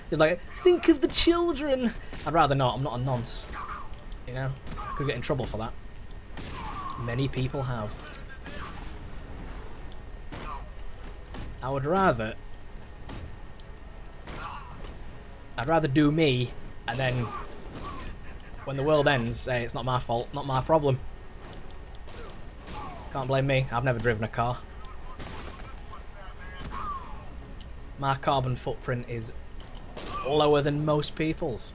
They're like, think of the children. I'd rather not. I'm not a nonce. You know, I could get in trouble for that. Many people have. I would rather. I'd rather do me, and then when the world ends, say it's not my fault, not my problem. Can't blame me. I've never driven a car. My carbon footprint is lower than most people's.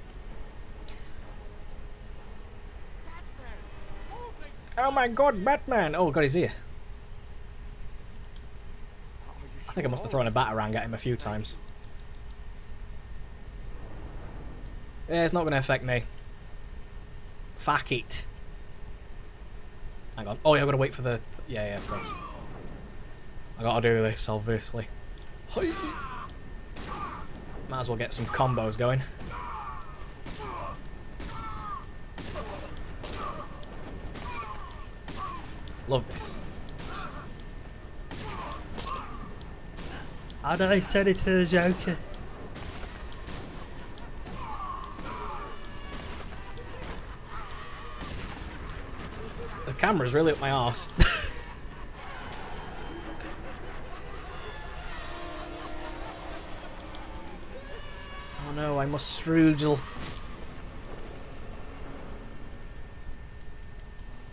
Oh my god, Batman! Oh god, he's here. I think I must have thrown a batarang at him a few times. Yeah, it's not going to affect me. Fuck it. Hang on. Oh yeah, I've got to wait for the... Yeah, of course. I got to do this, obviously. Might as well get some combos going. Love this. How do I turn it to the Joker? The camera's really up my arse. Oh no, I must strudel.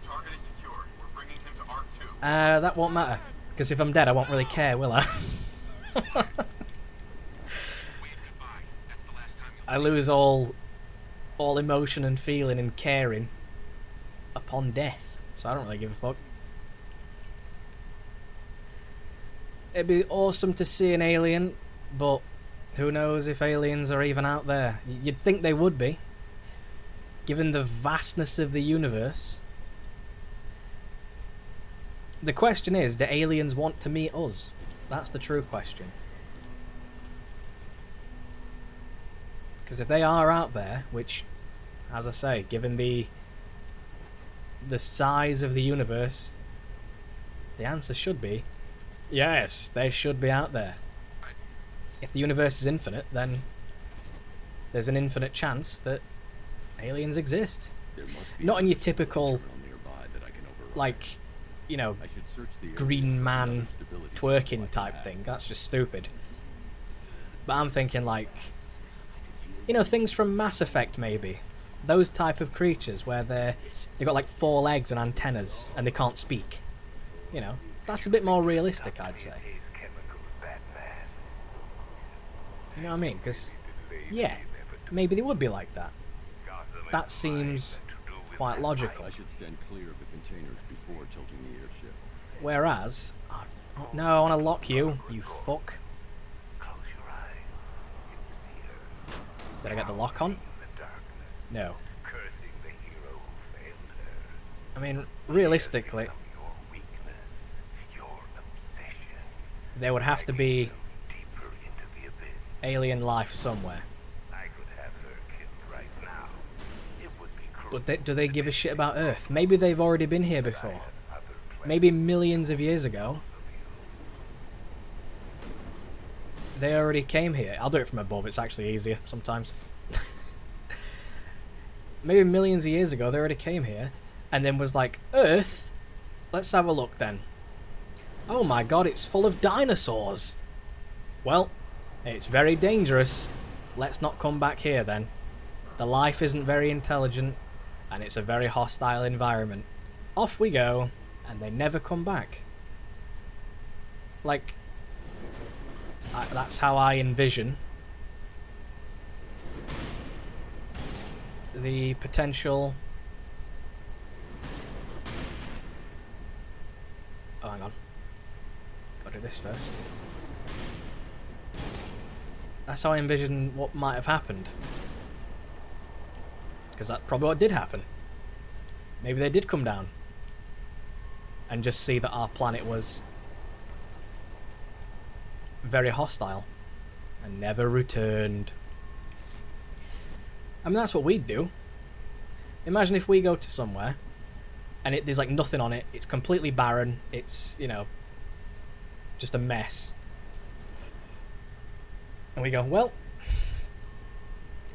Target is secure. We're bringing him to Ark 2. That won't matter. Because if I'm dead, I won't really care, will I? I lose all emotion and feeling and caring upon death. So I don't really give a fuck. It'd be awesome to see an alien, but who knows if aliens are even out there. You'd think they would be, given the vastness of the universe. The question is, do aliens want to meet us? That's the true question. Because if they are out there, which, as I say, given the size of the universe, the answer should be, yes, they should be out there. If the universe is infinite, then there's an infinite chance that aliens exist. Not in your typical, like, you know, green man twerking type thing. That's just stupid. But I'm thinking like, you know, things from Mass Effect maybe. Those type of creatures where they've got like 4 legs and antennas and they can't speak. You know, that's a bit more realistic, I'd say. You know what I mean? Because, yeah, maybe they would be like that. That seems quite logical. I should stand clear of the containers before tilting the airship. Whereas, oh, no, I want to lock you, you fuck. Did I get the lock on? No. I mean, realistically, there would have to be alien life somewhere. But do they give a shit about Earth? Maybe they've already been here before. Maybe millions of years ago, they already came here. I'll do it from above, it's actually easier sometimes. Maybe millions of years ago they already came here and then was like, Earth? Let's have a look then. Oh my god, it's full of dinosaurs. Well, it's very dangerous. Let's not come back here then. The life isn't very intelligent and it's a very hostile environment. Off we go, and they never come back. Like, that's how I envision the potential... Oh, hang on. Gotta do this first. That's how I envision what might have happened. Because that's probably what did happen. Maybe they did come down and just see that our planet was very hostile and never returned. I mean, that's what we'd do. Imagine if we go to somewhere and there's like nothing on it, it's completely barren, it's, you know, just a mess. And we go, well,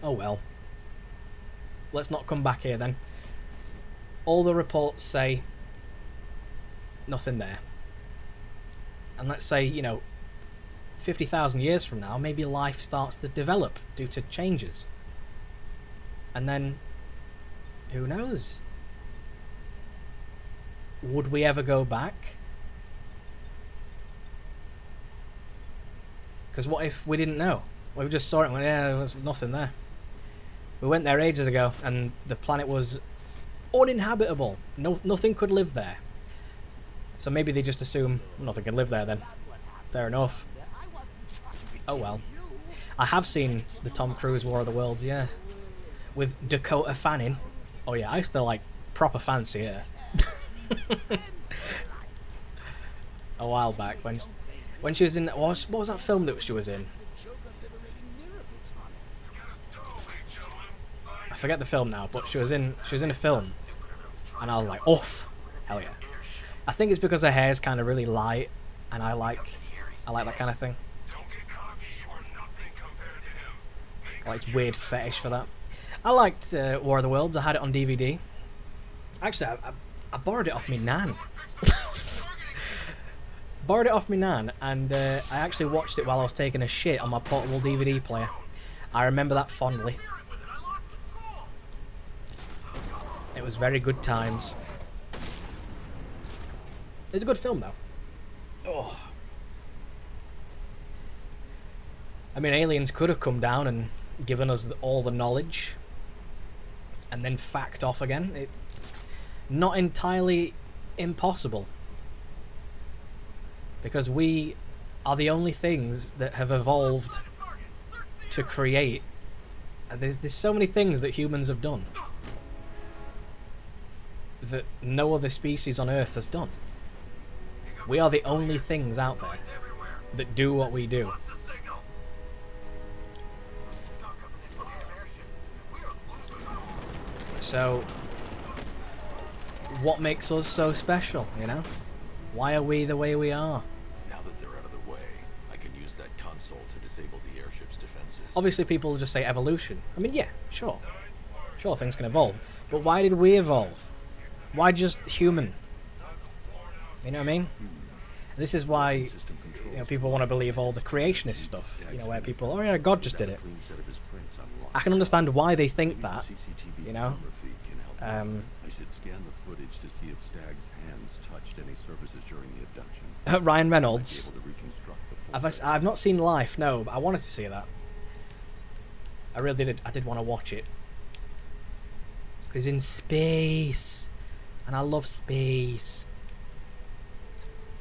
oh well. Let's not come back here then. All the reports say nothing there. And let's say, you know, 50,000 years from now, maybe life starts to develop due to changes. And then, who knows? Would we ever go back? Because what if we didn't know? What if we just saw it and went, yeah, there was nothing there. We went there ages ago and the planet was uninhabitable. Nothing could live there. So maybe they just assume nothing can live there then. Fair enough. Oh well. I have seen the Tom Cruise War of the Worlds, yeah. With Dakota Fanning. Oh yeah, I still like proper fancy her. A while back when she was in what was that film that she was in? I forget the film now, but she was in a film and I was like, oof, hell yeah. I think it's because her hair's kind of really light and I like that kind of thing. Like it's weird fetish for that. I liked War of the Worlds. I had it on DVD. Actually, I borrowed it off me nan. Borrowed it off me nan, and I actually watched it while I was taking a shit on my portable DVD player. I remember that fondly. It was very good times. It's a good film though. Oh. I mean, aliens could have come down and given us all the knowledge and then fact off again. Not entirely impossible, because we are the only things that have evolved to create. There's so many things that humans have done that no other species on Earth has done. We are the only things out there that do what we do. So, what makes us so special, you know? Why are we the way we are? Now that they're out of the way, I can use that console to disable the airship's defenses. Obviously people just say evolution. I mean, yeah, sure. Sure, things can evolve. But why did we evolve? Why just human? You know what I mean? This is why, you know, people want to believe all the creationist stuff. You know, where people, oh yeah, God just did it. I can understand why they think that, you know? I should scan the footage to see if Stag's hands touched any surfaces during the abduction. Ryan Reynolds. I've not seen Life, no, but I wanted to see that. I really did. I did want to watch it. He's in space, and I love space.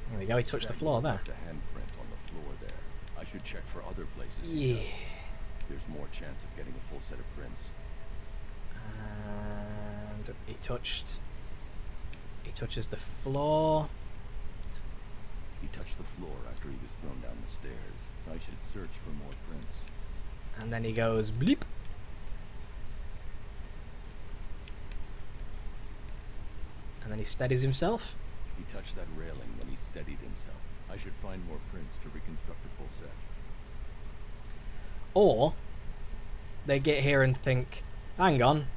There we go. He touched the floor there. A handprint on the floor there. I should check for other places. Yeah. there's more chance of getting a full set of prints. And he touches the floor. He touched the floor after he was thrown down the stairs. I should search for more prints. And then he goes bleep. And then he steadies himself. He touched that railing when he steadied himself. I should find more prints to reconstruct a full set. Or they get here and think, hang on,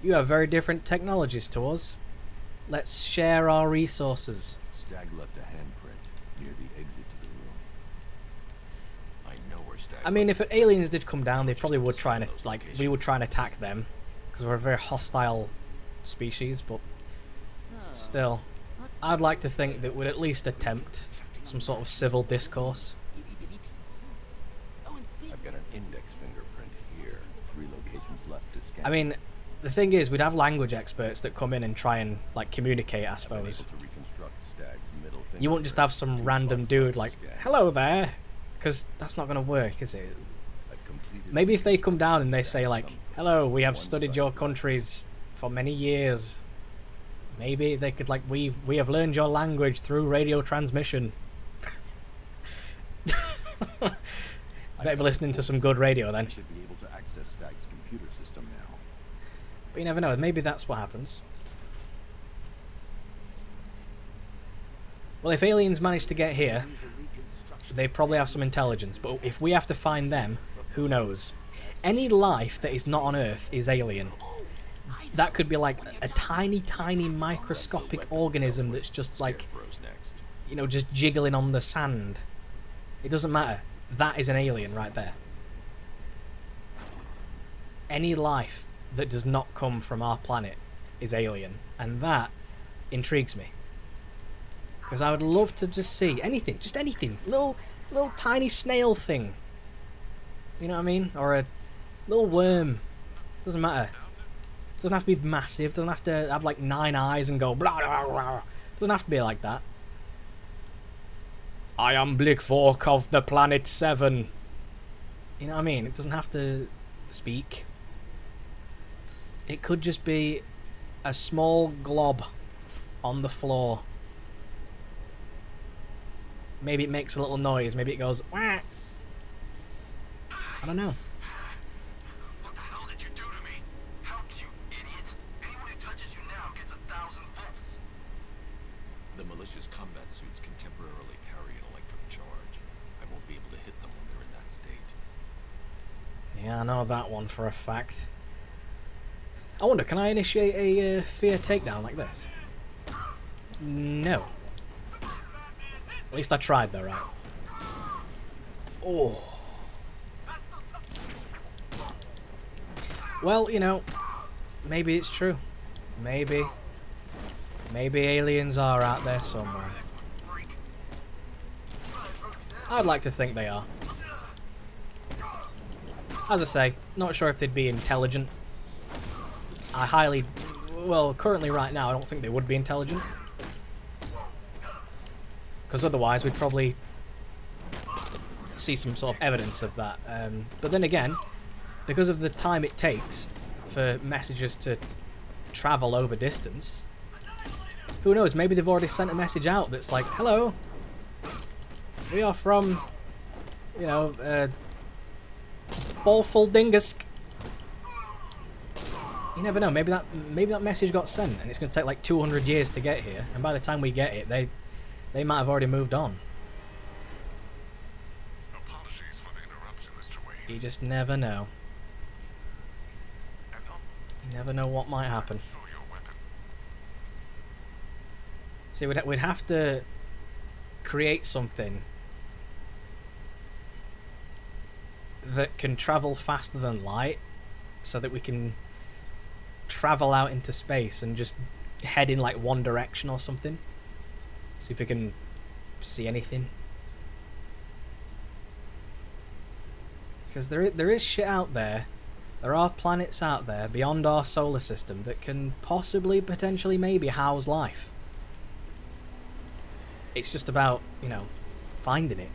you have very different technologies to us. Let's share our resources. Stag left a handprint near the exit to the room. I know where Stag. I mean, if aliens did come down, they probably would try and we would try and attack them because we're a very hostile species. But still, I'd like to think that we'd at least attempt some sort of civil discourse. I've got an index fingerprint here. 3 locations left to scan. I mean, the thing is, we'd have language experts that come in and try and like communicate, I suppose. You won't just have some random dude like, hello there, because that's not going to work, is it? Maybe if they come down and they say like, hello, we have studied your countries for many years. Maybe they could like, we have learned your language through radio transmission. Better be listening to some good radio then. Should be able to access Stag's computer system now. But you never know, maybe that's what happens. Well, if aliens manage to get here, they probably have some intelligence, but if we have to find them, who knows? Any life that is not on Earth is alien. That could be like a tiny, tiny microscopic organism that's just like, you know, just jiggling on the sand. It doesn't matter. That is an alien right there. Any life that does not come from our planet is alien, and that intrigues me. Because I would love to just see anything, just anything, little tiny snail thing. You know what I mean? Or a little worm. Doesn't matter. Doesn't have to be massive. Doesn't have to have like 9 eyes and go blah blah blah. Doesn't have to be like that. I am Blickfork of the planet 7. You know what I mean? It doesn't have to speak. It could just be a small glob on the floor. Maybe it makes a little noise. Maybe it goes, wah. I don't know. What the hell did you do to me? Help, you idiot. Anyone who touches you now gets 1,000 volts. The malicious combat suits can temporarily carry an electric charge. I won't be able to hit them when they're in that state. Yeah, I know that one for a fact. I wonder, can I initiate a fear takedown like this? No. At least I tried though, right? Oh. Well, you know, maybe it's true. Maybe aliens are out there somewhere. I'd like to think they are. As I say, not sure if they'd be intelligent. Well, currently right now I don't think they would be intelligent. Because otherwise we'd probably see some sort of evidence of that. But then again, because of the time it takes for messages to travel over distance, who knows, maybe they've already sent a message out that's like, hello, we are from, you know, Ballful Dingusk. You never know, maybe that message got sent and it's going to take like 200 years to get here, and by the time we get it, they might have already moved on. Apologies for the interruption, Mr. Wade. You just never know. You never know what might happen. See, we'd have to create something that can travel faster than light so that we can travel out into space and just head in like one direction or something. See if we can see anything. Because there is shit out there. There are planets out there beyond our solar system that can possibly, potentially, maybe house life. It's just about, you know, finding it.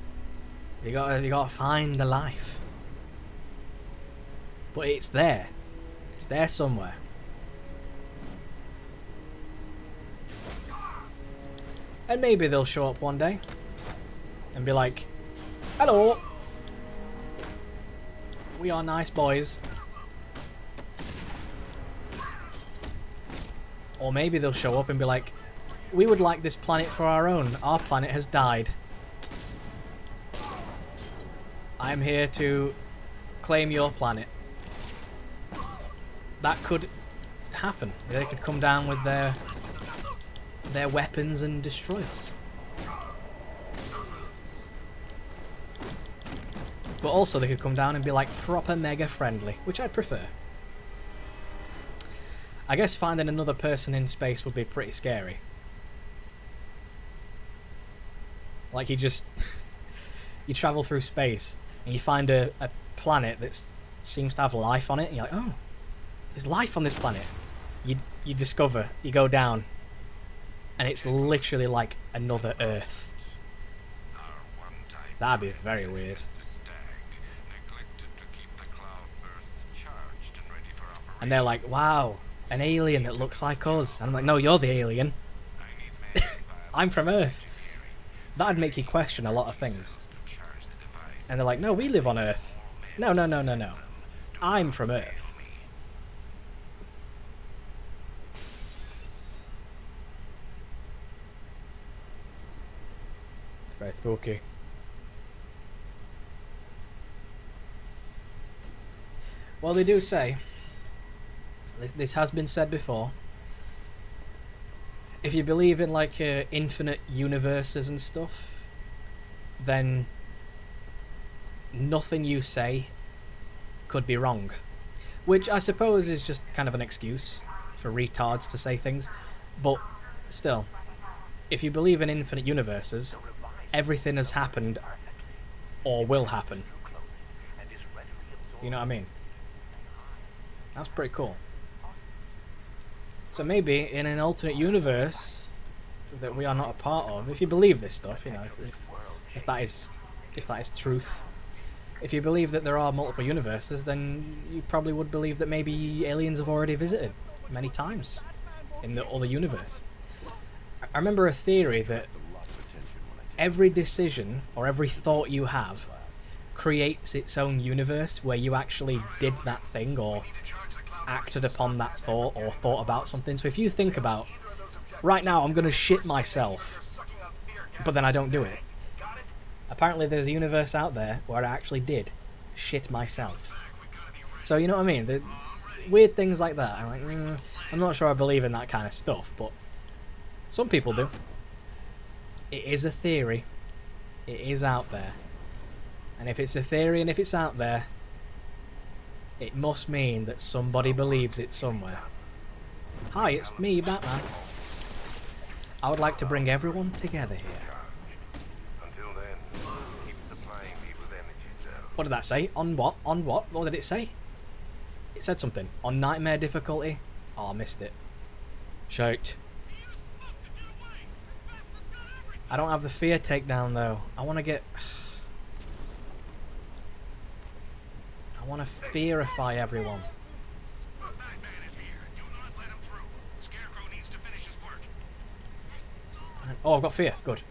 You gotta find the life. But it's there. It's there somewhere. And maybe they'll show up one day and be like, hello, we are nice boys. Or maybe they'll show up and be like, we would like this planet for our own. Our planet has died. I'm here to claim your planet. That could happen. They could come down with their weapons and destroy us. But also they could come down and be like proper mega friendly, which I prefer. I guess finding another person in space would be pretty scary. Like you travel through space and you find a planet that seems to have life on it, and you're like, oh, there's life on this planet. You discover, you go down, and it's literally like another Earth. That'd be very weird. And they're like, wow, an alien that looks like us. And I'm like, no, you're the alien. I'm from Earth. That'd make you question a lot of things. And they're like, no, we live on Earth. No, no, no, no, no. I'm from Earth. Very spooky. Well, they do say, this has been said before, if you believe in like infinite universes and stuff, then nothing you say could be wrong. Which I suppose is just kind of an excuse for retards to say things. But still, if you believe in infinite universes, everything has happened or will happen. You know what I mean? That's pretty cool. So maybe in an alternate universe that we are not a part of, if you believe this stuff, you know, if that is truth, if you believe that there are multiple universes, then you probably would believe that maybe aliens have already visited many times in the other universe. I remember a theory that every decision or every thought you have creates its own universe where you actually did that thing or acted upon that thought or thought about something. So if you think about, right now I'm going to shit myself, but then I don't do it. Apparently there's a universe out there where I actually did shit myself. So you know what I mean? The weird things like that. I'm like, I'm not sure I believe in that kind of stuff, but some people do. It is a theory. It is out there. And if it's a theory and if it's out there, it must mean that somebody believes it somewhere. Hi, it's me, Batman. I would like to bring everyone together here. What did that say? On what? On what? What did it say? It said something. On nightmare difficulty? Oh, I missed it. Shite. I don't have the fear takedown though. I want to get... I want to fearify everyone. Oh, I've got fear. Good.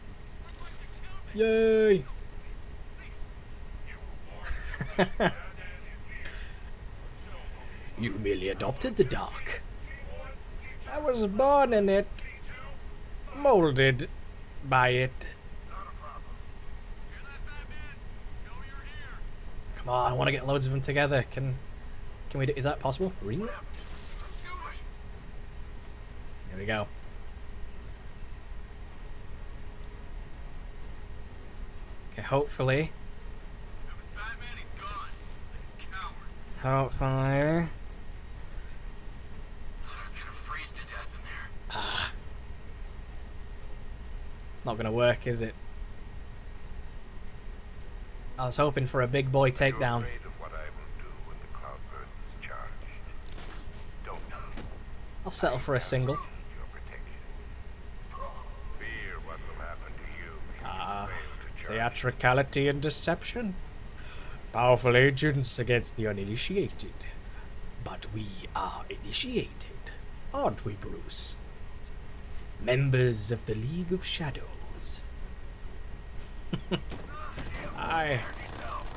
Yay! You merely adopted the dark. I was born in it. Molded by it. Come on, I want to get loads of them together. Can we do, is that possible? Ring? There we go. Okay, hopefully. Hopefully. Ah. It's not gonna work, is it? I was hoping for a big boy takedown. I'll settle for a single. Ah, theatricality and deception. Powerful agents against the uninitiated. But we are initiated, aren't we, Bruce? Members of the League of Shadows. I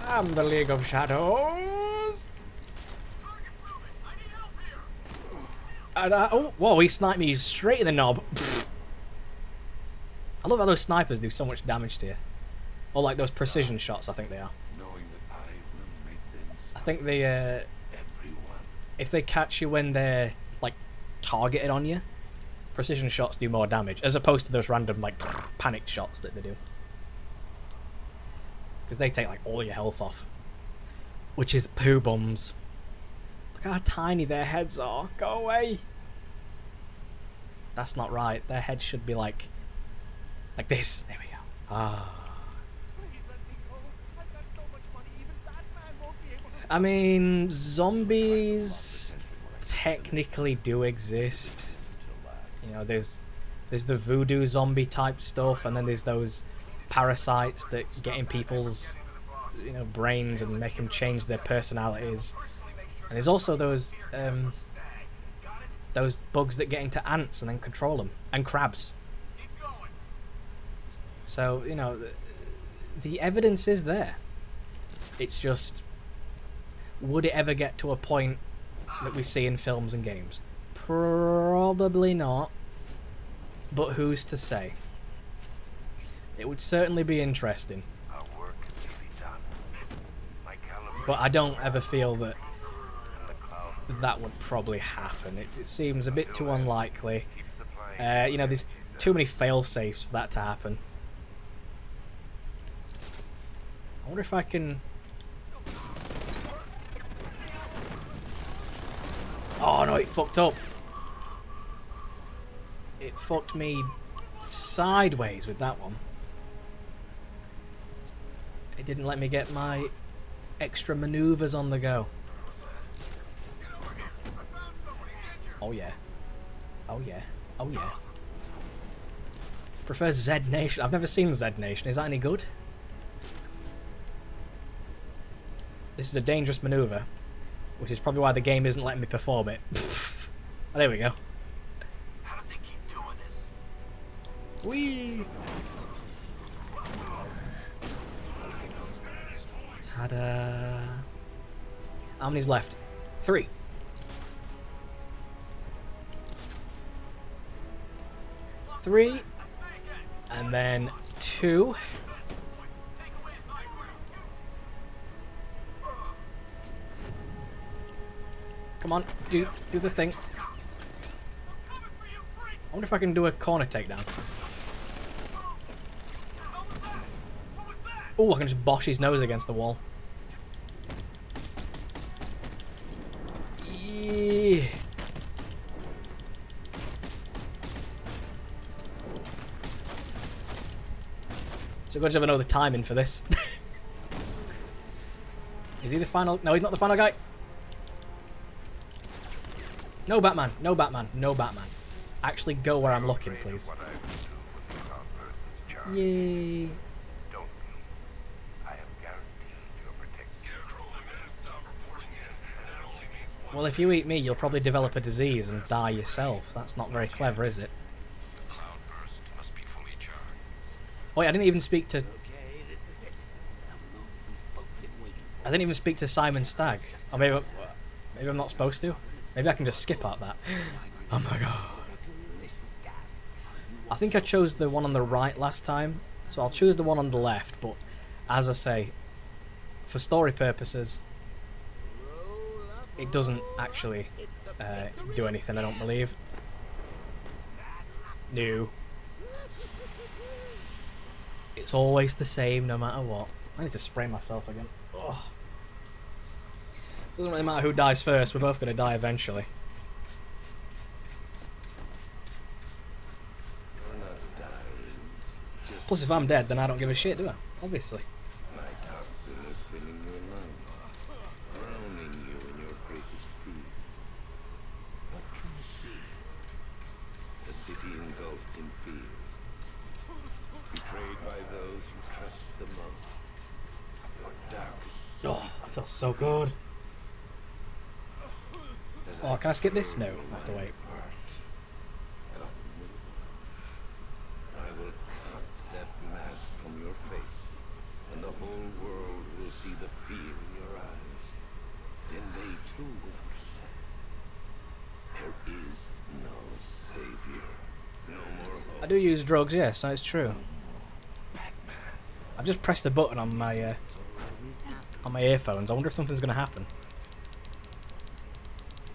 am the League of Shadows. And oh, whoa, he sniped me straight in the knob. I love how those snipers do so much damage to you. Or like those precision shots, I think they are. I think they, if they catch you when they're, like, targeted on you, precision shots do more damage, as opposed to those random, like, panic shots that they do. Because they take, like, all your health off. Which is poo bums. Look how tiny their heads are. Go away. That's not right. Their heads should be, like this. There we go. Ah. I mean, zombies technically do exist. You know, there's the voodoo zombie type stuff, and then there's those parasites that get in people's, you know, brains and make them change their personalities. And there's also those bugs that get into ants and then control them, and crabs. So, you know, the evidence is there. It's just, would it ever get to a point that we see in films and games? Probably not. But who's to say? It would certainly be interesting. But I don't ever feel that that would probably happen. It seems a bit too unlikely. You know, there's too many fail-safes for that to happen. I wonder if I can... Oh no, it fucked up. It fucked me sideways with that one. It didn't let me get my extra maneuvers on the go. Oh yeah. Oh yeah. Oh yeah. Prefer Z Nation. I've never seen Z Nation. Is that any good? This is a dangerous maneuver, which is probably why the game isn't letting me perform it. Oh, there we go. How do they keep doing this? Whee! Ta-da! How many's left? 3. Three, and then 2. Come on, do the thing. I wonder if I can do a corner takedown. Oh, I can just bosh his nose against the wall. Yeah. So good job I know the timing for this. Is he the final? No, he's not the final guy. No Batman, no Batman, no Batman. Actually go where I'm looking, please. Yay. Well, if you eat me, you'll probably develop a disease and die yourself. That's not very clever, is it? Oh, yeah, I didn't even speak to... I didn't even speak to Simon Stagg. Or maybe I'm not supposed to. Maybe I can just skip out that. Oh my god. I think I chose the one on the right last time, so I'll choose the one on the left, but as I say, for story purposes, it doesn't actually do anything, I don't believe. No. It's always the same no matter what. I need to spray myself again. Ugh. Doesn't really matter who dies first, we're both going to die eventually. Plus if I'm dead, then I don't give a shit, do I? Obviously. Oh. I feel so good. Oh, can I skip this? No, I have to wait. I will cut that mask from your face, and the whole world will see the fear in your eyes. Then they too will understand. There is no savior. No more hope. I do use drugs, yes, that's true. I've just pressed a button on my earphones. I wonder if something's going to happen.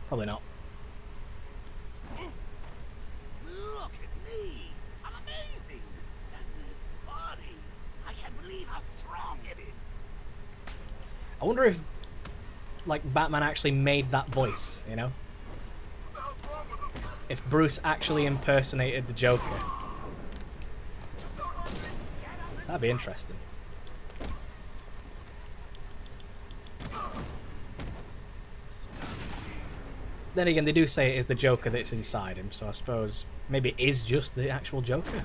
Probably not. Look at me! I'm amazing! And this body! I can't believe how strong it is! I wonder if, like, Batman actually made that voice, you know? If Bruce actually impersonated the Joker. That'd be interesting. Then again, they do say it is the Joker that's inside him, so I suppose maybe it is just the actual Joker.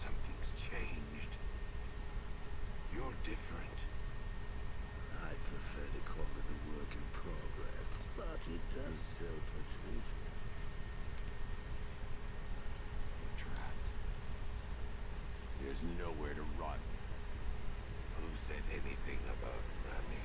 Something's changed. You're different. I prefer to call it a work in progress, but it does show potential. We're trapped. There's nowhere to run. Who said anything about running?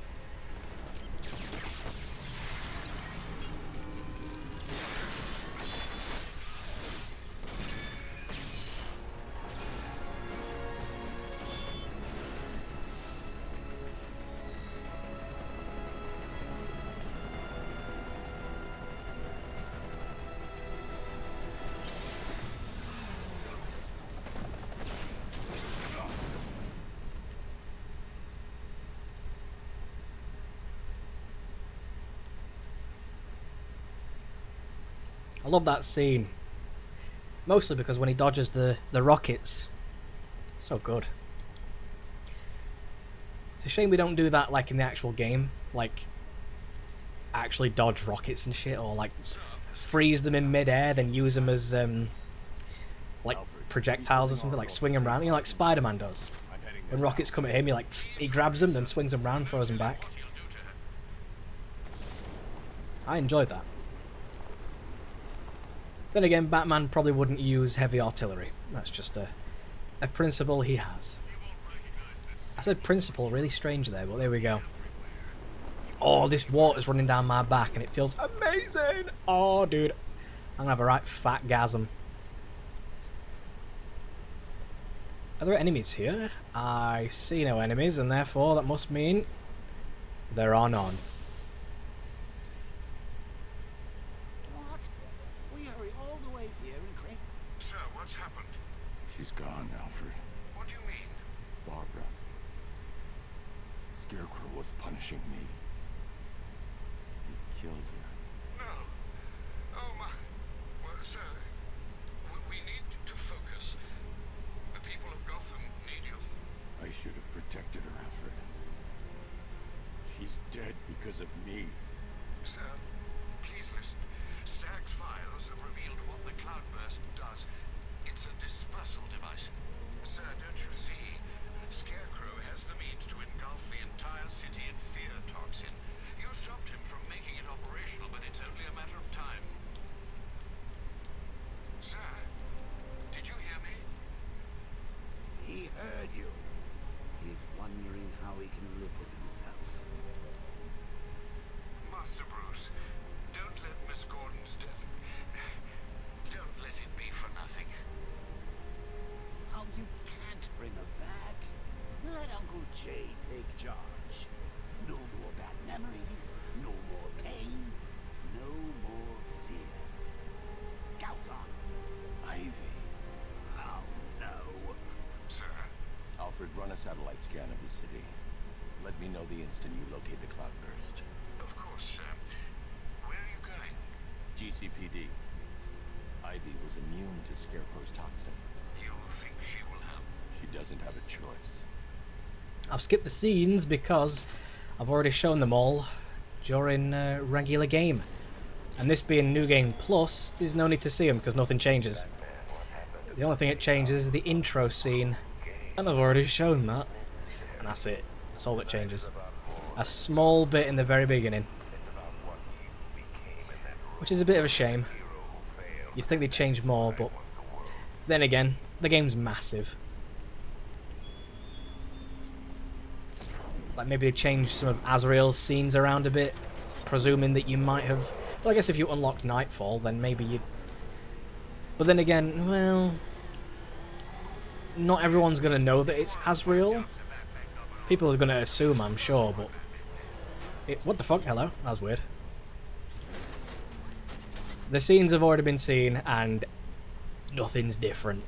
I love that scene. Mostly because when he dodges the rockets. So good. It's a shame we don't do that like in the actual game. Like, actually dodge rockets and shit. Or like, freeze them in mid-air, then use them as, like, projectiles or something. Like, swing them around. You know, like Spider-Man does. When rockets come at him, he grabs them, then swings them around, throws them back. I enjoyed that. Then again, Batman probably wouldn't use heavy artillery. That's just a principle he has. I said principle, really strange there, but there we go. Oh, this water's running down my back and it feels amazing! Oh, dude. I'm gonna have a right fat gasm. Are there enemies here? I see no enemies, and therefore that must mean there are none. What? We hurry all the way here and crank. Sir, what's happened? She's gone, Alfred. What do you mean? Barbara. Scarecrow was punishing me. He killed her. No. Oh my. Well, sir, we need to focus. The people of Gotham need you. I should have protected her, Alfred. She's dead because of me. Sir, please listen. Stagg's files have revealed what the cloudburst does. It's a dispersal device. Sir, don't you see? Scarecrow has the means to engulf the entire city in fear toxin. You stopped him from making it operational Run a satellite scan of the city. Let me know the instant you locate the cloudburst. Of course, where are you going? GCPD. Ivy was immune to Scarecrow's toxin. You think she will help? She doesn't have a choice. I've skipped the scenes because I've already shown them all during regular game. And this being New Game Plus, there's no need to see them because nothing changes. The only thing that changes is the intro scene, and I've already shown that. And that's it. That's all that changes. A small bit in the very beginning. Which is a bit of a shame. You'd think they'd change more, but then again, the game's massive. Like maybe they changed some of Azrael's scenes around a bit, presuming that you might have... Well, I guess if you unlocked Nightfall, then maybe you'd... But then again, well... Not everyone's going to know that it's Azrael. People are going to assume, I'm sure, but... What the fuck? Hello? That was weird. The scenes have already been seen, and nothing's different.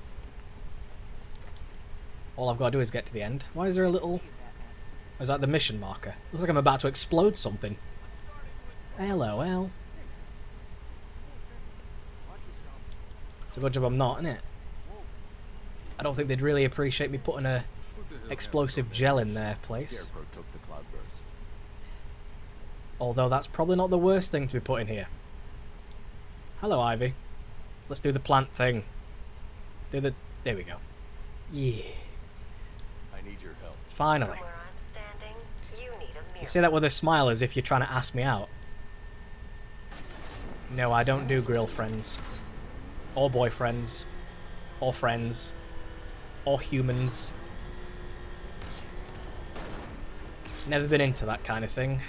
All I've got to do is get to the end. Why is there a little... Is that the mission marker? Looks like I'm about to explode something. LOL. It's a good job I'm not, isn't it? I don't think they'd really appreciate me putting a explosive gel in their place. Scarecrow took the cloudburst. Although that's probably not the worst thing to be put in here. Hello, Ivy. Let's do the plant thing. Do the... There we go. Yeah. I need your help. Finally. You say that with a smile as if you're trying to ask me out. No, I don't do girlfriends. Or boyfriends. Or friends. Or humans. Never been into that kind of thing.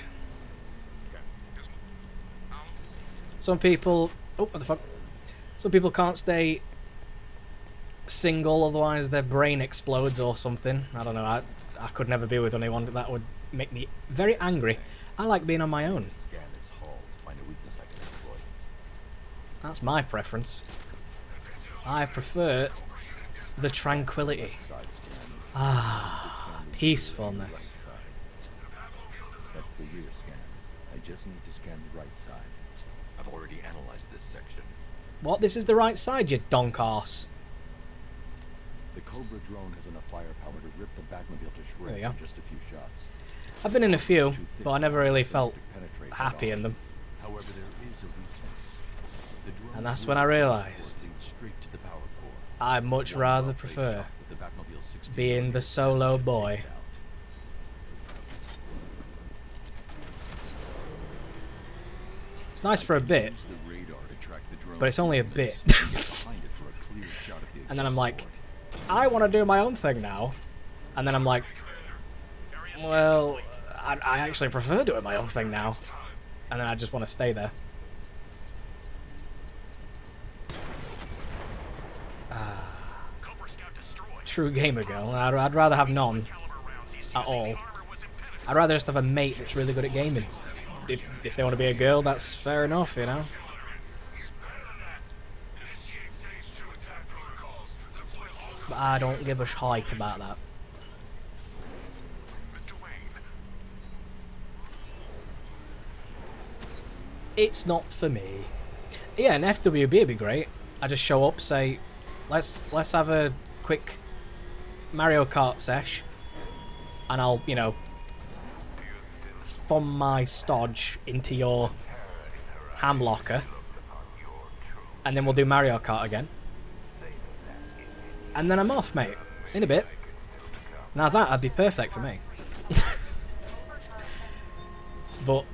Some people... Oh, what the fuck? Some people can't stay single, otherwise their brain explodes or something. I don't know, I could never be with anyone. That would make me very angry. I like being on my own. That's my preference. I prefer the tranquility. Ah, peacefulness. That's the rear scan. I just need to scan the right side. I've already analyzed this section. What? This is the right side, you donk arse. The Cobra drone has enough firepower to rip the Batmobile to There you shreds go. in just a few shots. I've been in a few, but I never really felt happy in them. However, there is a weakness. The drone And that's when I realised straight to the power core. I'd much rather prefer being the solo boy. It's nice for a bit, but it's only a bit. And then I'm like, I want to do my own thing now. And then I'm like, well, I actually prefer doing my own thing now. And then I just want to stay there. True gamer girl. I'd rather have none at all. I'd rather just have a mate that's really good at gaming. If they want to be a girl, that's fair enough, you know. But I don't give a shite about that. It's not for me. Yeah, an FWB would be great. I just show up, say, let's have a quick Mario Kart sesh, and I'll, you know, thumb my stodge into your ham locker, and then we'll do Mario Kart again. And then I'm off, mate. In a bit. Now that'd be perfect for me. But,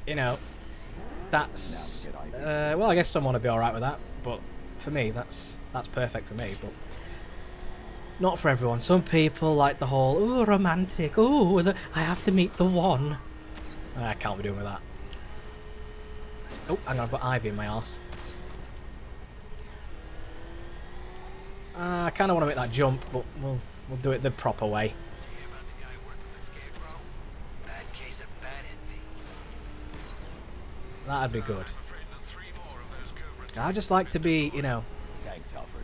you know, that's... well, I guess someone would be alright with that. But for me, that's perfect for me. But not for everyone. Some people like the whole, ooh, romantic. Ooh, I have to meet the one. I can't be doing with that. Oh, hang on, I've got Ivy in my arse. I kind of want to make that jump, but we'll do it the proper way. That'd be good. I just like to be, you know... Thanks, Alfred.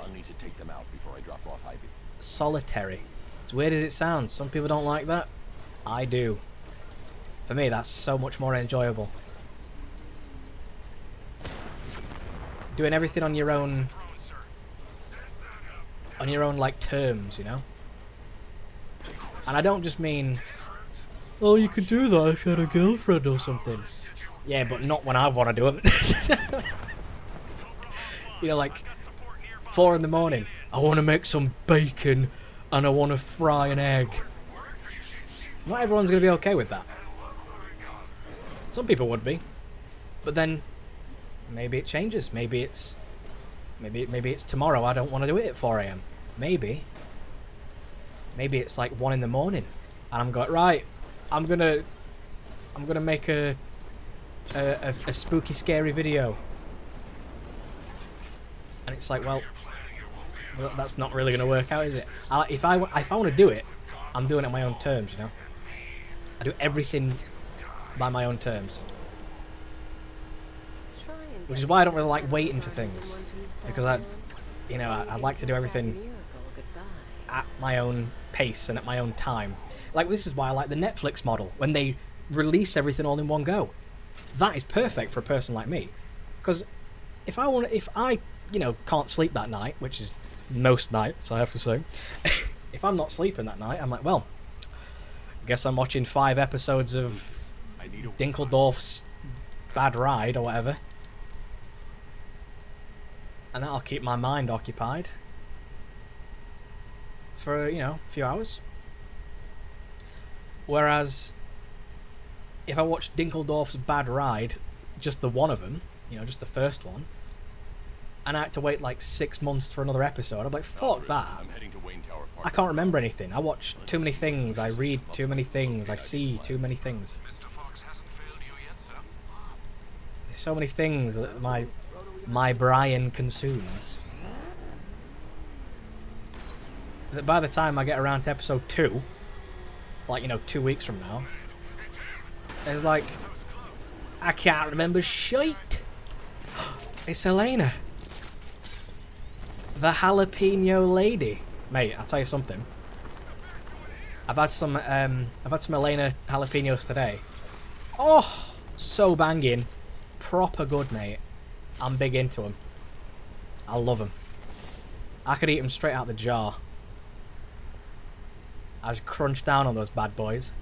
I'll need to take them out before I drop off Ivy. solitary. As weird as it sounds, some people don't like that. I do. For me, that's so much more enjoyable. Doing everything on your own, like terms, you know. And I don't just mean, oh, you could do that if you had a girlfriend or something. Yeah, but not when I want to do it. You know, like 4 in the morning. I want to make some bacon and I want to fry an egg. Not everyone's going to be okay with that. Some people would be, but then maybe it changes. Maybe it's tomorrow. I don't want to do it at 4 a.m. Maybe it's like 1 in the morning, and I'm going, right, I'm gonna make a spooky, scary video, and it's like, well, that's not really gonna work out, is it? If I want to do it, I'm doing it on my own terms, you know. I do everything by my own terms, which is why I don't really like waiting for things, because I like to do everything at my own pace and at my own time. Like, this is why I like the Netflix model, when they release everything all in one go. That is perfect for a person like me, because if I can't sleep that night, which is most nights, I have to say, if I'm not sleeping that night, I'm like, well, guess I'm watching 5 episodes of Dinkeldorf's Bad Ride or whatever, and that'll keep my mind occupied for, a few hours. Whereas if I watch Dinkeldorf's Bad Ride, just the one of them, just the first one, and I had to wait like 6 months for another episode, I'm like, fuck that. I can't remember anything. I watch too many things, I read too many things, I see too many things. There's so many things that my brain consumes, that by the time I get around to episode 2, like, 2 weeks from now, it's like, I can't remember shite. It's Elena, the jalapeno lady. Mate, I'll tell you something. I've had some Elena jalapenos today. Oh, so banging, proper good, mate. I'm big into them. I love them. I could eat them straight out the jar. I just crunch down on those bad boys.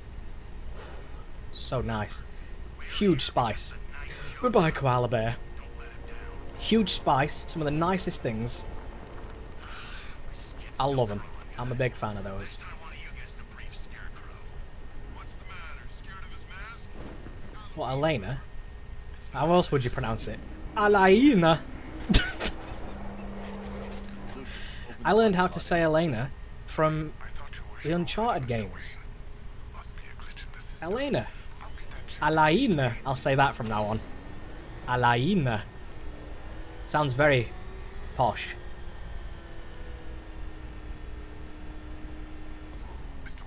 So nice. Huge spice. Goodbye, koala bear. Huge spice. Some of the nicest things. I love them. I'm a big fan of those. What, Elena? How else would you pronounce it? Elena. I learned how to say Elena from the Uncharted games. Elena. Elena. I'll say that from now on. Elena. Sounds very posh.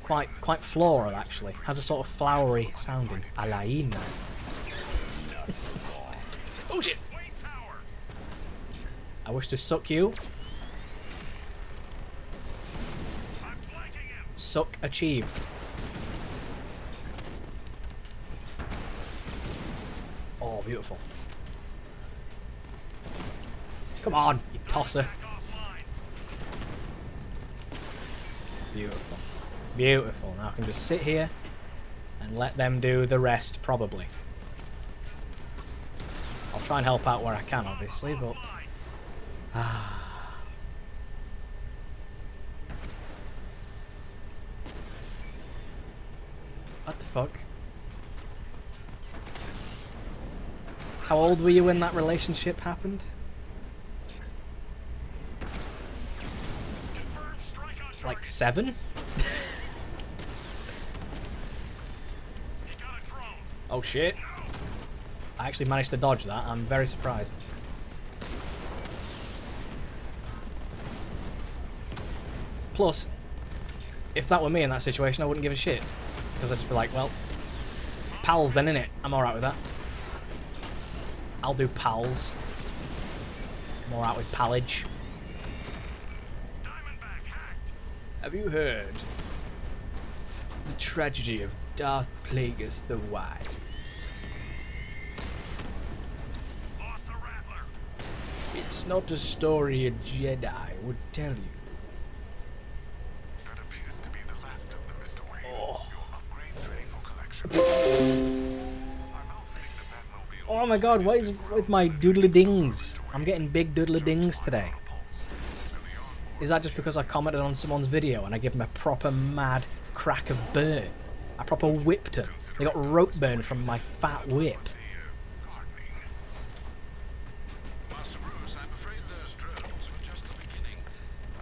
Quite floral, actually. Has a sort of flowery sounding. Elena. Oh shit! I wish to suck you. Suck achieved. Oh, beautiful. Come on, you tosser. Beautiful. Beautiful. Now I can just sit here and let them do the rest, probably. I'll try and help out where I can, obviously, but... What the fuck? How old were you when that relationship happened? Like 7? Oh shit. I actually managed to dodge that. I'm very surprised. Plus, if that were me in that situation, I wouldn't give a shit. Because I'd just be like, well, pals then, innit? I'm alright with that. I'll do pals. I'm alright with pallage. Have you heard the tragedy of Darth Plagueis the Wise? It's not a story a Jedi would tell you. That appears to be the last of them, Mr. Wayne. Oh. Your upgrades ready for collection. I'm outfitting the Batmobile. Oh my god, what is with my doodly dings? I'm getting big doodly dings today. Is that just because I commented on someone's video and I give them a proper mad crack of burn? I proper whipped them. They got rope burn from my fat whip. Master Bruce, I'm afraid those drones were just the beginning.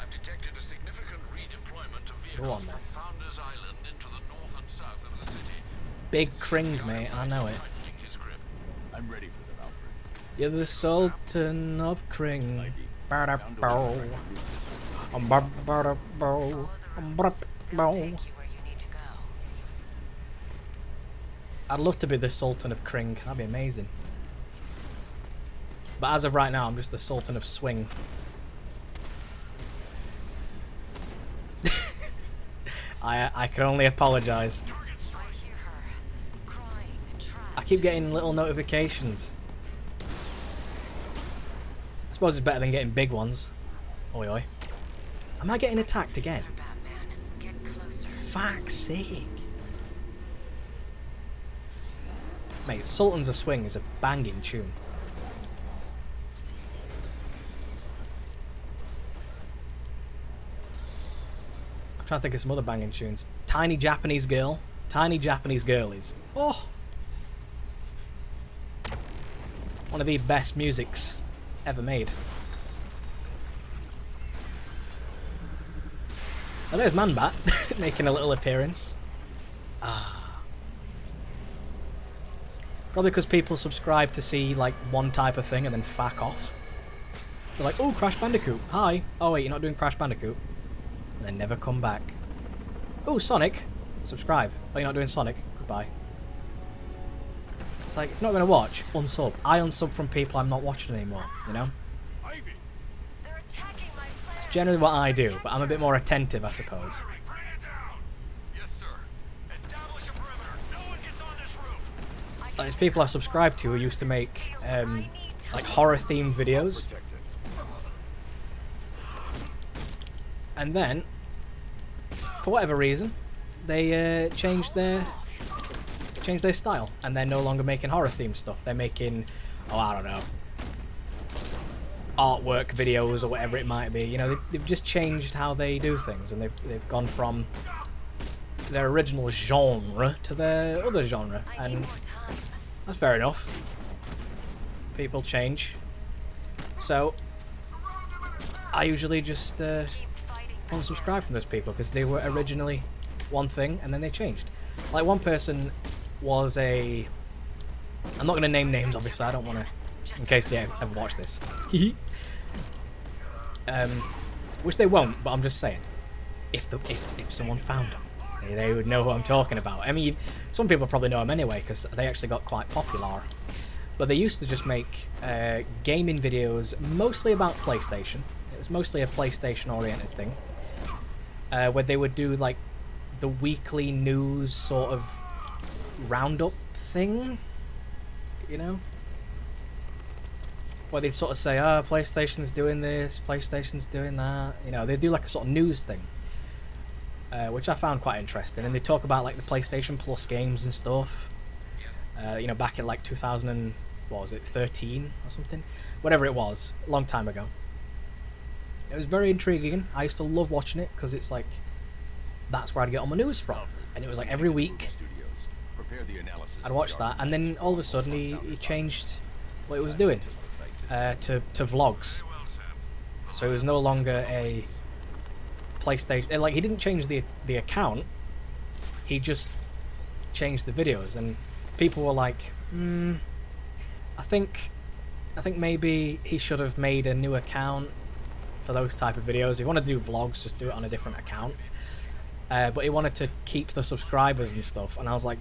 I've detected a significant redeployment of Go on, vehicles man. from Founders Island into the north and south of the city. Big Kring, mate, I know it. Tightening his grip. I'm ready for them, Alfred. You're the Sultan of Kring. Ba-da-bow. Ba-da-bow. Ba-da-bow. They'll take you where you need to go. I'd love to be the Sultan of Kring. That'd be amazing. But as of right now, I'm just the Sultan of Swing. I can only apologise. I hear her crying and trapped. I keep getting little notifications. I suppose it's better than getting big ones. Oi oi. Am I getting attacked again? Batman, get closer. Fuck's sake. Mate, Sultans of Swing is a banging tune. I'm trying to think of some other banging tunes. Tiny Japanese Girl. Tiny Japanese Girl is... Oh! One of the best musics ever made. Oh, there's Man-Bat making a little appearance. Ah. Probably because people subscribe to see like one type of thing and then fuck off. They're like, oh, Crash Bandicoot, hi. Oh wait, you're not doing Crash Bandicoot. And then never come back. Oh, Sonic, subscribe. Oh, you're not doing Sonic, goodbye. It's like, if you're not going to watch, unsub. I unsub from people I'm not watching anymore, you know? They're attacking my planet. It's generally what I do, but I'm a bit more attentive, I suppose. Bring it down. Yes, sir. Establish a perimeter. No one gets on this roof. Like, there's people I subscribe to who used to make like horror-themed videos. And then, for whatever reason, they changed their style, and they're no longer making horror-themed stuff. They're making, oh, I don't know, artwork videos or whatever it might be. You know, they've just changed how they do things, and they've gone from their original genre to their other genre, and that's fair enough. People change. So, I usually just unsubscribe from those people because they were originally one thing and then they changed. Like, one person was a... I'm not going to name names, obviously. I don't want to... In case they ever watch this. Which they won't, but I'm just saying. If someone found them, they would know who I'm talking about. I mean, some people probably know them anyway because they actually got quite popular. But they used to just make gaming videos mostly about PlayStation. It was mostly a PlayStation-oriented thing. Where they would do, like, the weekly news sort of roundup thing. You know? Where they'd sort of say, oh, PlayStation's doing this, PlayStation's doing that. You know, they'd do, like, a sort of news thing. Which I found quite interesting. And they talk about, like, the PlayStation Plus games and stuff. You know, back in, like, 2013 or something? Whatever it was. A long time ago. It was very intriguing. I used to love watching it because it's like, that's where I'd get all my news from. And it was like every week I'd watch that, and then all of a sudden he changed what he was doing to vlogs. So it was no longer a PlayStation. Like, he didn't change the account. He just changed the videos, and people were like, I think maybe he should have made a new account for those type of videos. If you want to do vlogs, just do it on a different account. But he wanted to keep the subscribers and stuff, and I was like,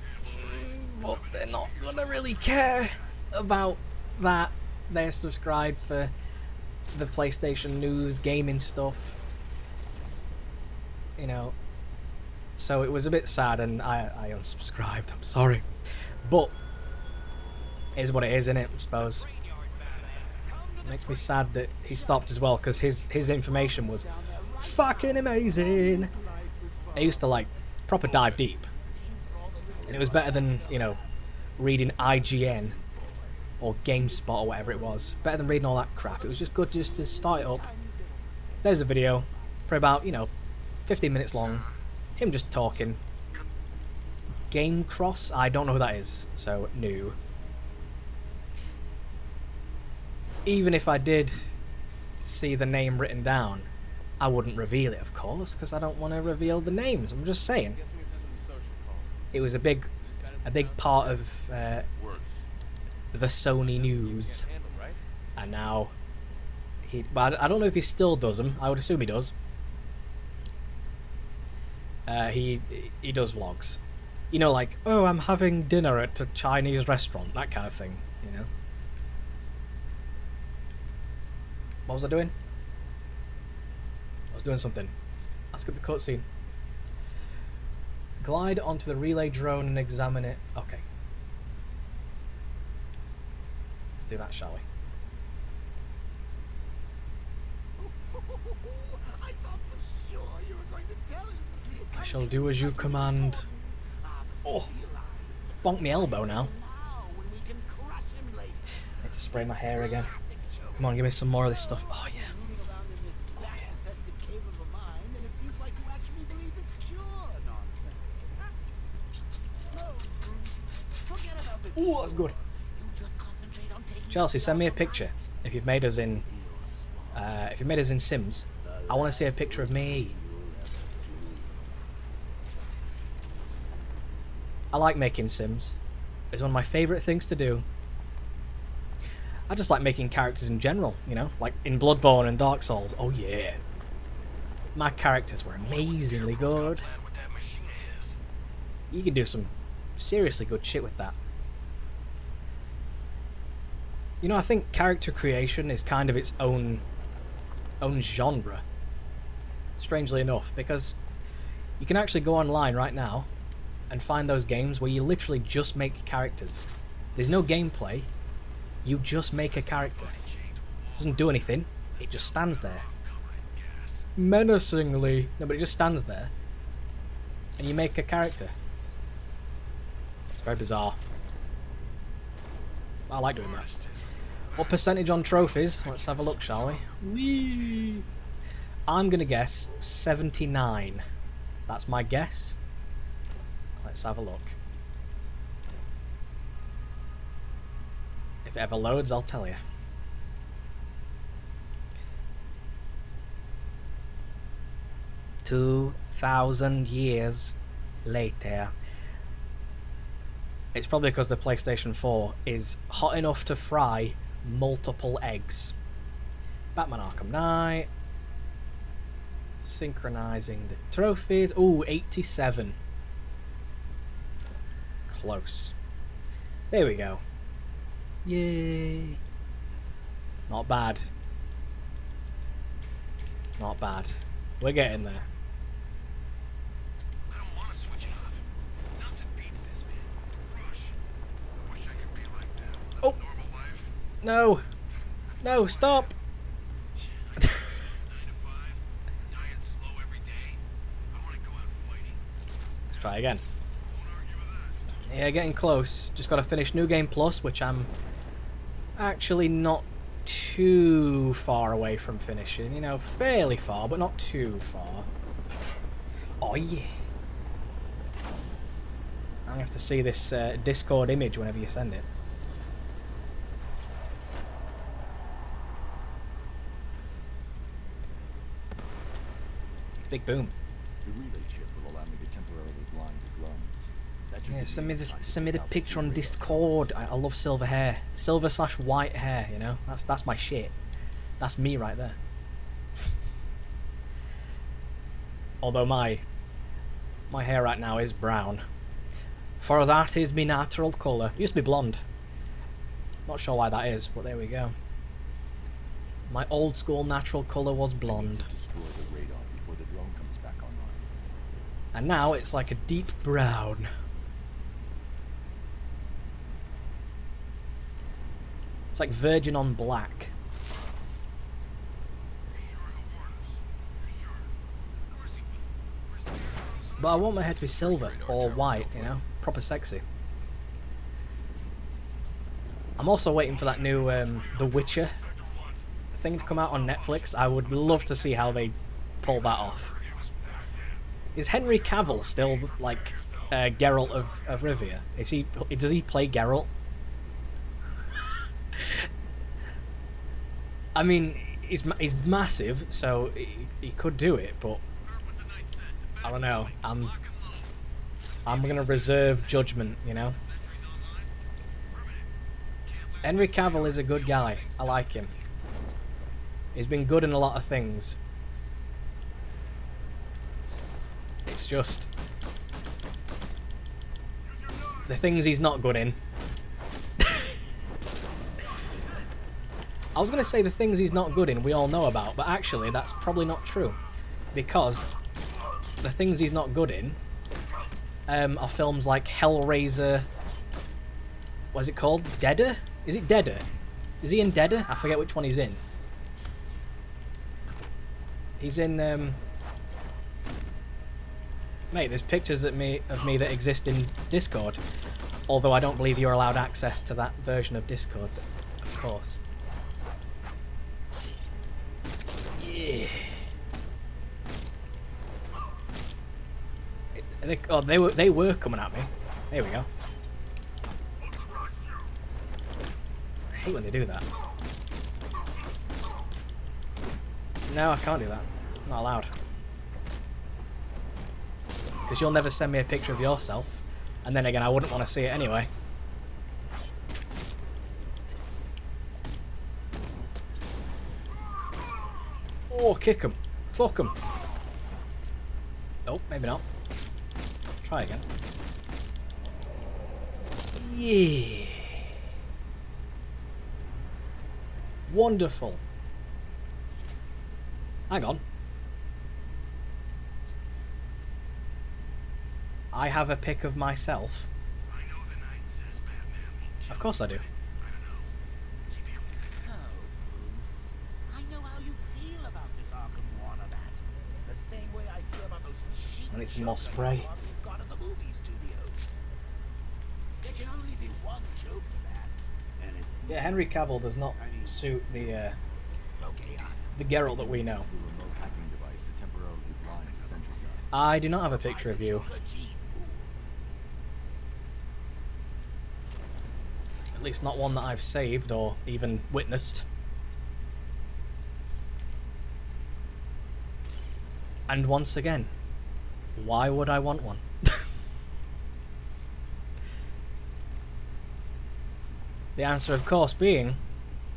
but they're not gonna really care about that. They're subscribed for the PlayStation news, gaming stuff. you know. So it was a bit sad, and I unsubscribed. I'm sorry, but it is what it is, innit? I suppose. It makes me sad that he stopped as well, because his information was fucking amazing. I used to like proper dive deep, and it was better than, you know, reading IGN or GameSpot or whatever it was. Better than reading all that crap. It was just good just to start it up. There's a video, probably about, you know, 15 minutes long. Him just talking. Game Cross? I don't know who that is, so new. Even if I did see the name written down, I wouldn't reveal it, of course, because I don't want to reveal the names. I'm just saying. It was a big part of the Sony news, and now but I don't know if he still does them. I would assume he does. He does vlogs, you know, like, oh, I'm having dinner at a Chinese restaurant, that kind of thing, you know. What was I doing? I was doing something. I'll skip the cutscene. Glide onto the relay drone and examine it. Okay. Let's do that, shall we? I thought for sure you were going to tell him. I shall do as you command. Oh, bonk me elbow now. I need to spray my hair again. Come on, give me some more of this stuff. Oh yeah. Oh, that's good. Chelsea, send me a picture if you've made us in Sims. I want to see a picture of me. I like making Sims. It's one of my favourite things to do. I just like making characters in general, you know, like in Bloodborne and Dark Souls. Oh yeah. My characters were amazingly good. You can do some seriously good shit with that. You know, I think character creation is kind of its own genre. Strangely enough, because you can actually go online right now and find those games where you literally just make characters. There's no gameplay. You just make a character. It doesn't do anything. It just stands there. Menacingly. No, but it just stands there. And you make a character. It's very bizarre. I like doing that. What percentage on trophies? Let's have a look, shall we? Whee! I'm going to guess 79. That's my guess. Let's have a look. If it ever loads, I'll tell you. "2,000 years later." It's probably because the PlayStation 4 is hot enough to fry multiple eggs. Batman Arkham Knight. Synchronizing the trophies. Ooh, 87. Close. There we go. Yay. Not bad. Not bad. We're getting there. I don't want to switch it off. Nothing beats this, man. Rush. I wish I could be like them. Oh. Normal life. No. No, stop. 9 to 5, dying slow every day. I want to go out fighting. Let's try again. Won't argue with that. Yeah, getting close. Just got to finish New Game Plus, which I'm actually not too far away from finishing. You know, fairly far, but not too far. Oh yeah. I'm gonna have to see this Discord image whenever you send it. Big boom. The relay chip will allow me to temporarily blind the drones. That should Yeah, give send me the picture on Discord. I love silver hair, silver/white hair. You know, that's my shit. That's me right there. Although my hair right now is brown, for that is my natural colour. Used to be blonde. Not sure why that is, but there we go. My old school natural colour was blonde. Destroy the radar before the drone comes back online. And now it's like a deep brown. It's like virgin on black. But I want my hair to be silver or white, you know? Proper sexy. I'm also waiting for that new The Witcher thing to come out on Netflix. I would love to see how they pull that off. Is Henry Cavill still, like, Geralt of Rivia? Does he play Geralt? I mean, he's massive, so he could do it, but I don't know. I'm gonna reserve judgment, you know. Henry Cavill is a good guy. I like him. He's been good in a lot of things. It's just the things he's not good in. I was going to say the things he's not good in we all know about, but actually that's probably not true. Because the things he's not good in are films like Hellraiser. What is it called? Deader? Is it Deader? Is he in Deader? I forget which one he's in. He's in... Mate, there's pictures of me that exist in Discord. Although I don't believe you're allowed access to that version of Discord, of course. Yeah. They were coming at me. There we go. I hate when they do that. No, I can't do that. I'm not allowed. Because you'll never send me a picture of yourself. And then again, I wouldn't want to see it anyway. Oh, kick him. Fuck him. Oh, maybe not. Try again. Yeah. Wonderful. Hang on. I have a pic of myself. Of course I do. I know how you feel about this Arkham Warner-Bat. The same way I feel about those cheap I need some more spray. we've got at the movie studio. There can only be one joke to that, and it's Yeah, Henry Cavill does not suit the Geralt that we know. I do not have a picture of you. At least not one that I've saved or even witnessed. And once again, why would I want one? The answer, of course, being,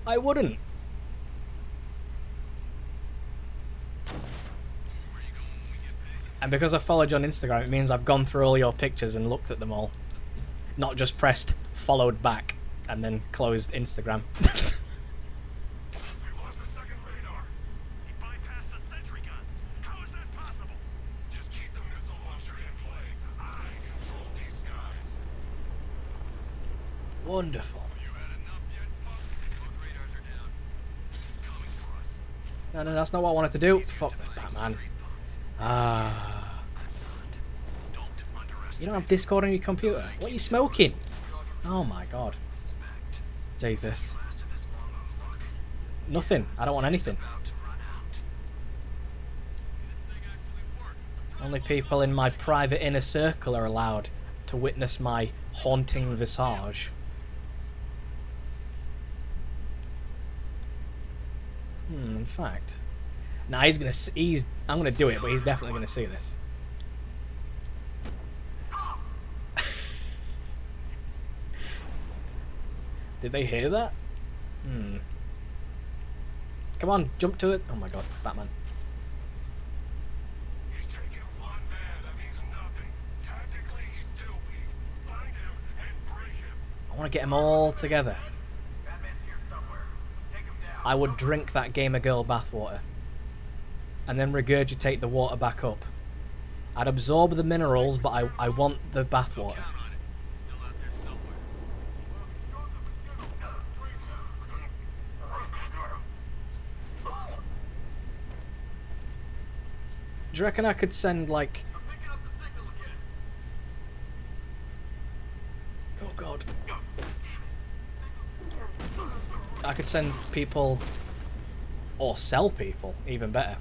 I wouldn't. And because I followed you on Instagram, it means I've gone through all your pictures and looked at them all. Not just pressed followed back and then closed Instagram. Wonderful. No, that's not what I wanted to do. Fuck Batman. Ah. You don't have Discord on your computer? What are you smoking? Oh my god. Jesus. Nothing. I don't want anything. Only people in my private inner circle are allowed to witness my haunting visage. In fact. Nah, I'm gonna do it, but he's definitely gonna see this. Did they hear that? Come on, jump to it. Oh my god, Batman. He's taken one man, that means nothing. Tactically, he's still weak. Find him and break him. I want to get them all together. Batman's here somewhere. Take him down. I would drink that gamer girl bathwater. And then regurgitate the water back up. I'd absorb the minerals, but I want the bathwater. Do you reckon I could send, like... Oh god. I could send people, or sell people, even better,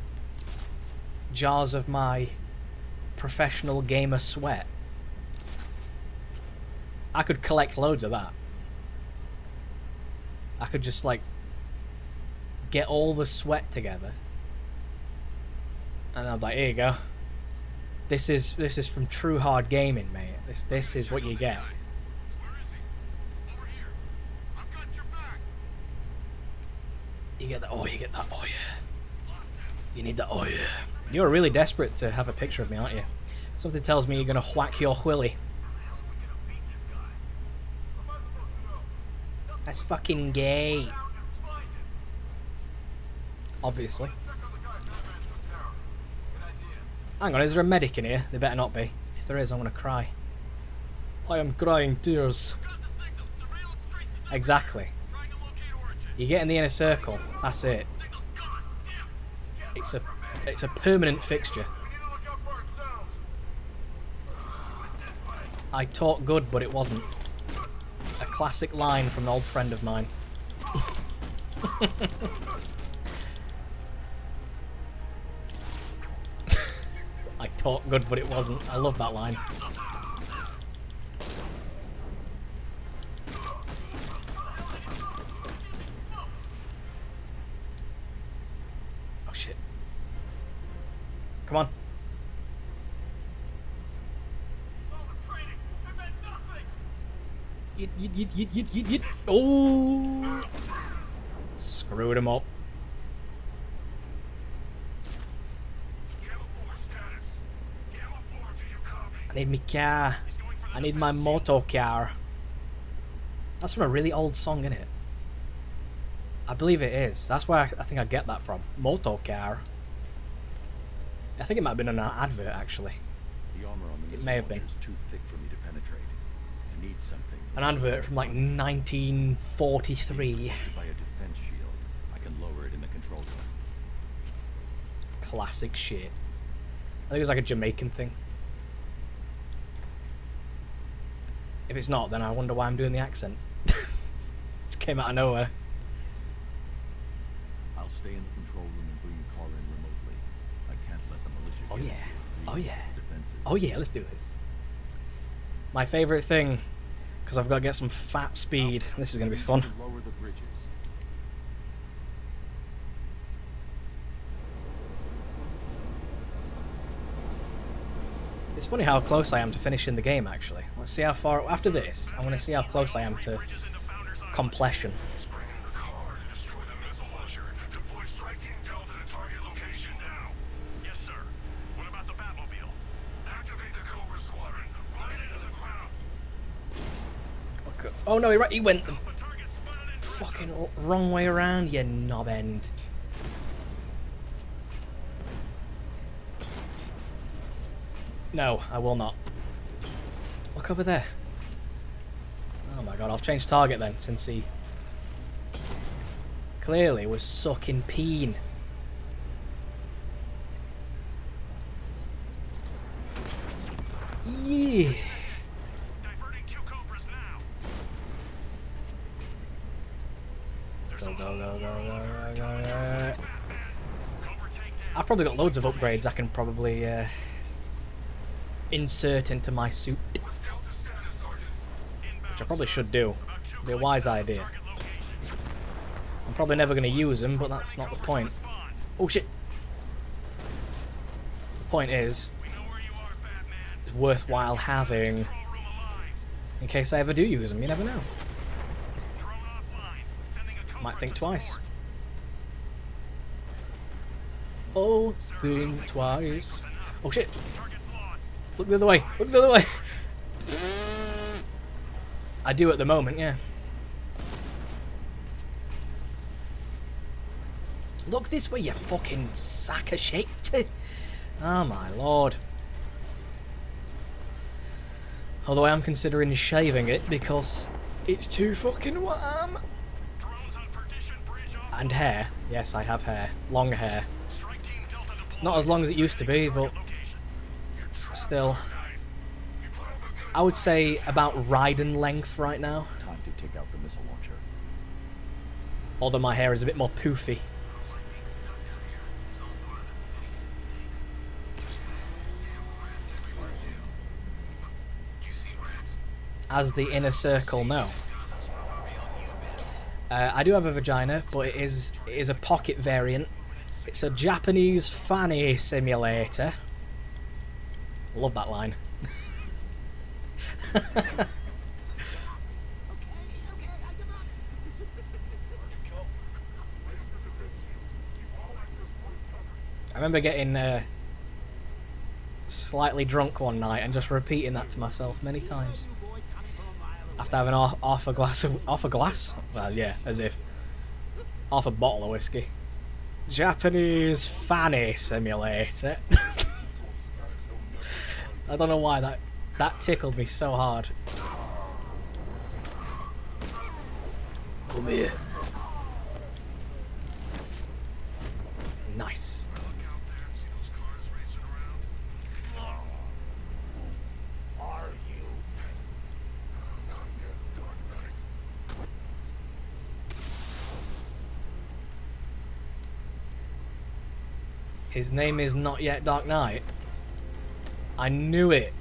jars of my professional gamer sweat. I could collect loads of that. I could just, like, get all the sweat together. And I'm like, here you go. This is from true hard gaming, mate. This is what you get. You get that. Oh, you get that. Oh yeah. You need that. Oh yeah. You're really desperate to have a picture of me, aren't you? Something tells me you're gonna whack your Willy. That's fucking gay. Obviously. Hang on, is there a medic in here? There better not be. If there is, I'm gonna cry. I am crying tears. Exactly. You get in the inner circle. That's it. It's a permanent fixture. I talk good, but it wasn't. A classic line from an old friend of mine. I talk good, but it wasn't. I love that line. Oh shit. Come on. Yit. Oh! Screwed him up. I need my car. I need my motor car. That's from a really old song, isn't it? I believe it is. That's where I think I get that from. Motor car. I think it might have been an advert, actually. The armor on the It may have been. is too thick for me to penetrate. I need something. An advert from like 1943. By a defense shield, I can lower it in the control room. Classic shit. I think it was like a Jamaican thing. If it's not, then I wonder why I'm doing the accent. Just came out of nowhere. I'll stay in the control room and bring the car in remotely. I can't let the militia Oh get yeah. in. Oh yeah. Defenses. Oh yeah, let's do this. My favourite thing, because I've got to get some fat speed. This is going to be fun. Lower the bridges. It's funny how close I am to finishing the game, actually. Let's see how far... After this, I want to see how close I am to completion. Okay. Oh no, he went the fucking wrong way around, you knob end. No, I will not. Look over there. Oh my god, I'll change target then, since he clearly was sucking peen. Yeah. Go. I've probably got loads of upgrades I can probably insert into my suit, which I probably should do. It'd be a wise idea. I'm probably never going to use them, but that's not the point. Oh shit! The point is, it's worthwhile having in case I ever do use them. You never know. Might think twice. Oh, think twice. Oh shit! Look the other way. Look the other way. I do at the moment, yeah. Look this way, you fucking sack of shit. Oh my lord. Although I am considering shaving it because it's too fucking warm. And hair. Yes, I have hair. Long hair. Not as long as it used to be, but still. I would say about Raiden length right now. Time to take out the missile launcher. Although my hair is a bit more poofy. As the inner circle know. I do have a vagina, but it is a pocket variant. It's a Japanese fanny simulator. Love that line. I remember getting slightly drunk one night and just repeating that to myself many times. After having half a glass? Well, yeah, as if. Half a bottle of whiskey. Japanese fanny simulator. I don't know why that tickled me so hard. Come here. Nice. His name is not yet Dark Knight. I knew it.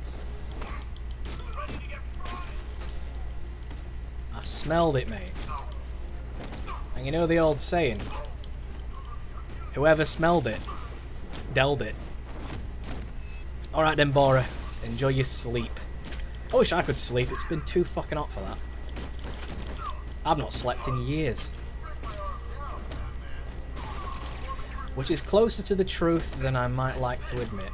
I smelled it, mate. And you know the old saying, whoever smelled it, dealt it. Alright then, Bora. Enjoy your sleep. I wish I could sleep. It's been too fucking hot for that. I've not slept in years. Which is closer to the truth than I might like to admit.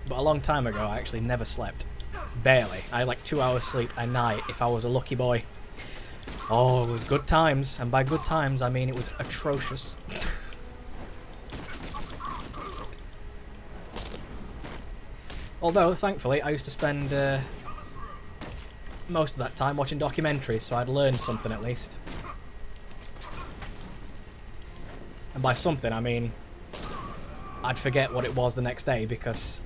But a long time ago, I actually never slept. Barely. I had like 2 hours sleep a night if I was a lucky boy. Oh, it was good times. And by good times, I mean it was atrocious. Although, thankfully, I used to spend most of that time watching documentaries, so I'd learned something at least. And by something, I mean I'd forget what it was the next day because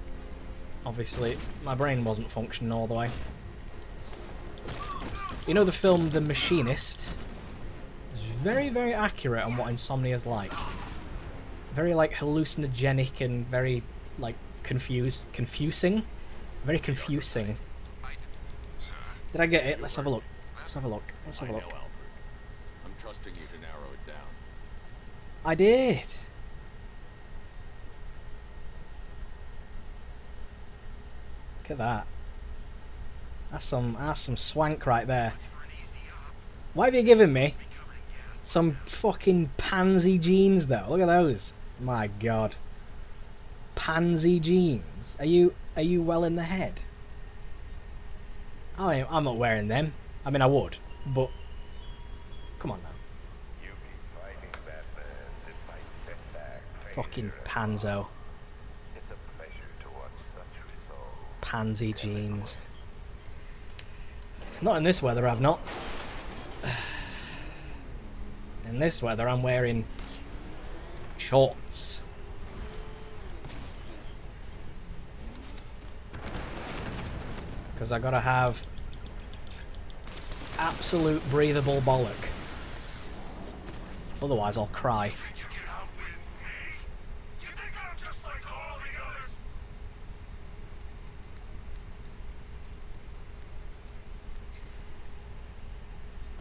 obviously my brain wasn't functioning all the way. You know the film The Machinist? It's very, very accurate on what insomnia's like. Very like hallucinogenic and very like confusing. Very confusing. Did I get it? Let's have a look. Let's have a look. Let's have a look. I know, Alfred. I'm trusting you to narrow it down. I did. Look at that. That's some swank right there. Why have you given me some fucking pansy jeans though? Look at those. My God. Pansy jeans. Are you well in the head? I mean, I'm not wearing them. I mean, I would, but come on now. Fucking panzo. Pansy jeans. Not in this weather, I've not. In this weather, I'm wearing shorts. Because I gotta have absolute breathable bollock. Otherwise I'll cry.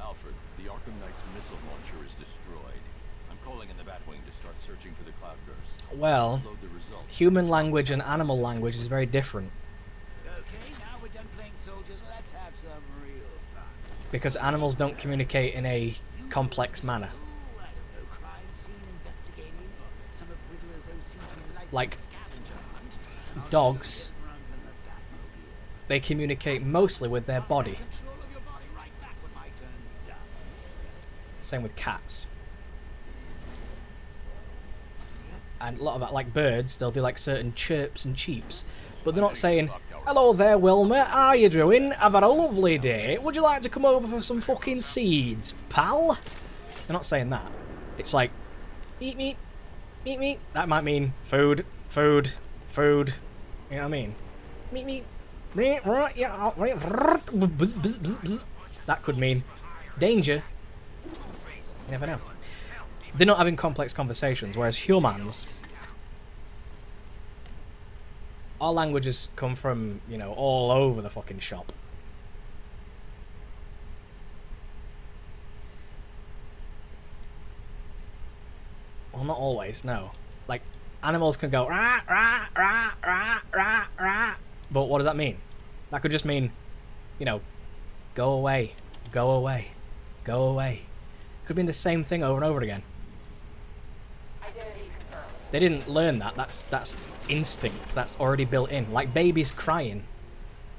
Alfred, the Arkham Knight's missile launcher is destroyed. I'm calling in the Batwing to start searching for the cloud burst. Well, human language and animal language is very different. Because animals don't communicate in a complex manner. Like dogs, they communicate mostly with their body. Same with cats. And a lot of that, like birds, they'll do like certain chirps and cheeps. But they're not saying, hello there, Wilma, how you doing? I've had a lovely day. Would you like to come over for some fucking seeds, pal? They're not saying that. It's like, eat meat, meat, meat. That might mean food, food, food. You know what I mean? Meat, meat. That could mean danger. You never know. They're not having complex conversations, whereas humans, our languages come from, you know, all over the fucking shop. Well, not always, no. Like, animals can go rah, rah, rah, rah, rah, rah. But what does that mean? That could just mean, you know, go away, go away, go away. Could mean the same thing over and over again. They didn't learn that. That's instinct. That's already built in. Like babies crying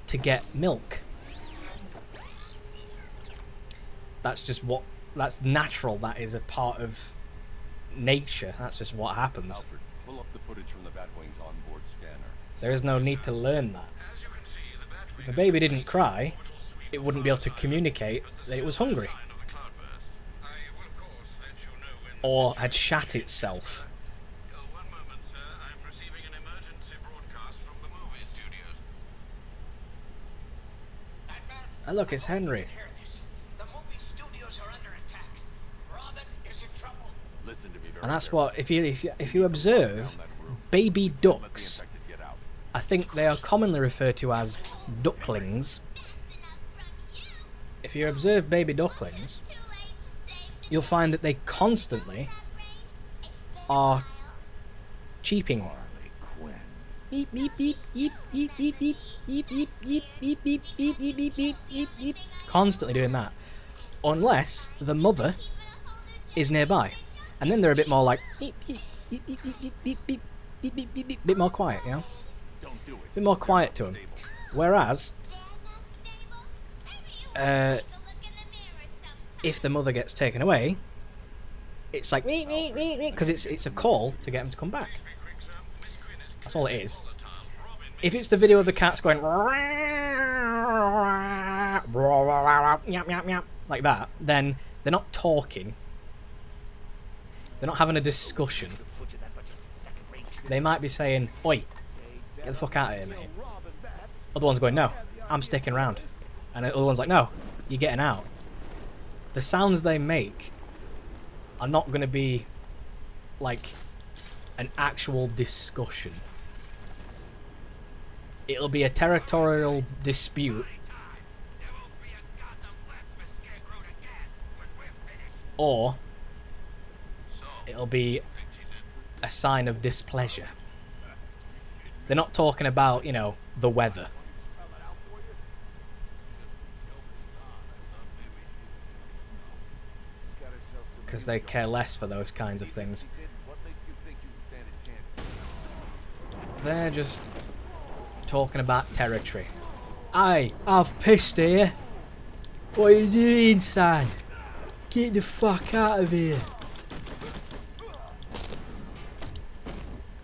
to get milk. That's just what. That's natural. That is a part of nature. That's just what happens. Alfred, pull up the footage from the Batwing's onboard scanner. There is no need to learn that. If a baby didn't cry, it wouldn't be able to communicate that it was hungry. Or had shat itself. Oh, look, it's Henry. And that's what, if you observe, baby ducks, I think they are commonly referred to as ducklings. If you observe baby ducklings, you'll find that they constantly are cheeping. Beep beep beep beep beep beep beep beep beep beep beep beep beep beep beep beep beep beep. Constantly doing that. Unless the mother is nearby. And then they're a bit more like beep beep beep beep beep beep beep beep beep beep beep beep, bit more quiet, you know? A bit more quiet to them. Whereas if the mother gets taken away, it's like meep meep meep meep, because it's a call to get them to come back. That's all it is. If it's the video of the cats going like that, then they're not talking. They're not having a discussion. They might be saying, oi, get the fuck out of here, mate. Other one's going, no, I'm sticking around. And the other one's like, no, you're getting out. The sounds they make are not going to be like an actual discussion. It'll be a territorial dispute. Or it'll be a sign of displeasure. They're not talking about, you know, the weather. Because they care less for those kinds of things. They're just talking about territory. Aye, I've pissed here. What are you doing, son? Get the fuck out of here.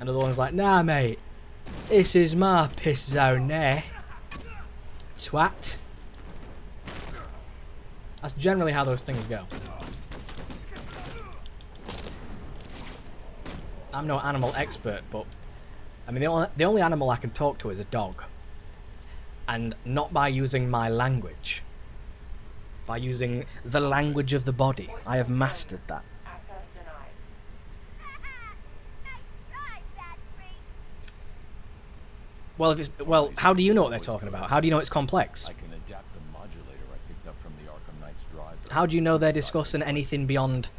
And the other one's like, nah, mate. This is my piss zone there. Twat. That's generally how those things go. I'm no animal expert, but I mean, the only animal I can talk to is a dog. And not by using my language. By using the language of the body. I have mastered that. Well, if it's, well, how do you know what they're talking about? How do you know it's complex? I can adapt the modulator I picked up from the Arkham Knight's drive. How do you know they're discussing anything beyond,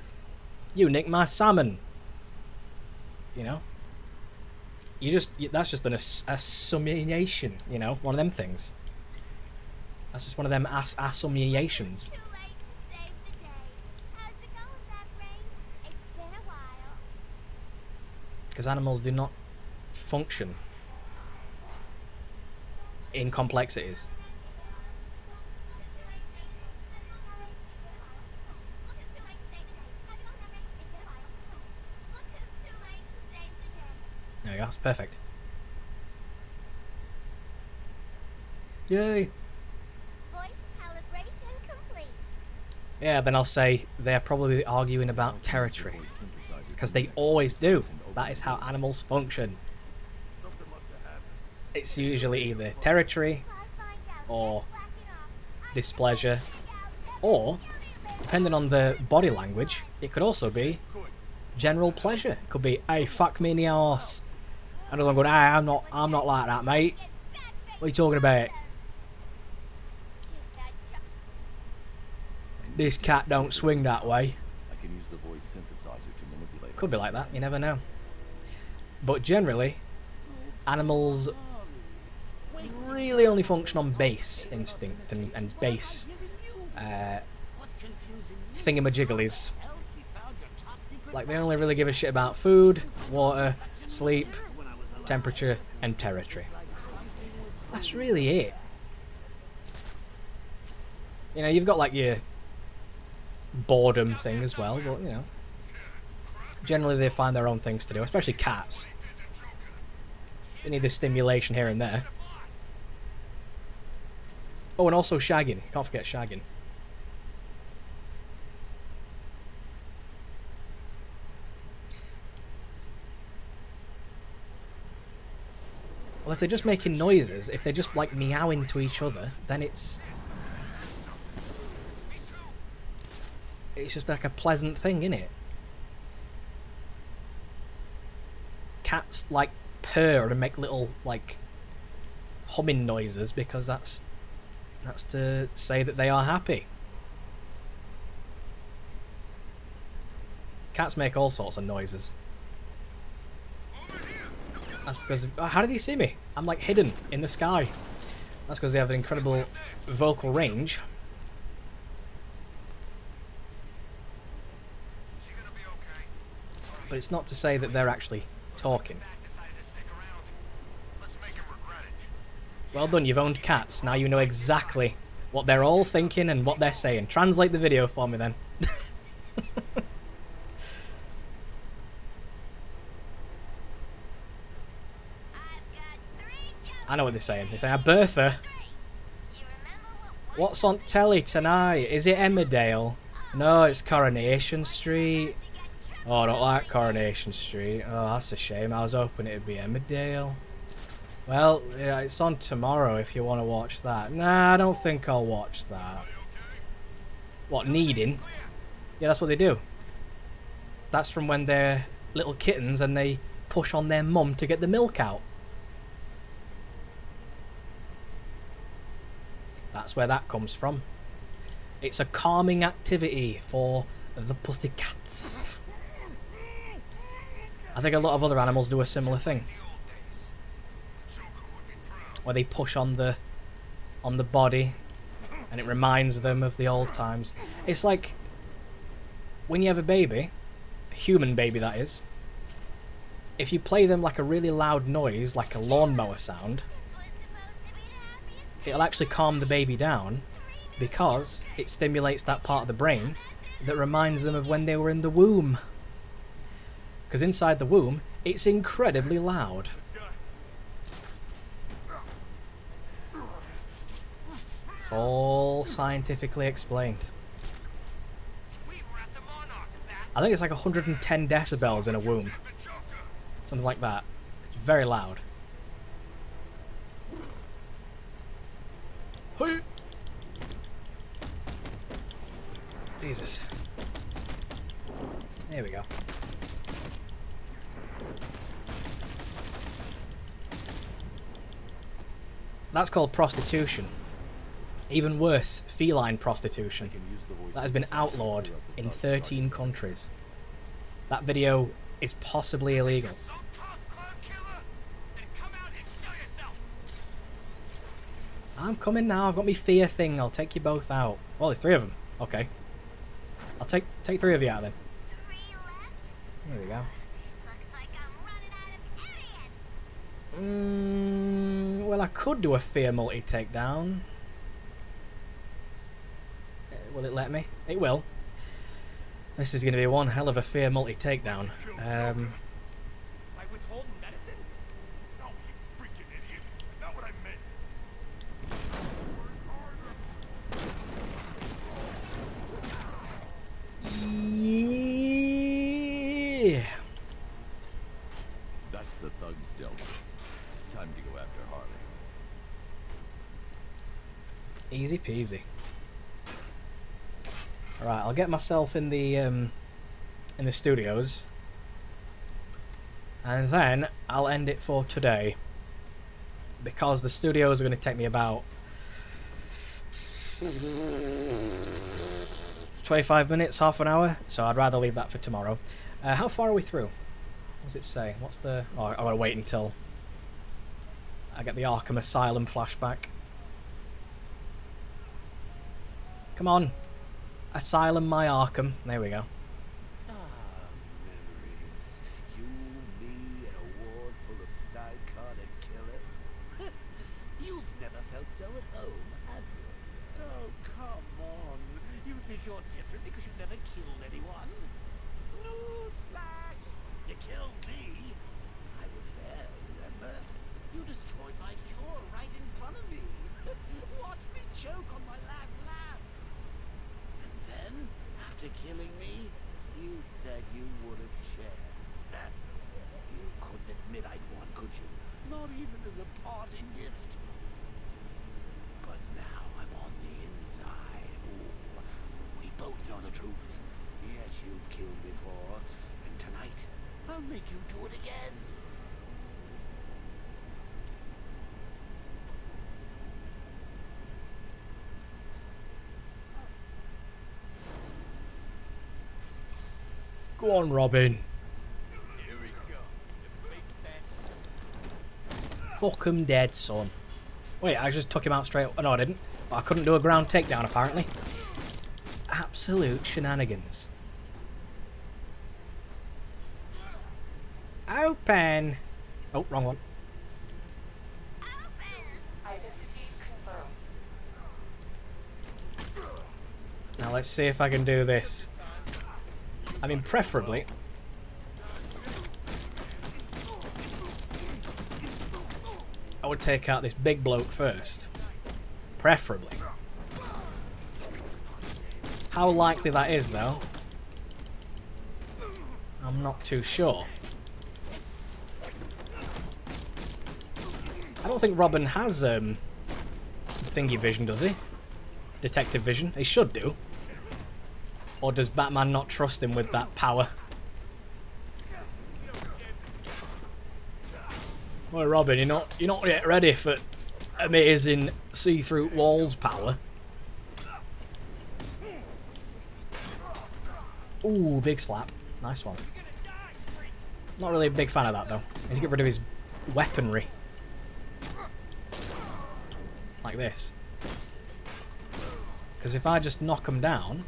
you nicked my salmon? You know? That's just an assumption, you know? One of them things. That's just one of them assumptions. Because animals do not function in complexities. go. That's perfect. Yay. Voice calibration complete. Yeah, then I'll say they're probably arguing about territory. Because they always do. That is how animals function. It's usually either territory or displeasure, or, depending on the body language, it could also be general pleasure. It could be, hey, fuck me in the arse. Another one going, hey, I'm not like that, mate. What are you talking about? This cat don't swing that way. I can use the voice synthesizer to manipulate. Could be like that, you never know. But generally, animals really only function on base instinct and base thingamajigglies. Like, they only really give a shit about food, water, sleep, temperature, and territory. That's really it. You know, you've got like your boredom thing as well, but you know, generally they find their own things to do, especially cats. They need the stimulation here and there. Oh, and also shagging. Can't forget shagging. Well, if they're just making noises, if they're just like meowing to each other, then it's just like a pleasant thing, innit? Cats like purr and make little like humming noises because that's to say that they are happy. Cats make all sorts of noises. That's because how did he see me? I'm like hidden in the sky. That's because they have an incredible vocal range. But it's not to say that they're actually talking. Well done, you've owned cats. Now you know exactly what they're all thinking and what they're saying. Translate the video for me then. I know what they're saying. They're saying, Bertha, what's on telly tonight? Is it Emmerdale? No, it's Coronation Street. Oh, I don't like Coronation Street. Oh, that's a shame. I was hoping it'd be Emmerdale. Well, yeah, it's on tomorrow if you want to watch that. Nah, I don't think I'll watch that. What, kneading? Yeah, that's what they do. That's from when they're little kittens and they push on their mum to get the milk out. That's where that comes from. It's a calming activity for the pussycats. I think a lot of other animals do a similar thing, where they push on the body and it reminds them of the old times. It's like when you have a baby, a human baby that is, if you play them like a really loud noise, like a lawnmower sound, it'll actually calm the baby down because it stimulates that part of the brain that reminds them of when they were in the womb. Because inside the womb, it's incredibly loud. It's all scientifically explained. I think it's like 110 decibels in a womb. Something like that. It's very loud. Jesus. There we go. That's called prostitution. Even worse, feline prostitution. That has been outlawed in 13 countries. That video is possibly illegal. I'm coming now, I've got me fear thing, I'll take you both out. Well, there's 3 of them. Okay. I'll take 3 of you out then. There we go. Well, I could do a fear multi-takedown. Will it let me? It will. This is going to be one hell of a fear multi-takedown. Yeah. That's the thugs dealt with. Time to go after Harley. Easy peasy. Alright, I'll get myself in the studios. And then I'll end it for today. Because the studios are going to take me about 25 minutes, half an hour. So I'd rather leave that for tomorrow. How far are we through? What does it say? What's the... Oh, I gotta wait until I get the Arkham Asylum flashback. Come on. Asylum my Arkham. There we go. Memories. You, me, and a ward full of psychotic killers. You've never felt so at home, have you? Oh, come on. You think you're different because you've never killed anyone? Newsflash! You killed me. I was there, remember? You destroyed my cure right in front of me. Watch me choke on my last laugh. And then, after killing me, you said you would have shared. You couldn't admit I'd won, could you? Not even as a parting gift. But now I'm on the inside. Ooh, we both know the truth. Yes, you've killed before. And tonight, I'll make you do it again. Go on, Robin. Here we go. The big bets. Fuck him dead, son. Wait, I just took him out straight... Oh, no, I didn't. I couldn't do a ground takedown, apparently. Absolute shenanigans. Open! Oh, wrong one. Identity confirmed. Now let's see if I can do this. I mean, preferably... I would take out this big bloke first. Preferably. How likely that is, though, I'm not too sure. I don't think Robin has thingy vision, does he? Detective vision. He should do. Or does Batman not trust him with that power? Well, Robin, you're not yet ready for amazing see-through walls power. Ooh, big slap. Nice one. Not really a big fan of that, though. I need to get rid of his weaponry. Like this. Because if I just knock them down,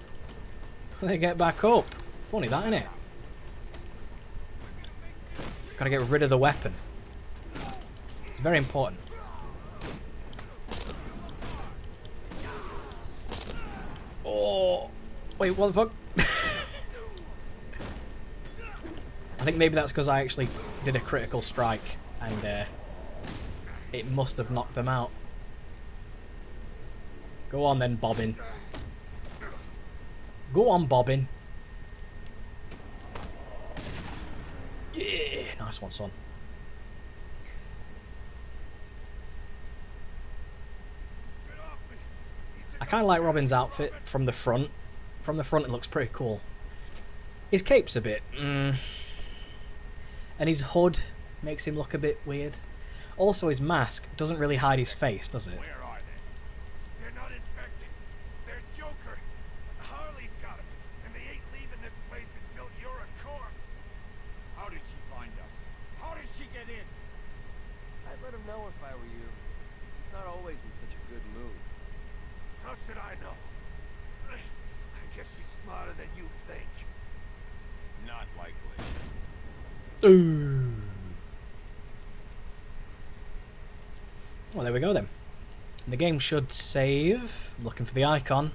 they get back up. Funny that, innit? Gotta get rid of the weapon. It's very important. Oh! Wait, what the fuck? I think maybe that's because I actually did a critical strike and it must have knocked them out. Go on then, Bobbin. Go on, Bobbin. Yeah, nice one, son. I kind of like Robin's outfit from the front. From the front, it looks pretty cool. His cape's a bit... and his hood makes him look a bit weird. Also, his mask doesn't really hide his face, does it? Where are they? They're not infected. They're Joker. Harley's got them, and they ain't leaving this place until you're a corpse. How did she find us? How did she get in? I'd let him know if I were you. He's not always in such a good mood. How should I know? I guess she's smarter than you think. Not likely. Ooh. Well, there we go then. The game should save. I'm looking for the icon.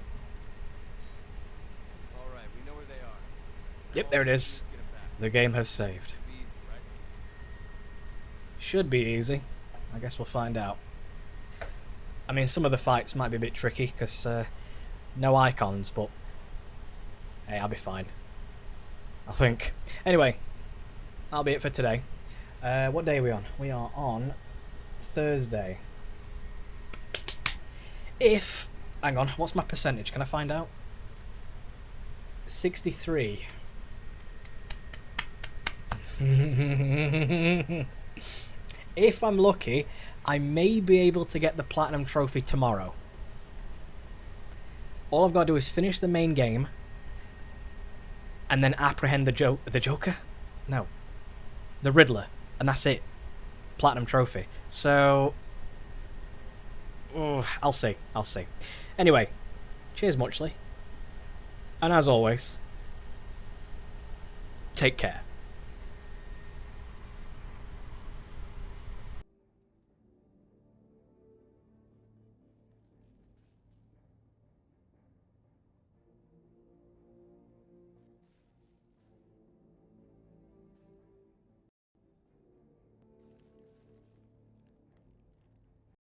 Alright, we know where they are. Yep, there it is. The game has saved. Should be easy. I guess we'll find out. I mean, some of the fights might be a bit tricky because no icons, but hey, I'll be fine. I think. Anyway, that'll be it for today. What day are we on? We are on Thursday. Hang on, what's my percentage? Can I find out? 63. If I'm lucky, I may be able to get the Platinum Trophy tomorrow. All I've got to do is finish the main game and then apprehend the Joker? No. The Riddler. And that's it. Platinum Trophy. So... I'll see. Anyway, cheers muchly. And as always, take care.